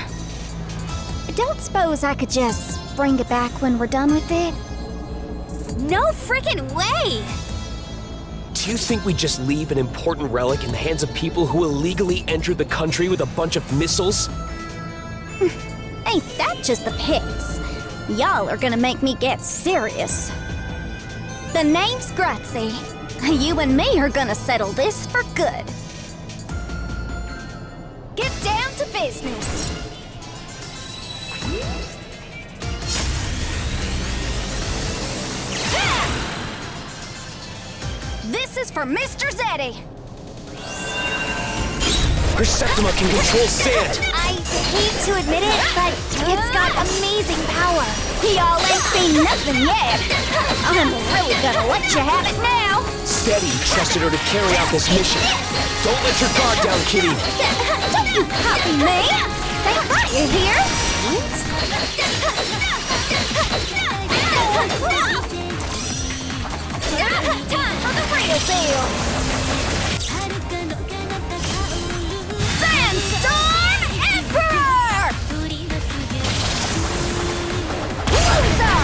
Don't suppose I could just bring it back when we're done with it? No frickin' way! Do you think we just leave an important relic in the hands of people who illegally entered the country with a bunch of missiles? Ain't that just the pits? Y'all are gonna make me get serious. The name's Grazie. You and me are gonna settle this for good. Get down to business. This is for Mr. Zeddy. Her Septima can control sand. I hate to admit it, but it's got amazing power. Y'all ain't seen nothing yet. I'm really gonna let you have it now. Zeddy trusted her to carry out this mission. Don't let your guard down, Kitty. Don't you copy me. Thank God you're here. Time for the real deal. Sandstorm Emperor! Loser!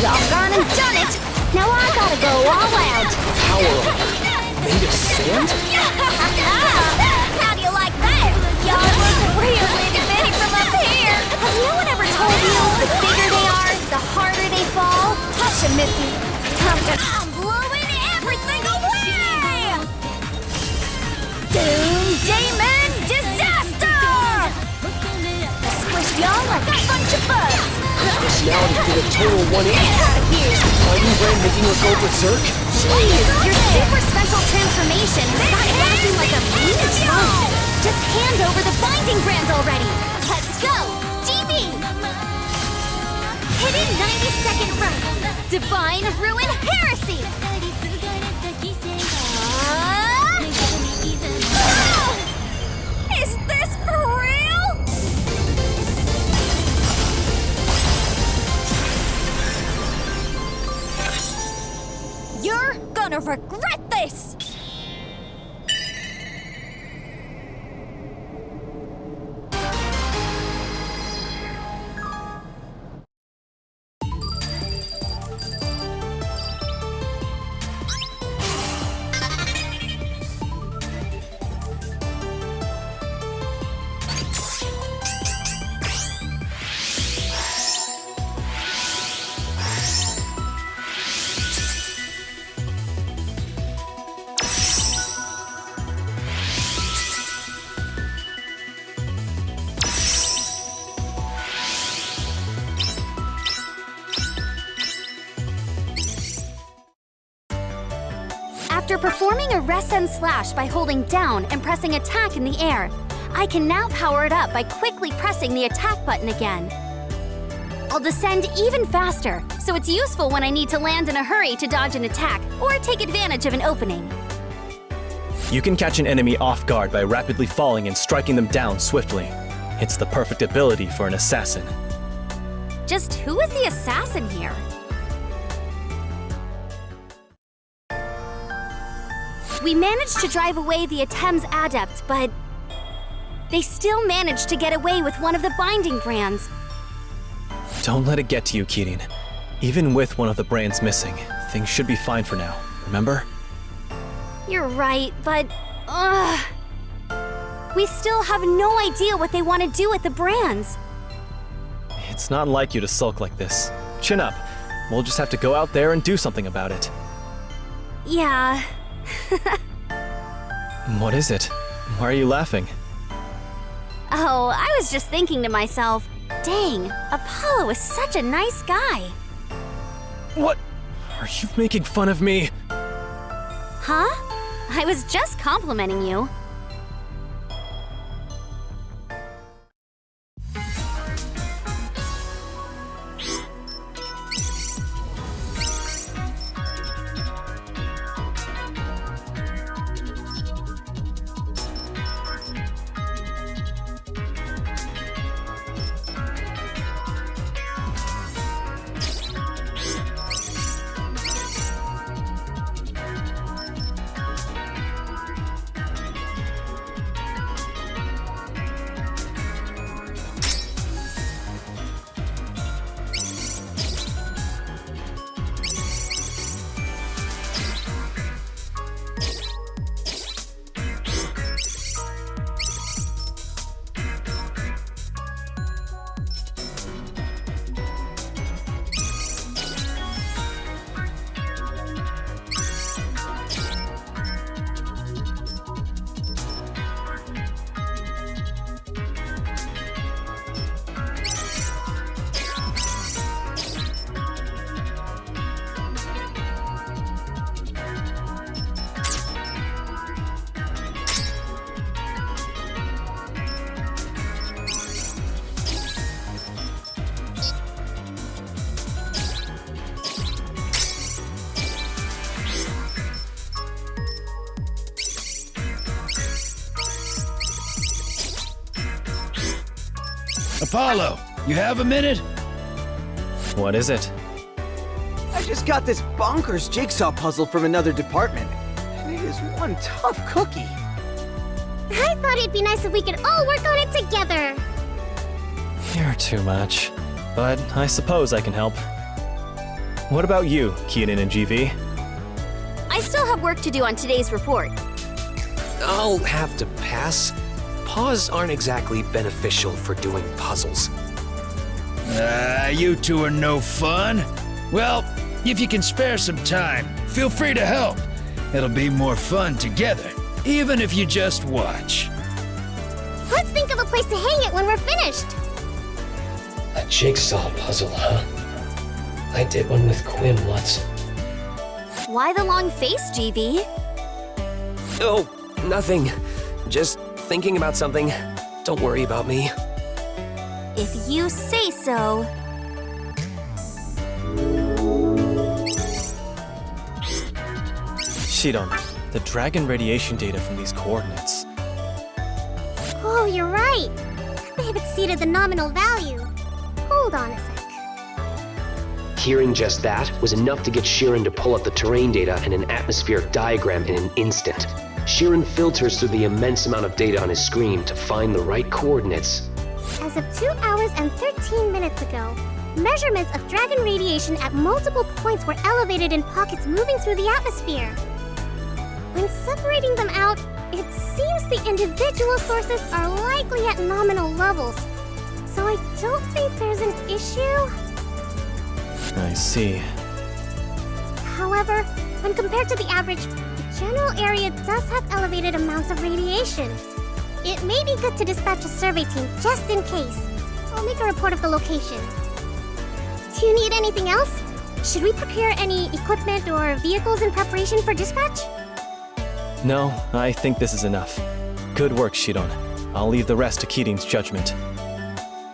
Y'all gone and done it. Now I gotta go all out. Power made of sand? How do you like that? Y'all look real itty-bitty from up here. Has no one ever told you the bigger they are, the harder they fall? Hush 'em, Missy. I'm blowing everything away! Doom Demon Disaster! Squish y'all like a bunch of bugs. Personality did a total 180. Out of here! Fighting brand making her go berserk? Jeez, your super special transformation has got it acting like a huge phone. Just hand over the binding brands already. Let's go, DB! Hidden 90-second run. Divine Ruin Heresy! Is this for real? You're gonna regret this! After performing a rest and slash by holding down and pressing attack in the air, I can now power it up by quickly pressing the attack button again. I'll descend even faster, so it's useful when I need to land in a hurry to dodge an attack or take advantage of an opening. You can catch an enemy off guard by rapidly falling and striking them down swiftly. It's the perfect ability for an assassin. Just who is the assassin here? We managed to drive away the Atem's adept, but they still managed to get away with one of the binding brands. Don't let it get to you, Kirin. Even with one of the brands missing, things should be fine for now, remember? You're right, but... We still have no idea what they want to do with the brands. It's not like you to sulk like this. Chin up. We'll just have to go out there and do something about it. Yeah. What is it? Why are you laughing? Oh, I was just thinking to myself, dang, Apollo is such a nice guy. What? Are you making fun of me? Huh? I was just complimenting you. Apollo, you have a minute? What is it? I just got this bonkers jigsaw puzzle from another department, and it is one tough cookie. I thought it'd be nice if we could all work on it together. You're too much. But I suppose I can help. What about you, Keenan and GV? I still have work to do on today's report. I'll have to pass. Paws aren't exactly beneficial for doing puzzles. You two are no fun. Well, if you can spare some time, feel free to help. It'll be more fun together, even if you just watch. Let's think of a place to hang it when we're finished. A jigsaw puzzle, huh? I did one with Quinn once. Why the long face, GV? Oh, nothing. Just thinking about something. Don't worry about me. If you say so. Shidon, the dragon radiation data from these coordinates. Oh, you're right. They have exceeded the nominal value. Hold on a sec. Hearing just that was enough to get Sheeran to pull up the terrain data and an atmospheric diagram in an instant. Sheeran filters through the immense amount of data on his screen to find the right coordinates. As of 2 hours and 13 minutes ago, measurements of dragon radiation at multiple points were elevated in pockets moving through the atmosphere. When separating them out, it seems the individual sources are likely at nominal levels. So I don't think there's an issue. I see. However, when compared to the average, the general area does have elevated amounts of radiation. It may be good to dispatch a survey team just in case. I'll make a report of the location. Do you need anything else? Should we procure any equipment or vehicles in preparation for dispatch? No, I think this is enough. Good work, Shidon. I'll leave the rest to Keating's judgment.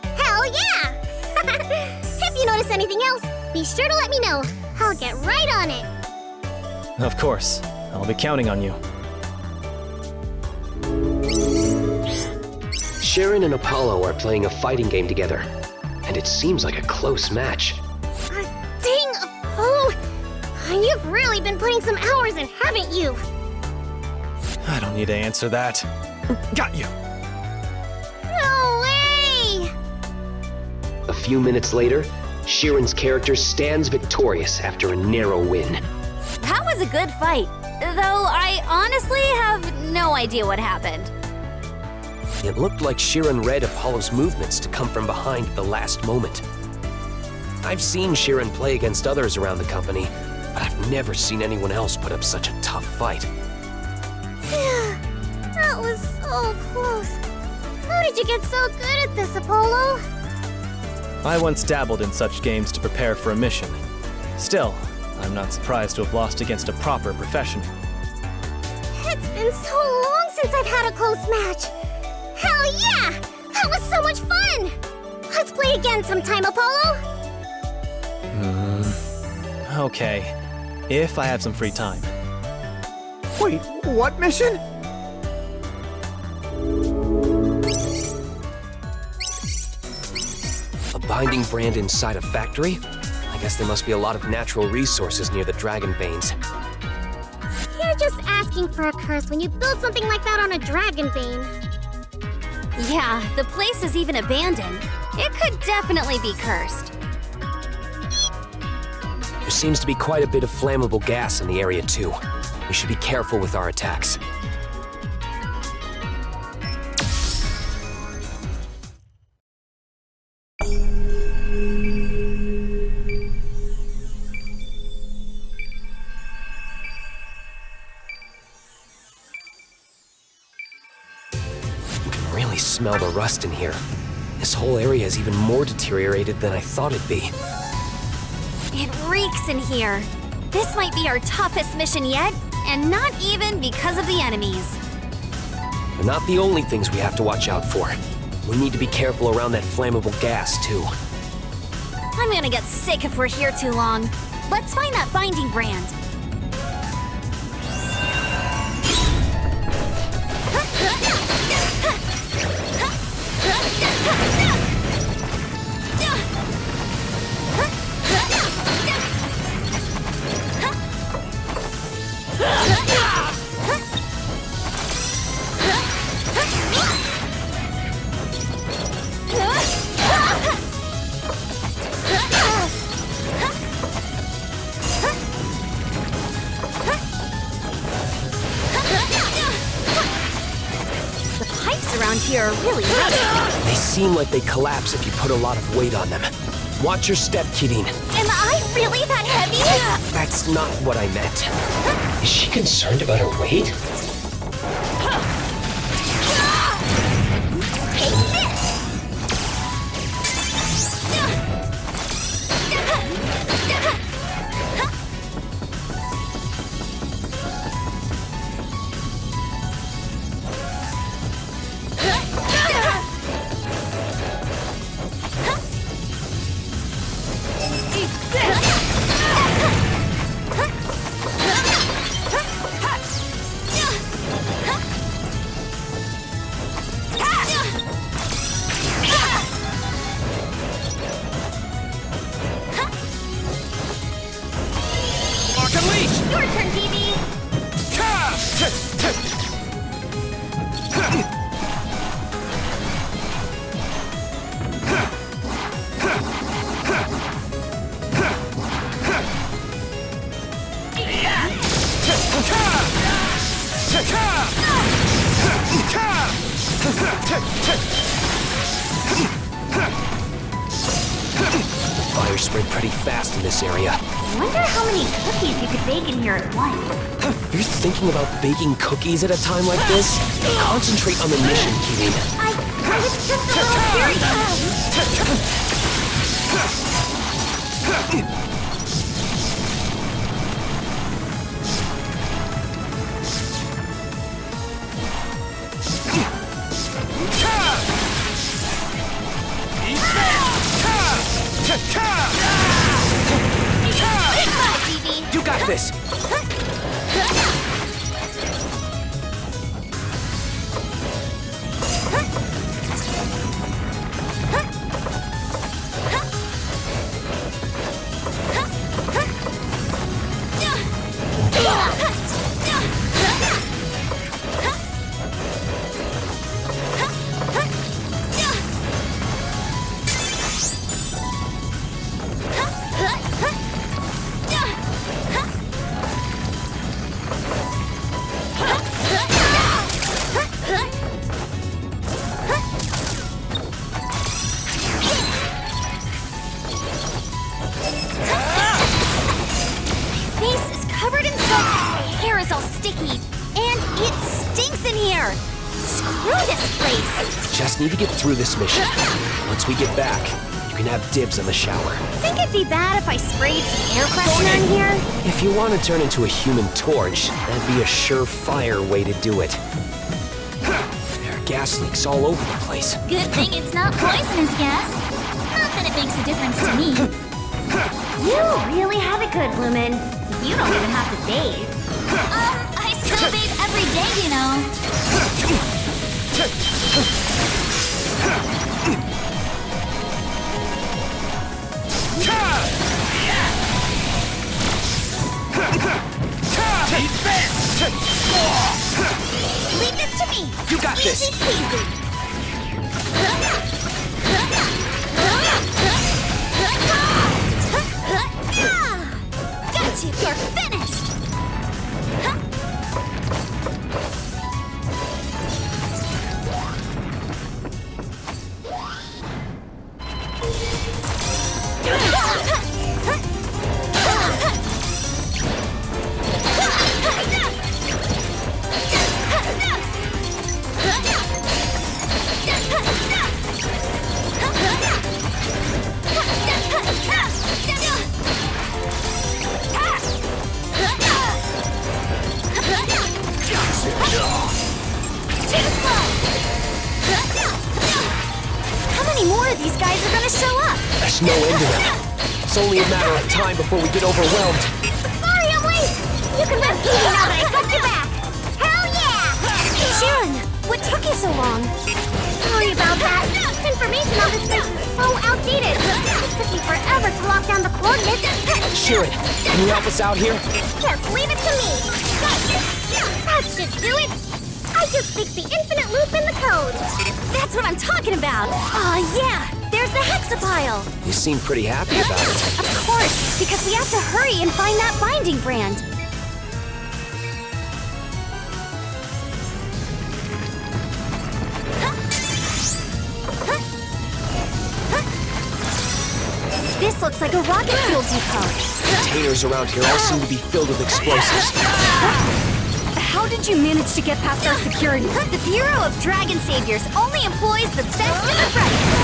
Hell yeah! If you notice anything else, be sure to let me know. I'll get right on it. Of course. I'll be counting on you. Sheeran and Apollo are playing a fighting game together, and it seems like a close match. Dang, Apollo! You've really been putting some hours in, haven't you? I don't need to answer that. Got you! No way! A few minutes later, Sheeran's character stands victorious after a narrow win. That was a good fight, though I honestly have no idea what happened. It looked like Sheeran read Apollo's movements to come from behind at the last moment. I've seen Sheeran play against others around the company, but I've never seen anyone else put up such a tough fight. That was so close. How did you get so good at this, Apollo? I once dabbled in such games to prepare for a mission. Still, I'm not surprised to have lost against a proper professional. It's been so long since I've had a close match. Hell yeah! That was so much fun! Let's play again sometime, Apollo! Okay, if I have some free time. Wait, what mission? A binding brand inside a factory? I guess there must be a lot of natural resources near the dragon veins. You're just asking for a curse when you build something like that on a dragon vein. Yeah, the place is even abandoned. It could definitely be cursed. There seems to be quite a bit of flammable gas in the area too. We should be careful with our attacks. Smell the rust in here. This whole area is even more deteriorated than I thought it'd be. It reeks in here. This might be our toughest mission yet, and not even because of the enemies. They're not the only things we have to watch out for. We need to be careful around that flammable gas, too. I'm gonna get sick if we're here too long. Let's find that binding brand. Here are really rusty. They seem like they collapse if you put a lot of weight on them. Watch your step, Kirin. Am I really that heavy? That's not what I meant. Is she concerned about her weight? Take this! Your turn, TV! The fire spread pretty fast in this area. I wonder how many cookies you could bake in here at once. You're thinking about baking cookies at a time like this? Concentrate on the mission, Kirin. I was just a little curious. You got this! place. Just need to get through this mission. Once we get back, you can have dibs on the shower. Think it'd be bad if I sprayed some air freshener in here? If you want to turn into a human torch, that'd be a surefire way to do it. There are gas leaks all over the place. Good thing it's not poisonous gas. Not that it makes a difference to me. You really have it good, Lumen. You don't even have to bathe. I still bathe every day, you know. Leave this to me. You got this. Easy peasy. Got you. You're finished. How many more of these guys are gonna show up? There's no end to them. It's only a matter of time before we get overwhelmed. Sorry I'm late! You can rest easy now that I got you back! Hell yeah! Sharon, what took you so long? Sorry about that. Information on this place is so outdated. It took me forever to lock down the coordinates. Sharon, can you help us out here? Just leave it to me. That should do it. I just fixed the infinite loop in the code. That's what I'm talking about. Aw, yeah. There's the hexapile. You seem pretty happy about it. Of course, because we have to hurry and find that binding brand. This looks like a rocket fuel depot. Containers around here all seem to be filled with explosives. How did you manage to get past our security? The Bureau of Dragon Saviors only employs the best of the brightest.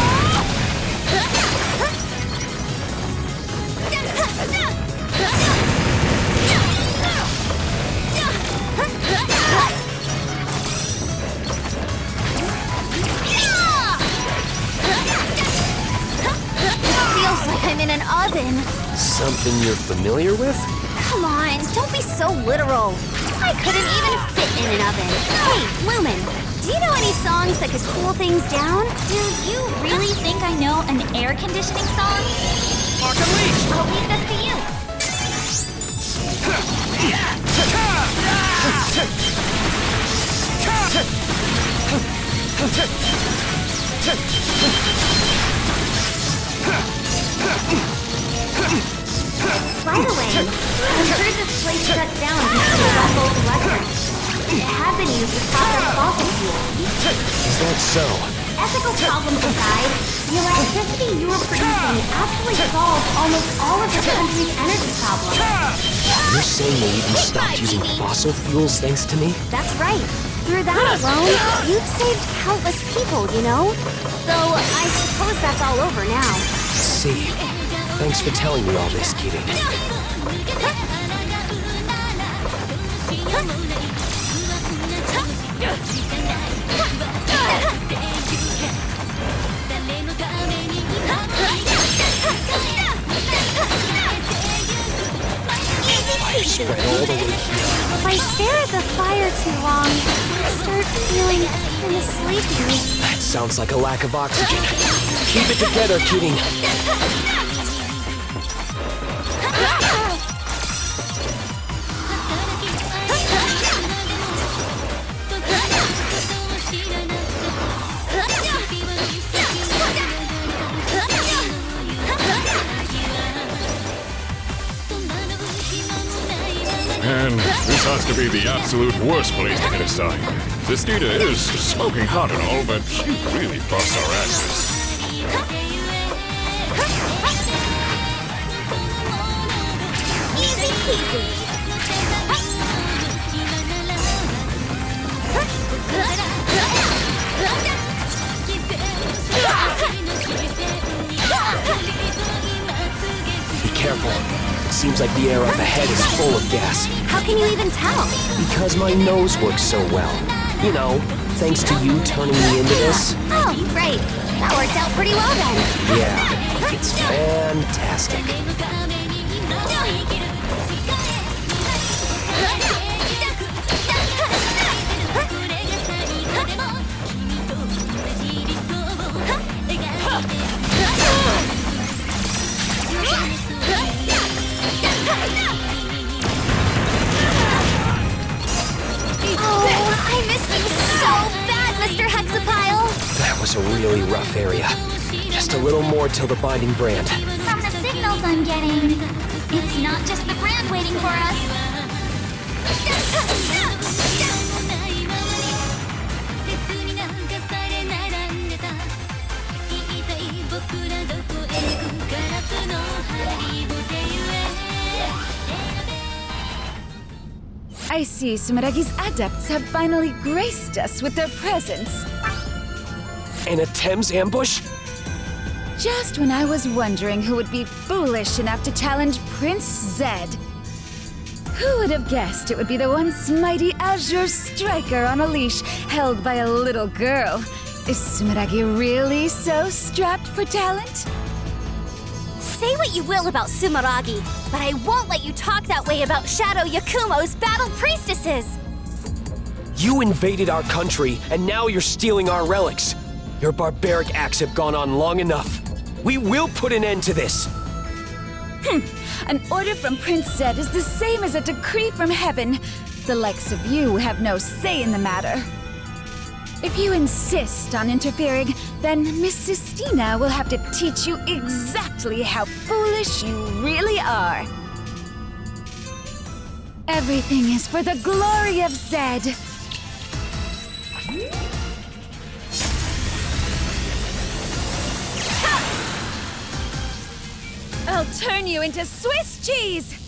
Feels like I'm in an oven. Something you're familiar with? Come on, don't be so literal. I couldn't even fit in an oven. Hey, Lumen, do you know any songs that could cool things down? Do you really think I know an air conditioning song? Mark and leash! I'll leave this to you. By the way, I heard this place shut down because of Rumbold Electric. It had been used to process fossil fuel. Is that so? Ethical problems aside, the electricity you were producing actually solved almost all of the country's energy problems. You're saying they even stopped using fossil fuels thanks to me? That's right. Through that alone, you've saved countless people, you know? Though, I suppose that's all over now. See. Thanks for telling me all this, Keating. Fire spread all the way here. If I stare at the fire too long, I start feeling kind of sleepy. That sounds like a lack of oxygen. Keep it together, Keating. And this has to be the absolute worst place to get a sign. Vestita is smoking hot and all, but she really busts our asses. Easy peasy. seems like the air up ahead is full of gas. How can you even tell? Because my nose works so well. You know, thanks to you turning me into this. Oh, right. That worked out pretty well then. Yeah, it's fantastic. Oh, I missed you so bad, Mr. Hexapile! That was a really rough area. Just a little more till the binding brand. From the signals I'm getting, it's not just the brand waiting for us. I see Sumeragi's adepts have finally graced us with their presence. And a Thames ambush? Just when I was wondering who would be foolish enough to challenge Prince Zed. Who would have guessed it would be the once mighty Azure Striker on a leash, held by a little girl? Is Sumeragi really so strapped for talent? Say what you will about Sumeragi, but I won't let you talk that way about Shadow Yakumo's battle priestesses! You invaded our country, and now you're stealing our relics. Your barbaric acts have gone on long enough. We will put an end to this. An order from Prince Zed is the same as a decree from heaven. The likes of you have no say in the matter. If you insist on interfering, then Miss Sistina will have to teach you exactly how foolish you really are. Everything is for the glory of Zed. I'll turn you into Swiss cheese!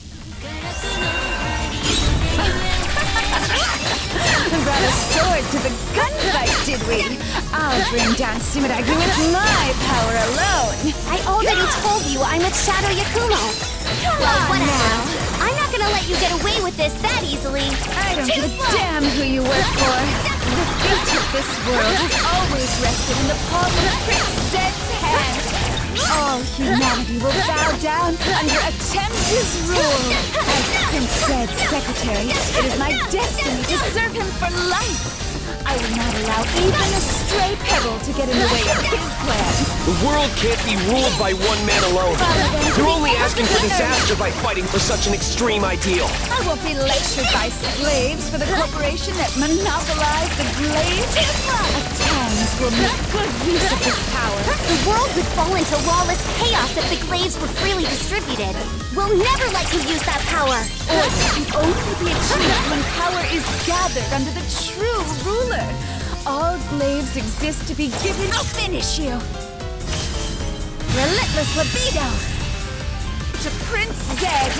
Brought a sword to the gunfight, did we? I'll bring down Sumeragi with my power alone! I already told you I'm with Shadow Yakumo! Well, whatever. I'm not gonna let you get away with this that easily! I don't give a damn who you work for! The fate of this world has always rested in the palm of Prince Zed's hand! All humanity will bow down under Attempt's rule! As Prince Zed's secretary, it is my destiny to serve him for life! I will not allow even a stray pebble to get in the way of his plans! The world can't be ruled by one man alone. You're only asking for disaster by fighting for such an extreme ideal. I won't be lectured by slaves for the corporation that monopolized the glaives. Attempts will make good use of this power. The world would fall into lawless chaos if the glaives were freely distributed. We'll never let you use that power. Order can only be achieved when power is gathered under the true ruler. All glaives exist to be given. I'll finish you. Relentless libido. To Prince Zed.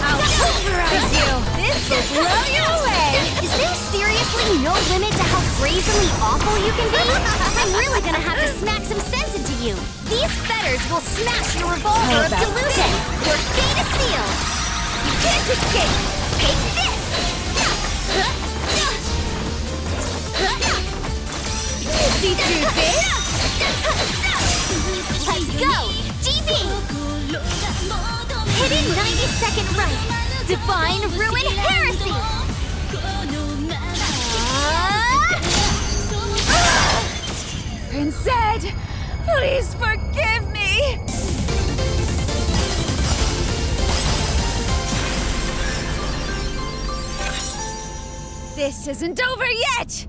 I'll pulverize you. This will blow you away. Is there seriously no limit to how brazenly awful you can be? I'm really gonna have to smack some sense into you. These fetters will smash your revolver of delusion. Your fate is sealed. You can't escape. Take this. See through this? Let's go! GB! Hidden 90-second right. Divine Ruin Heresy! Prince Zed, please forgive me! This isn't over yet!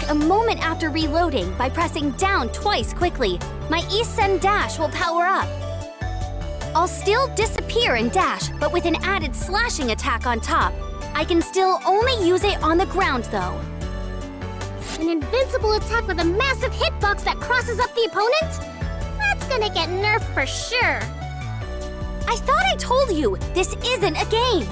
a moment after reloading by pressing down twice quickly, my Send dash will power up. I'll still disappear and dash, but with an added slashing attack on top. I can still only use it on the ground though. An invincible attack with a massive hitbox that crosses up the opponent? That's gonna get nerfed for sure. I thought I told you, this isn't a game.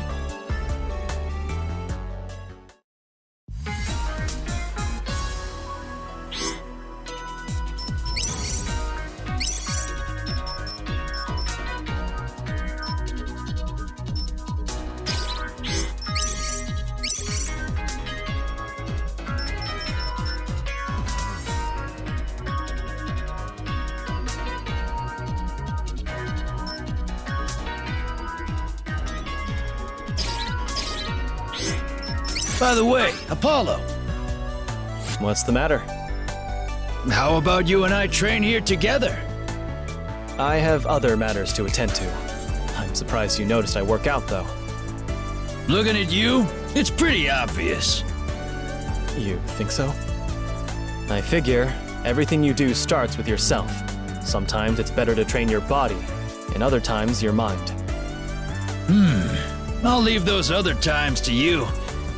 By the way, Apollo, What's the matter? how about you and I train here together? I have other matters to attend to. I'm surprised you noticed I work out, though. Looking at you, it's pretty obvious. You think so? I figure everything you do starts with yourself. Sometimes it's better to train your body, and other times your mind. I'll leave those other times to you.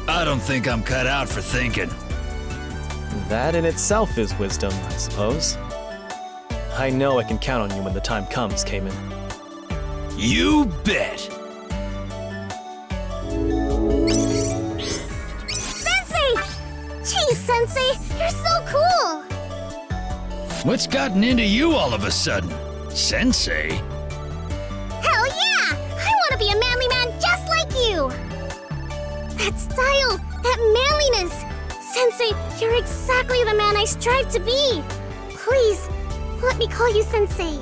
I don't think I'm cut out for thinking. That in itself is wisdom, I suppose. I know I can count on you when the time comes, Cayman. You bet! Sensei! Geez, Sensei, you're so cool! What's gotten into you all of a sudden? Sensei? Hell yeah! I want to be a manly man just like you! That style, that manliness! Sensei, you're exactly the man I strive to be! Please, let me call you Sensei.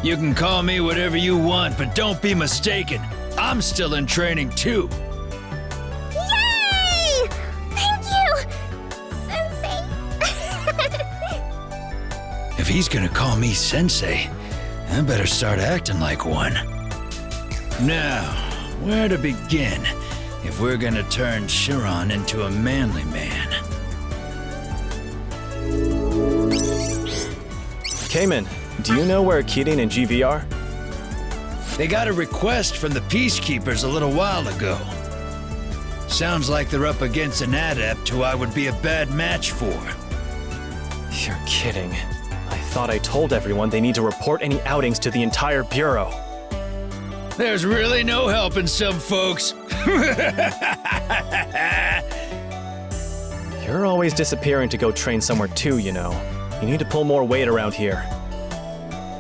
You can call me whatever you want, but don't be mistaken. I'm still in training too. Yay! Thank you, Sensei! If he's gonna call me Sensei, I better start acting like one. Now, where to begin if we're gonna turn Chiron into a manly man? Cayman, do you know where Kirin and GV are? They got a request from the Peacekeepers a little while ago. Sounds like they're up against an adept who I would be a bad match for. You're kidding. I thought I told everyone they need to report any outings to the entire Bureau. There's really no helping some folks. You're always disappearing to go train somewhere too, you know. You need to pull more weight around here.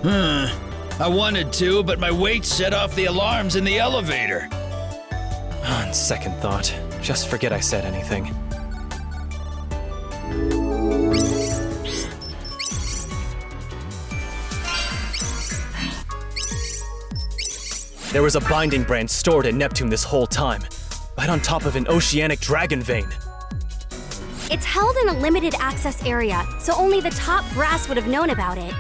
I wanted to, but my weight set off the alarms in the elevator. On second thought, just forget I said anything. There was a binding brand stored at Neptune this whole time, right on top of an oceanic dragon vein. It's held in a limited access area, so only the top brass would have known about it.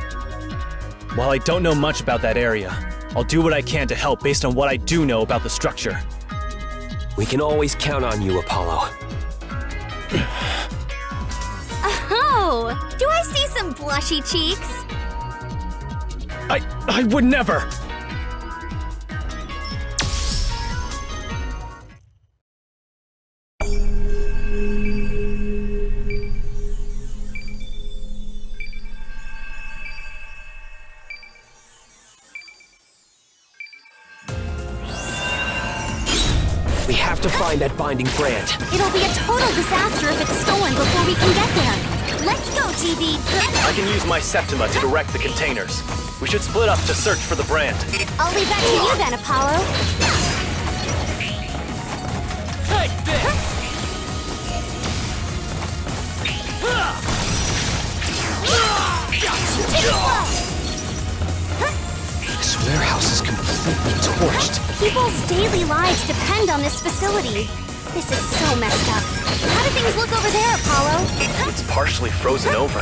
While I don't know much about that area, I'll do what I can to help based on what I do know about the structure. We can always count on you, Apollo. Oh, do I see some blushy cheeks? I would never! We have to find that binding brand. It'll be a total disaster if it's stolen before we can get there. Let's go, GV. I can use my Septima to direct the containers. We should split up to search for the brand. I'll leave that to you then, Apollo. Take this! This warehouse is completely torched. People's daily lives depend on this facility. This is so messed up. How do things look over there, Apollo? It's partially frozen over.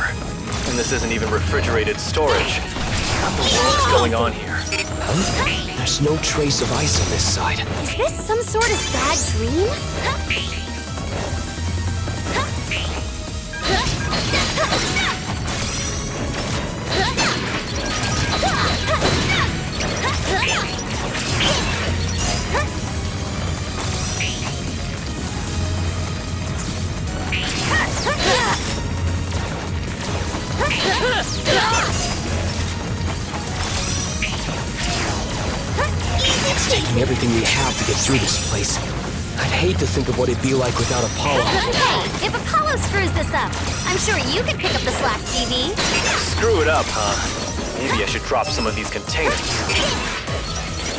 And this isn't even refrigerated storage. What the world's going on here? Huh? There's no trace of ice on this side. Is this some sort of bad dream? It's taking everything we have to get through this place. I'd hate to think of what it'd be like without Apollo. Hey, if Apollo screws this up, I'm sure you could pick up the slack, TV. Screw it up, huh? Maybe I should drop some of these containers.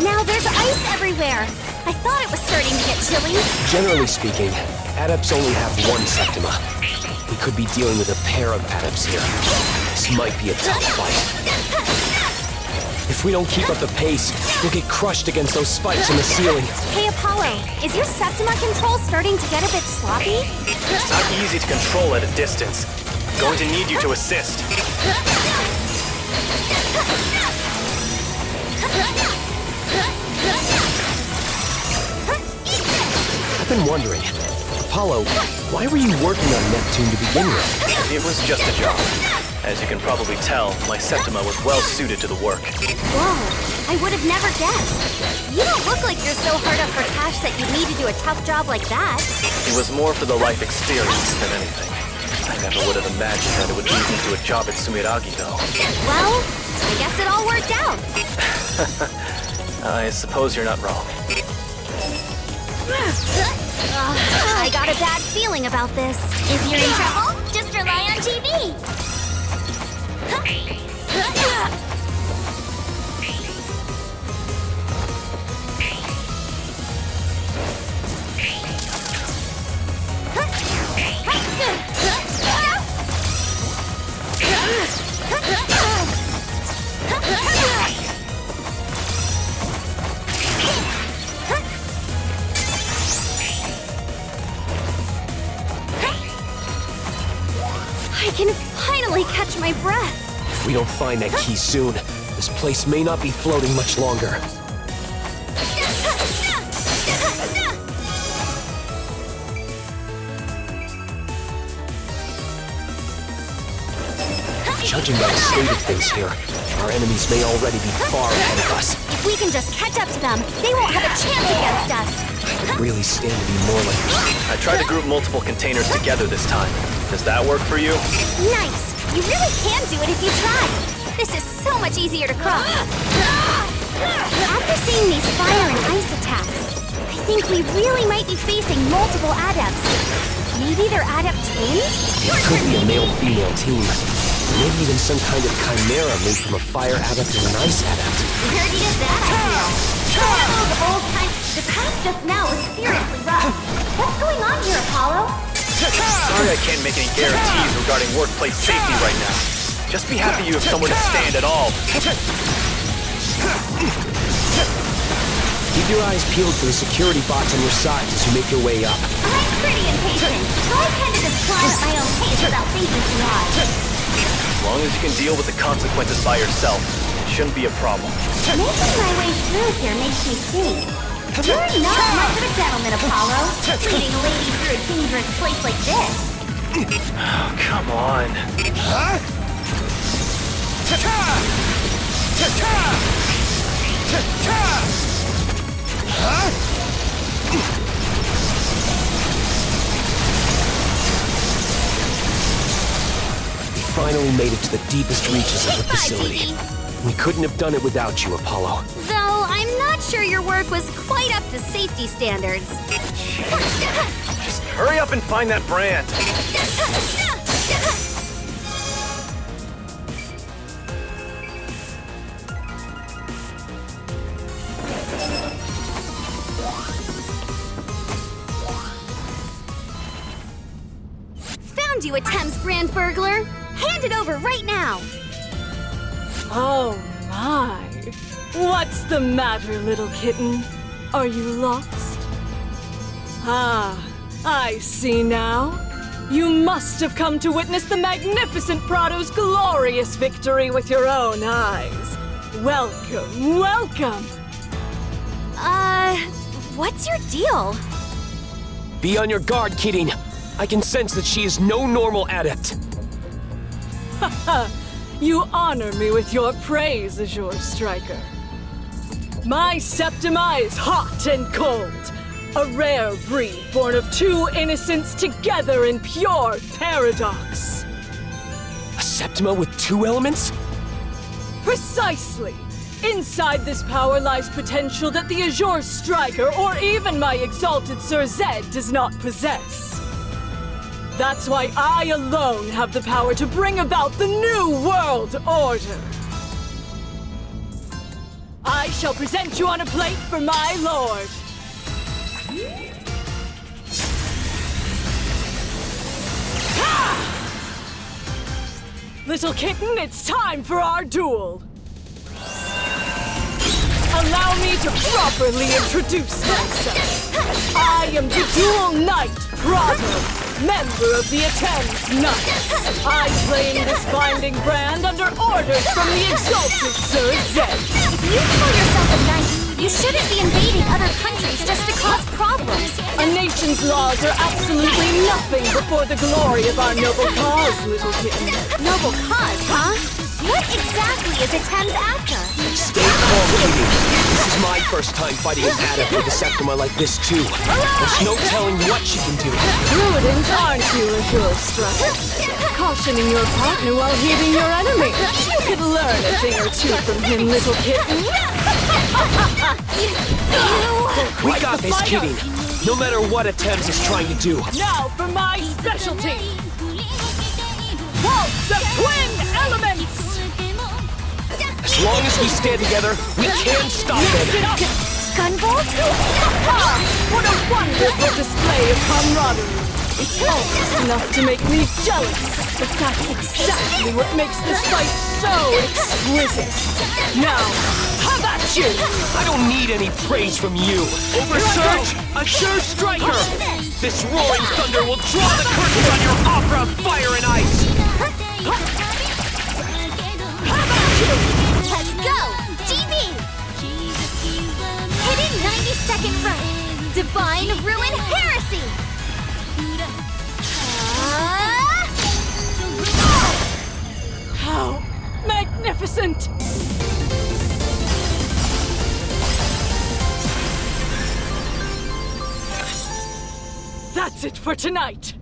Now there's ice everywhere. I thought it was starting to get chilly. Generally speaking, adepts only have one Septima. We could be dealing with a pair of adepts here. This might be a tough fight. If we don't keep up the pace, we'll get crushed against those spikes in the ceiling. Hey, Apollo, is your Septima control starting to get a bit sloppy? It's not easy to control at a distance. Going to need you to assist. I've been wondering, Apollo, why were you working on Neptune to begin with? It was just a job. As you can probably tell, my Septima was well suited to the work. Whoa, I would have never guessed. You don't look like you're so hard up for cash that you need to do a tough job like that. It was more for the life experience than anything. I never would have imagined that it would lead me to a job at Sumiragi, though. Well, I guess it all worked out. I suppose you're not wrong. I got a bad feeling about this. If you're in trouble, just rely on TV. I can finally catch my breath. If we don't find that key soon, this place may not be floating much longer. Judging by the state of things here, our enemies may already be far ahead of us. If we can just catch up to them, they won't have a chance against us. I could really stand to be more like this. I tried to group multiple containers together this time. Does that work for you? Nice! You really can do it if you try. This is so much easier to cross. After seeing these fire and ice attacks, I think we really might be facing multiple adepts. Maybe they're adept twins? It could be a male-female team. Maybe even some kind of chimera made from a fire adept and an ice adept. Where'd you get that idea? Oh, the old time. The path just now is seriously rough. What's going on here, Apollo? Sorry I can't make any guarantees regarding workplace safety right now. Just be happy you have somewhere to stand at all. Keep your eyes peeled for the security bots on your sides as you make your way up. I'm pretty impatient, so I tend to just climb at my own pace without thinking too hard. As long as you can deal with the consequences by yourself, it shouldn't be a problem. Making my way through here makes me think. You're not much of a gentleman, Apollo, leading a lady through a dangerous place like this. Oh, come on. Huh? Ta-ta! Ta-ta! Ta-ta! Huh? We finally made it to the deepest reaches of the facility. We couldn't have done it without you, Apollo. Though I'm not sure your work was quite up to safety standards. Just hurry up and find that brand. Found you a Thames brand burglar. Hand it over right now. Oh my. What's the matter, little kitten? Are you lost? Ah, I see now. You must have come to witness the magnificent Prado's glorious victory with your own eyes. Welcome, welcome. What's your deal? Be on your guard, Kidding. I can sense that she is no normal adept. Haha, you honor me with your praise, Azure Striker. My Septima is hot and cold. A rare breed born of two innocents together in pure paradox. A Septima with 2 elements? Precisely! Inside this power lies potential that the Azure Striker or even my exalted Sir Zed does not possess. That's why I alone have the power to bring about the new world order. I shall present you on a plate for my lord. Ha! Little kitten, it's time for our duel. Allow me to properly introduce myself. I am the Dual Knight, Bravo, member of the Attends Knights. I claim this binding brand under orders from the exalted Sir Zed. If you call yourself a knight, you shouldn't be invading other countries just to cause problems. A nation's laws are absolutely nothing before the glory of our noble cause, little kitten. Noble cause, huh? What exactly is Attends after? Stay calm, Katie. This is my first time fighting an adept with a Septima like this, too. There's no telling what she can do. Prudent, aren't you, Azure Striker? Cautioning your partner while heeding your enemy. You could learn a thing or two from him, little kitten. We got this, Kitty. No matter what Attempts is trying to do. Now for my specialty. Waltz of Twin Elements! As long as we stand together, we can stop them. Gunvolt? What a wonderful display of camaraderie. It's almost enough to make me jealous, but that's exactly what makes this fight so exquisite. Now, how about you? I don't need any praise from you. Oversearch, Azure Striker! This roaring thunder will draw the curtains on your opera of fire and ice! How about you? Let's go! GB! Hidden 90-second run! Divine Ruin Heresy! How magnificent! That's it for tonight!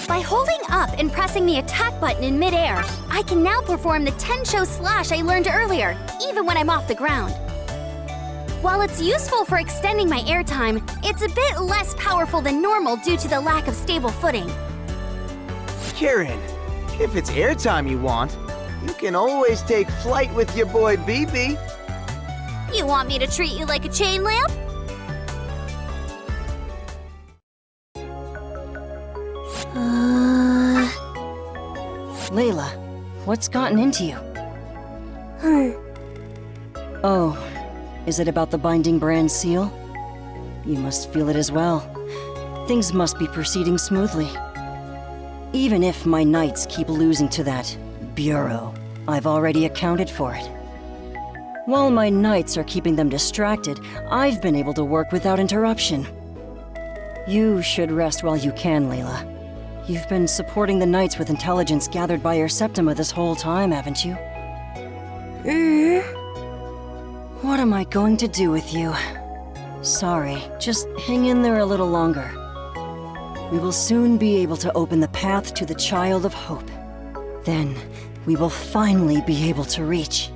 By holding up and pressing the attack button in midair, I can now perform the Tensho slash I learned earlier, even when I'm off the ground. While it's useful for extending my airtime, it's a bit less powerful than normal due to the lack of stable footing. Karen, if it's airtime you want, you can always take flight with your boy BB. You want me to treat you like a chain lamp? Layla, what's gotten into you? Oh, is it about the binding brand seal? You must feel it as well. Things must be proceeding smoothly. Even if my knights keep losing to that bureau, I've already accounted for it. While my knights are keeping them distracted, I've been able to work without interruption. You should rest while you can, Layla. You've been supporting the knights with intelligence gathered by your Septima this whole time, haven't you? What am I going to do with you? Sorry, just hang in there a little longer. We will soon be able to open the path to the Child of Hope. Then, we will finally be able to reach.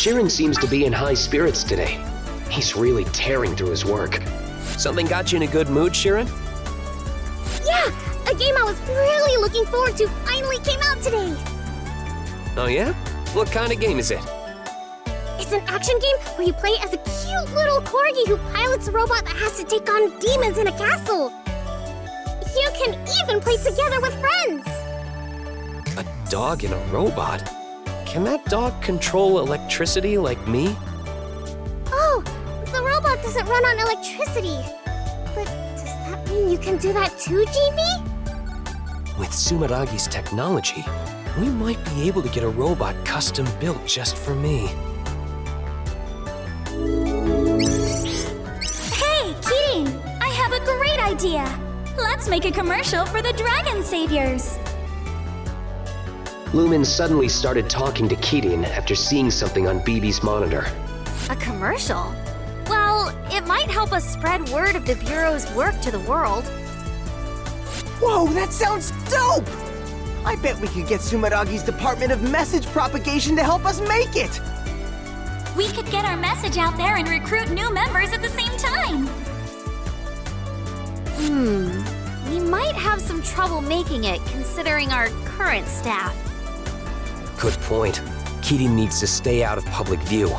Shirin seems to be in high spirits today. He's really tearing through his work. Something got you in a good mood, Shirin? Yeah, a game I was really looking forward to finally came out today. Oh yeah? What kind of game is it? It's an action game where you play as a cute little corgi who pilots a robot that has to take on demons in a castle. You can even play together with friends. A dog and a robot? Can that dog control electricity like me? Oh, the robot doesn't run on electricity. But does that mean you can do that too, GB? With Sumeragi's technology, we might be able to get a robot custom built just for me. Hey, Keating! I have a great idea! Let's make a commercial for the Dragon Saviors! Lumen suddenly started talking to Keating after seeing something on BB's monitor. A commercial? Well, it might help us spread word of the Bureau's work to the world. Whoa, that sounds dope! I bet we could get Sumeragi's Department of Message Propagation to help us make it! We could get our message out there and recruit new members at the same time! We might have some trouble making it, considering our current staff. Good point. Keating needs to stay out of public view.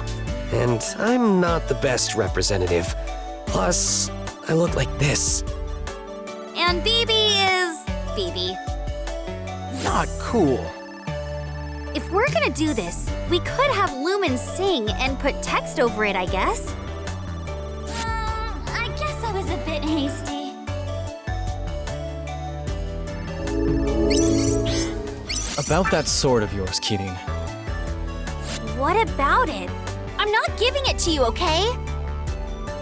And I'm not the best representative. Plus, I look like this. And BB is BB. Not cool. If we're gonna do this, we could have Lumen sing and put text over it, I guess. I guess I was a bit hasty. About that sword of yours, Keating. What about it? I'm not giving it to you, okay?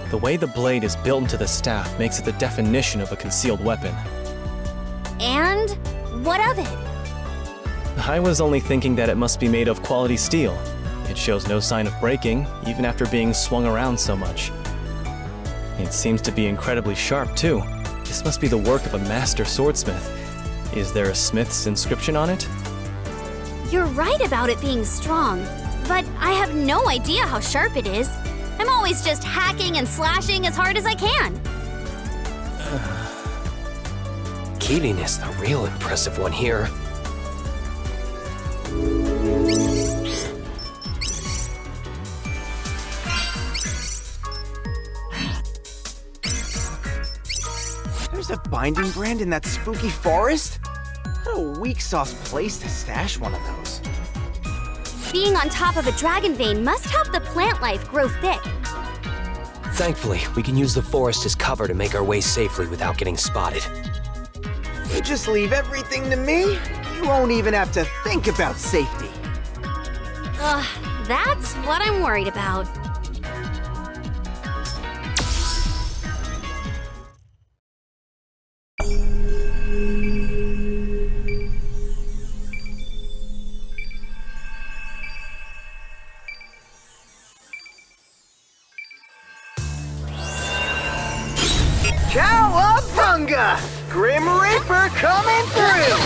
The way the blade is built into the staff makes it the definition of a concealed weapon. And what of it? I was only thinking that it must be made of quality steel. It shows no sign of breaking, even after being swung around so much. It seems to be incredibly sharp, too. This must be the work of a master swordsmith. Is there a smith's inscription on it? You're right about it being strong, but I have no idea how sharp it is. I'm always just hacking and slashing as hard as I can. Keating is the real impressive one here. There's a binding brand in that spooky forest? What a weak sauce place to stash one of those. Being on top of a dragon vein must help the plant life grow thick. Thankfully, we can use the forest as cover to make our way safely without getting spotted. You just leave everything to me? You won't even have to think about safety. Ugh, that's what I'm worried about. Cowabunga! Grim Reaper coming through!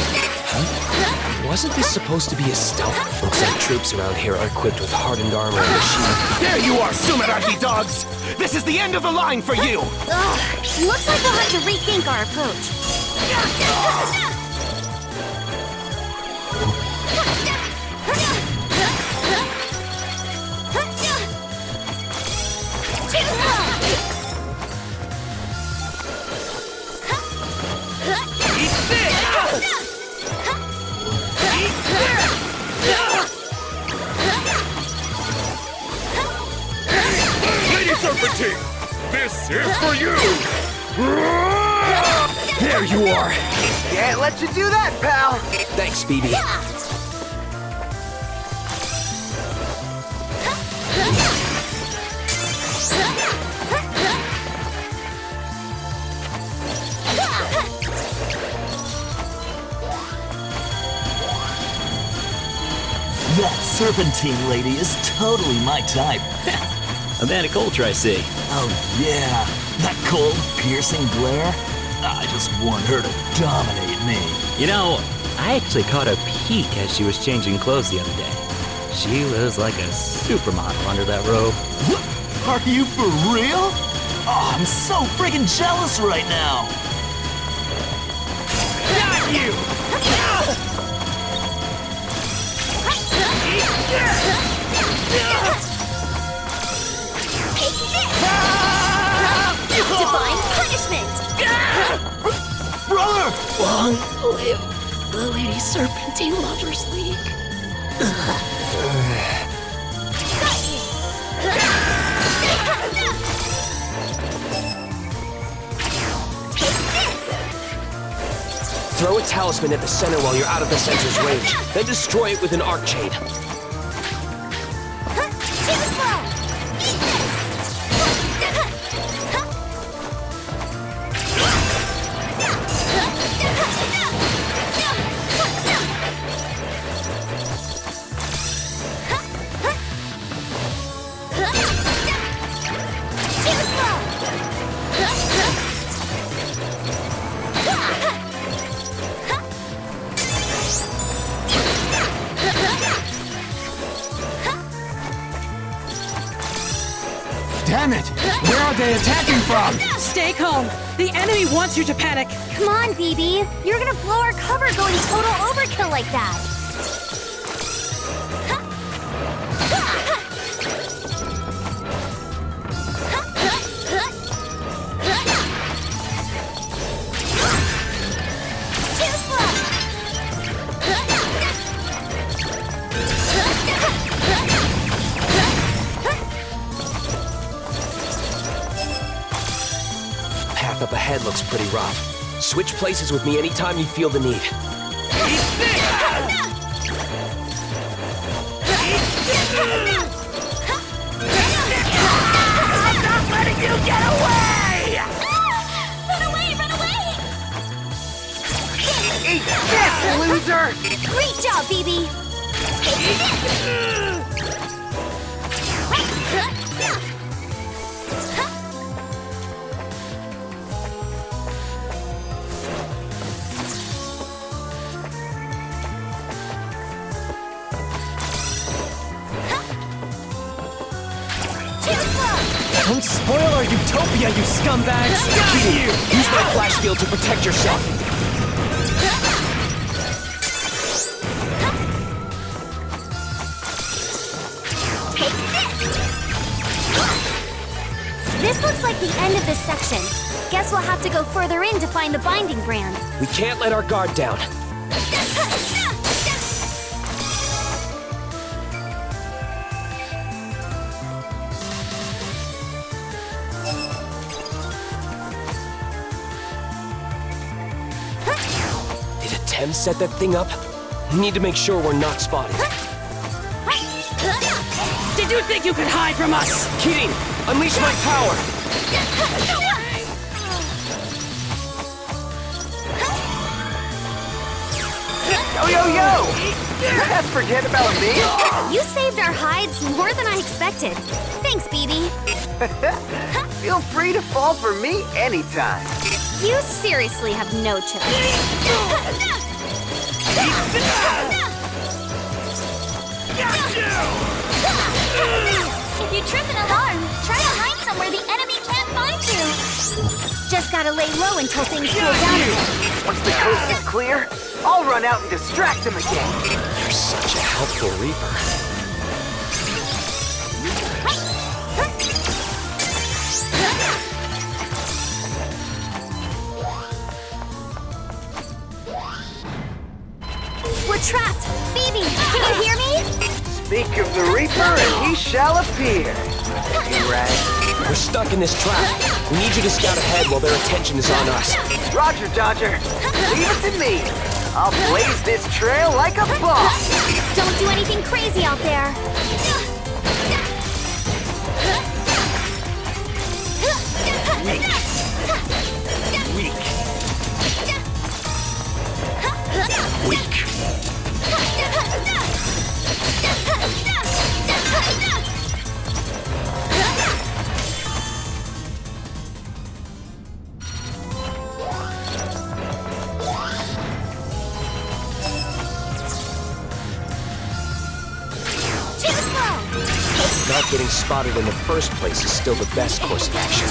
Wasn't this supposed to be a stealth? Looks like troops around here are equipped with hardened armor and machine. There you are, Sumeragi dogs! This is the end of the line for you! Ugh, looks like we'll have to rethink our approach. Lady Serpentine, this is for you! There you are! Can't let you do that, pal! Thanks, BB. That Serpentine lady is totally my type. A Manic Ultra, I see. Oh yeah, that cold, piercing glare. I just want her to dominate me. You know, I actually caught a peek as she was changing clothes the other day. She lives like a supermodel under that robe. Are you for real? Oh, I'm so friggin' jealous right now. Got you! Divine punishment! Brother! Long live the Lady Serpentine Lovers League. Throw a talisman at the center while you're out of the sensor's range, then destroy it with an arc chain. Damn it! Where are they attacking from? Stay calm. The enemy wants you to panic. Come on, BB. You're gonna blow our cover going total overkill like that. Path up ahead looks pretty rough. Switch places with me anytime you feel the need. I'm not letting you get away! Run away, run away! Eat this, loser! Great job, BB. Don't spoil our utopia, you scumbags! Use my flash field to protect yourself. This looks like the end of this section. Guess we'll have to go further in to find the binding brand. We can't let our guard down. Did a Tem set that thing up? We need to make sure we're not spotted. Did you think you could hide from us? Keating, unleash my power! Yo! Let's forget about me! You saved our hides more than I expected. Thanks, BB. Feel free to fall for me anytime. You seriously have no choice. If you trip an alarm, try to hide somewhere the enemy can't find you. Just gotta lay low until things cool down a bit. Once the coast is clear, I'll run out and distract him again. You're such a helpful Reaper. We're trapped! BB, can you hear me? Speak of the Reaper and he shall appear. Right. We're stuck in this trap. We need you to scout ahead while their attention is on us. Roger, Dodger. Leave it to me. I'll blaze this trail like a boss. Don't do anything crazy out there. Weak. that getting spotted in the first place is still the best course of action.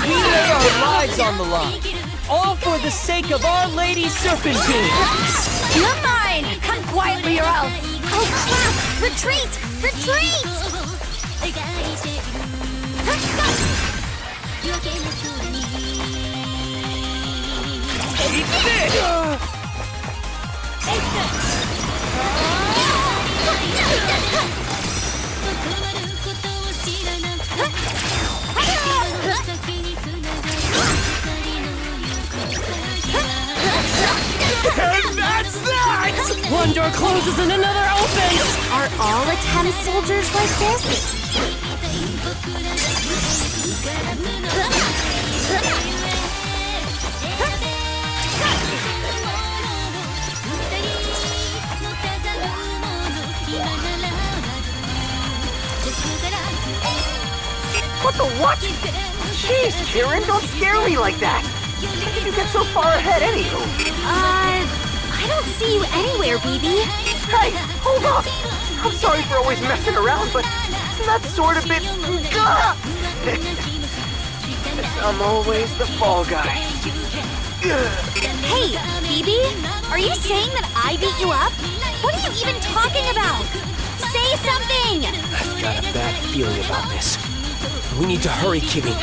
We lay our lives on the line, all for the sake of Our Lady Serpentine. You're mine! Come quietly or else! Oh crap! Retreat! Retreat! And that's that! One door closes and another opens! Are all attempts soldiers like this? What the what? Jeez, Kieran, don't scare me like that. How did you get so far ahead, anywho? I don't see you anywhere, BB. Hey, hold up! I'm sorry for always messing around, but isn't that sort of bit... I'm always the fall guy. Hey, BB, are you saying that I beat you up? What are you even talking about? Say something! I've got a bad feeling about this. We need to hurry, Kimmy.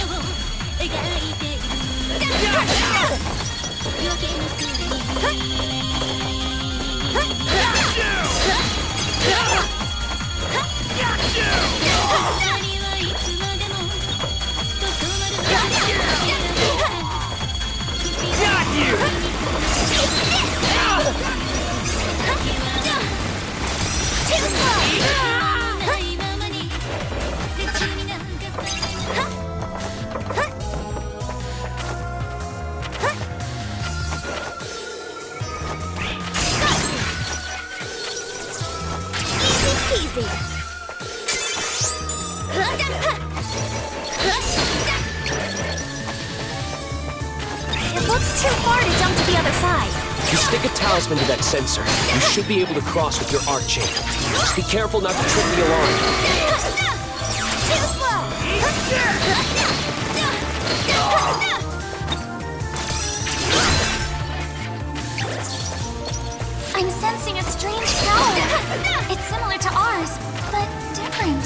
It looks too far to jump to the other side. If you stick a talisman to that sensor, you should be able to cross with your arc chain. Just be careful not to trip the alarm. Too slow! I'm sensing a strange power. It's similar to ours, but different.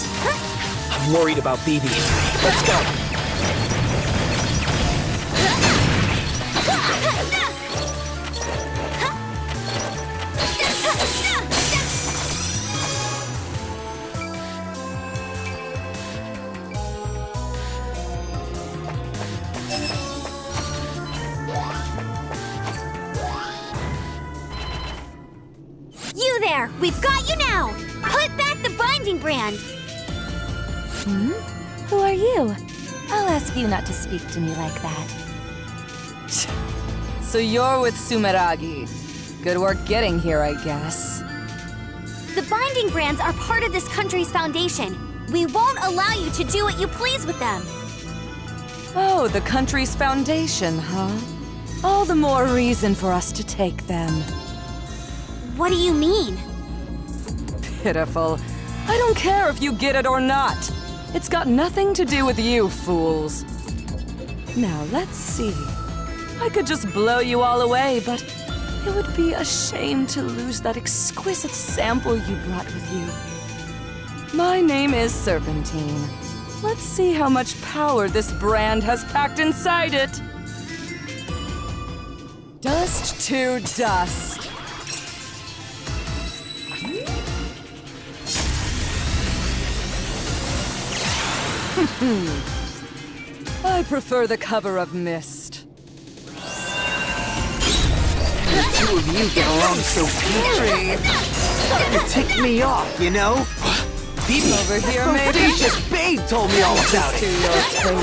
I'm worried about BB. Let's go. You there! We've got you now! Put back the binding brand! Who are you? I'll ask you not to speak to me like that. So you're with Sumeragi. Good work getting here, I guess. The binding brands are part of this country's foundation. We won't allow you to do what you please with them. Oh, the country's foundation, huh? All the more reason for us to take them. What do you mean? Pitiful. I don't care if you get it or not. It's got nothing to do with you, fools. Now, let's see. I could just blow you all away, but it would be a shame to lose that exquisite sample you brought with you. My name is Serpentine. Let's see how much power this brand has packed inside it. Dust to dust. I prefer the cover of mist. The two of you get along so peachy. Starting to tick me off, you know? BB, over here, maybe? Audacious Babe told me all about it.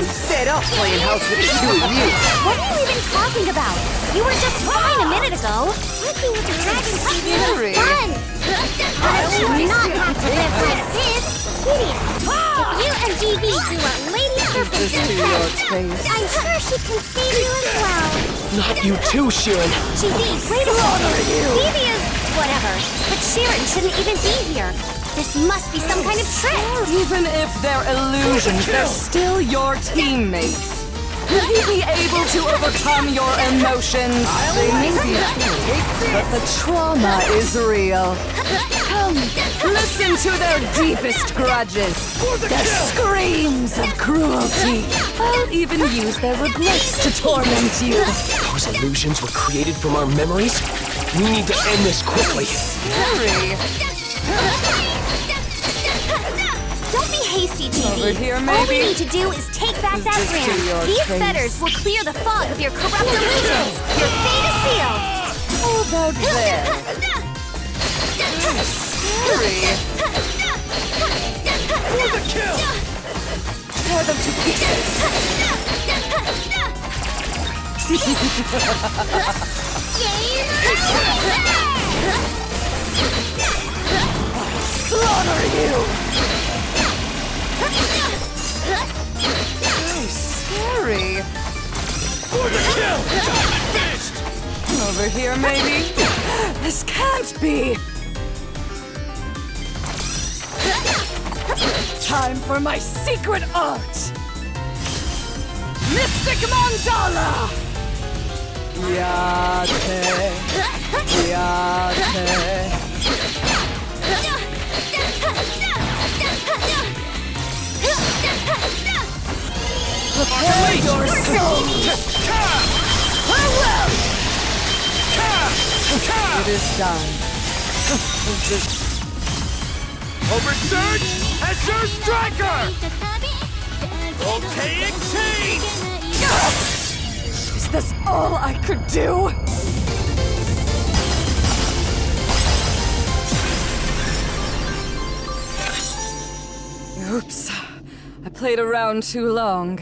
Set up playing house with the two of you. What are you even talking about? You were just fine a minute ago. Working with the dragons is fun. But not have to live like this. Idiot. If you and DB do what Lady Serpentine this to your taste? I'm sure she can save you as well. Not you too, Sharon. Gee, wait a second. Phoebe is whatever, but Sharon shouldn't even be here. This must be some kind of trick. Even if they're illusions, they're still your teammates. Will you be able to overcome your emotions? They may be fake, but the trauma is real. Come, listen to their deepest grudges, their screams of cruelty. I'll even use their regrets to torment you. Those illusions were created from our memories? We need to end this quickly. Scary. Don't be hasty, Gigi. Over here, maybe? All we need to do is take back that brand. These fetters will clear the fog of your corrupt illusions. Your fate is sealed. How about there? Scary. For the kill! Tear them to pieces. Slaughter you! Oh, scary. For the kill! Finished! Over here, maybe? This can't be! Time for my secret art! Mystic Mandala! Yate. Prepare your soul! Farewell! It is done. Oversearch Azure Striker! Voltaic chain! Is this all I could do? Oops. I played around too long.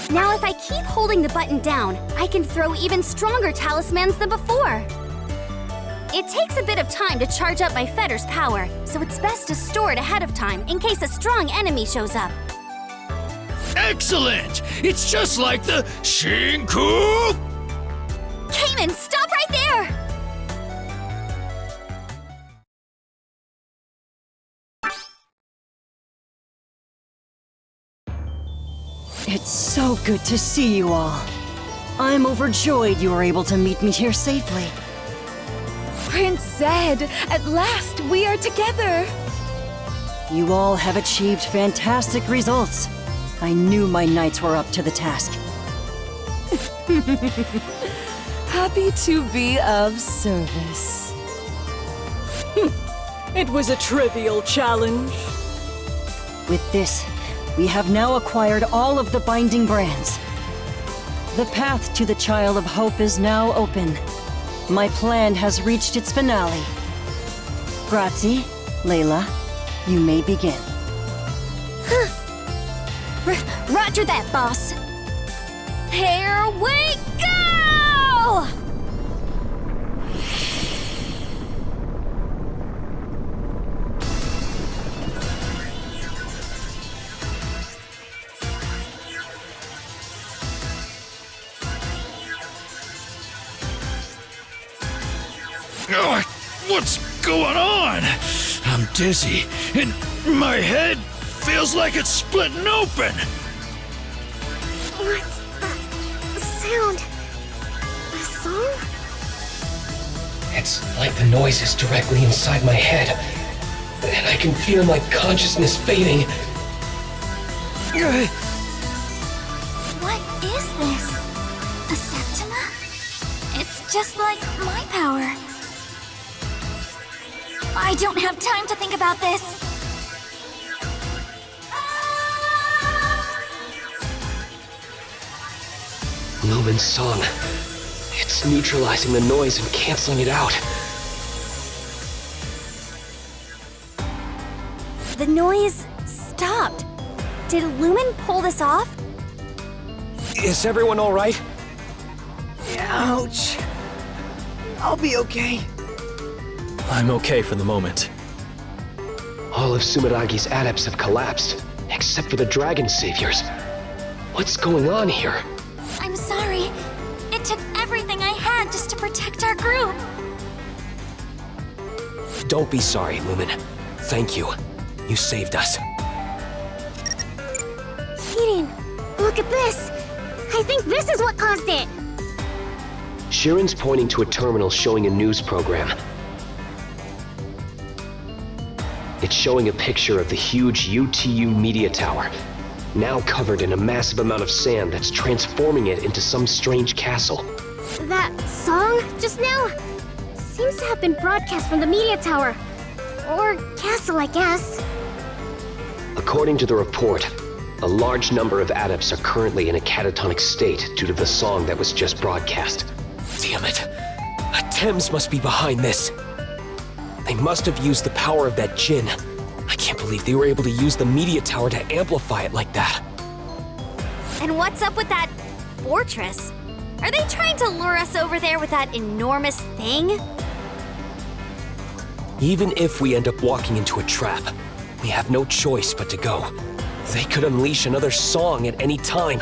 Now if I keep holding the button down, I can throw even stronger talismans than before. It takes a bit of time to charge up my fetter's power, so it's best to store it ahead of time in case a strong enemy shows up. Excellent! It's just like the Shinku! Cayman, stop right there! It's so good to see you all. I'm overjoyed you were able to meet me here safely. Prince Zed, at last we are together! You all have achieved fantastic results. I knew my knights were up to the task. Happy to be of service. It was a trivial challenge. With this, we have now acquired all of the binding brands. The path to the Child of Hope is now open. My plan has reached its finale. Grazie, Layla, you may begin. Roger that, boss. Here we go! Oh, what's going on? I'm dizzy, and my head feels like it's splitting open. What's that sound? A song? It's like the noise is directly inside my head, and I can feel my consciousness fading. What is this? A septima? It's just like my power. I don't have time to think about this. Lumen's song. It's neutralizing the noise and canceling it out. The noise stopped. Did Lumen pull this off? Is everyone all right? Ouch. I'll be okay. I'm okay for the moment. All of Sumeragi's adepts have collapsed, except for the dragon saviors. What's going on here? I'm sorry. It took everything I had just to protect our group. Don't be sorry, Lumen. Thank you. You saved us. Kirin, look at this. I think this is what caused it. Shirin's pointing to a terminal showing a news program. It's showing a picture of the huge UTU media tower, now covered in a massive amount of sand that's transforming it into some strange castle. That song just now seems to have been broadcast from the media tower. Or castle, I guess. According to the report, a large number of adepts are currently in a catatonic state due to the song that was just broadcast. Damn it. Thames must be behind this. They must have used the power of that djinn. I can't believe they were able to use the media tower to amplify it like that. And what's up with that fortress? Are they trying to lure us over there with that enormous thing? Even if we end up walking into a trap, we have no choice but to go. They could unleash another song at any time.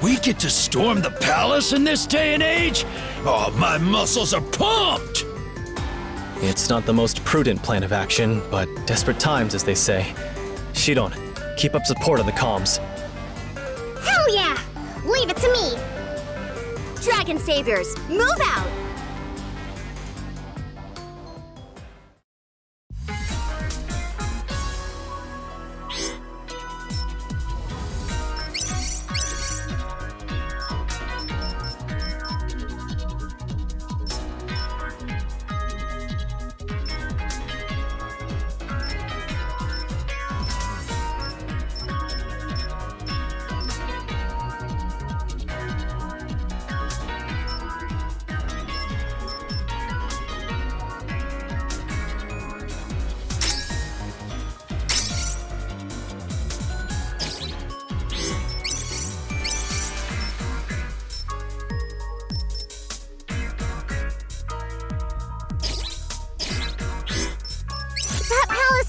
We get to storm the palace in this day and age? Oh, my muscles are pumped! It's not the most prudent plan of action, but desperate times, as they say. Shiron, keep up support on the comms. Hell yeah! Leave it to me! Dragon Saviors, move out!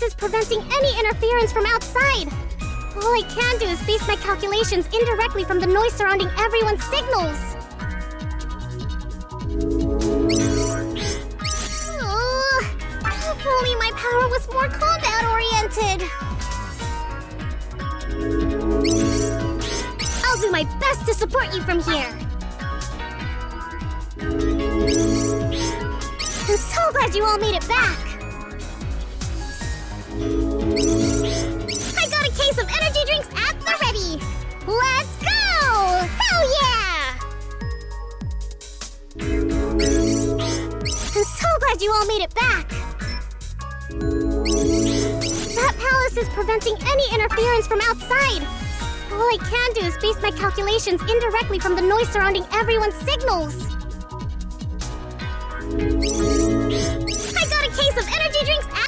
Is preventing any interference from outside. All I can do is base my calculations indirectly from the noise surrounding everyone's signals. If only my power was more combat-oriented. I'll do my best to support you from here. I'm so glad you all made it back. I got a case of energy drinks at the ready! Let's go! Hell yeah! I'm so glad you all made it back! That palace is preventing any interference from outside! All I can do is base my calculations indirectly from the noise surrounding everyone's signals! I got a case of energy drinks at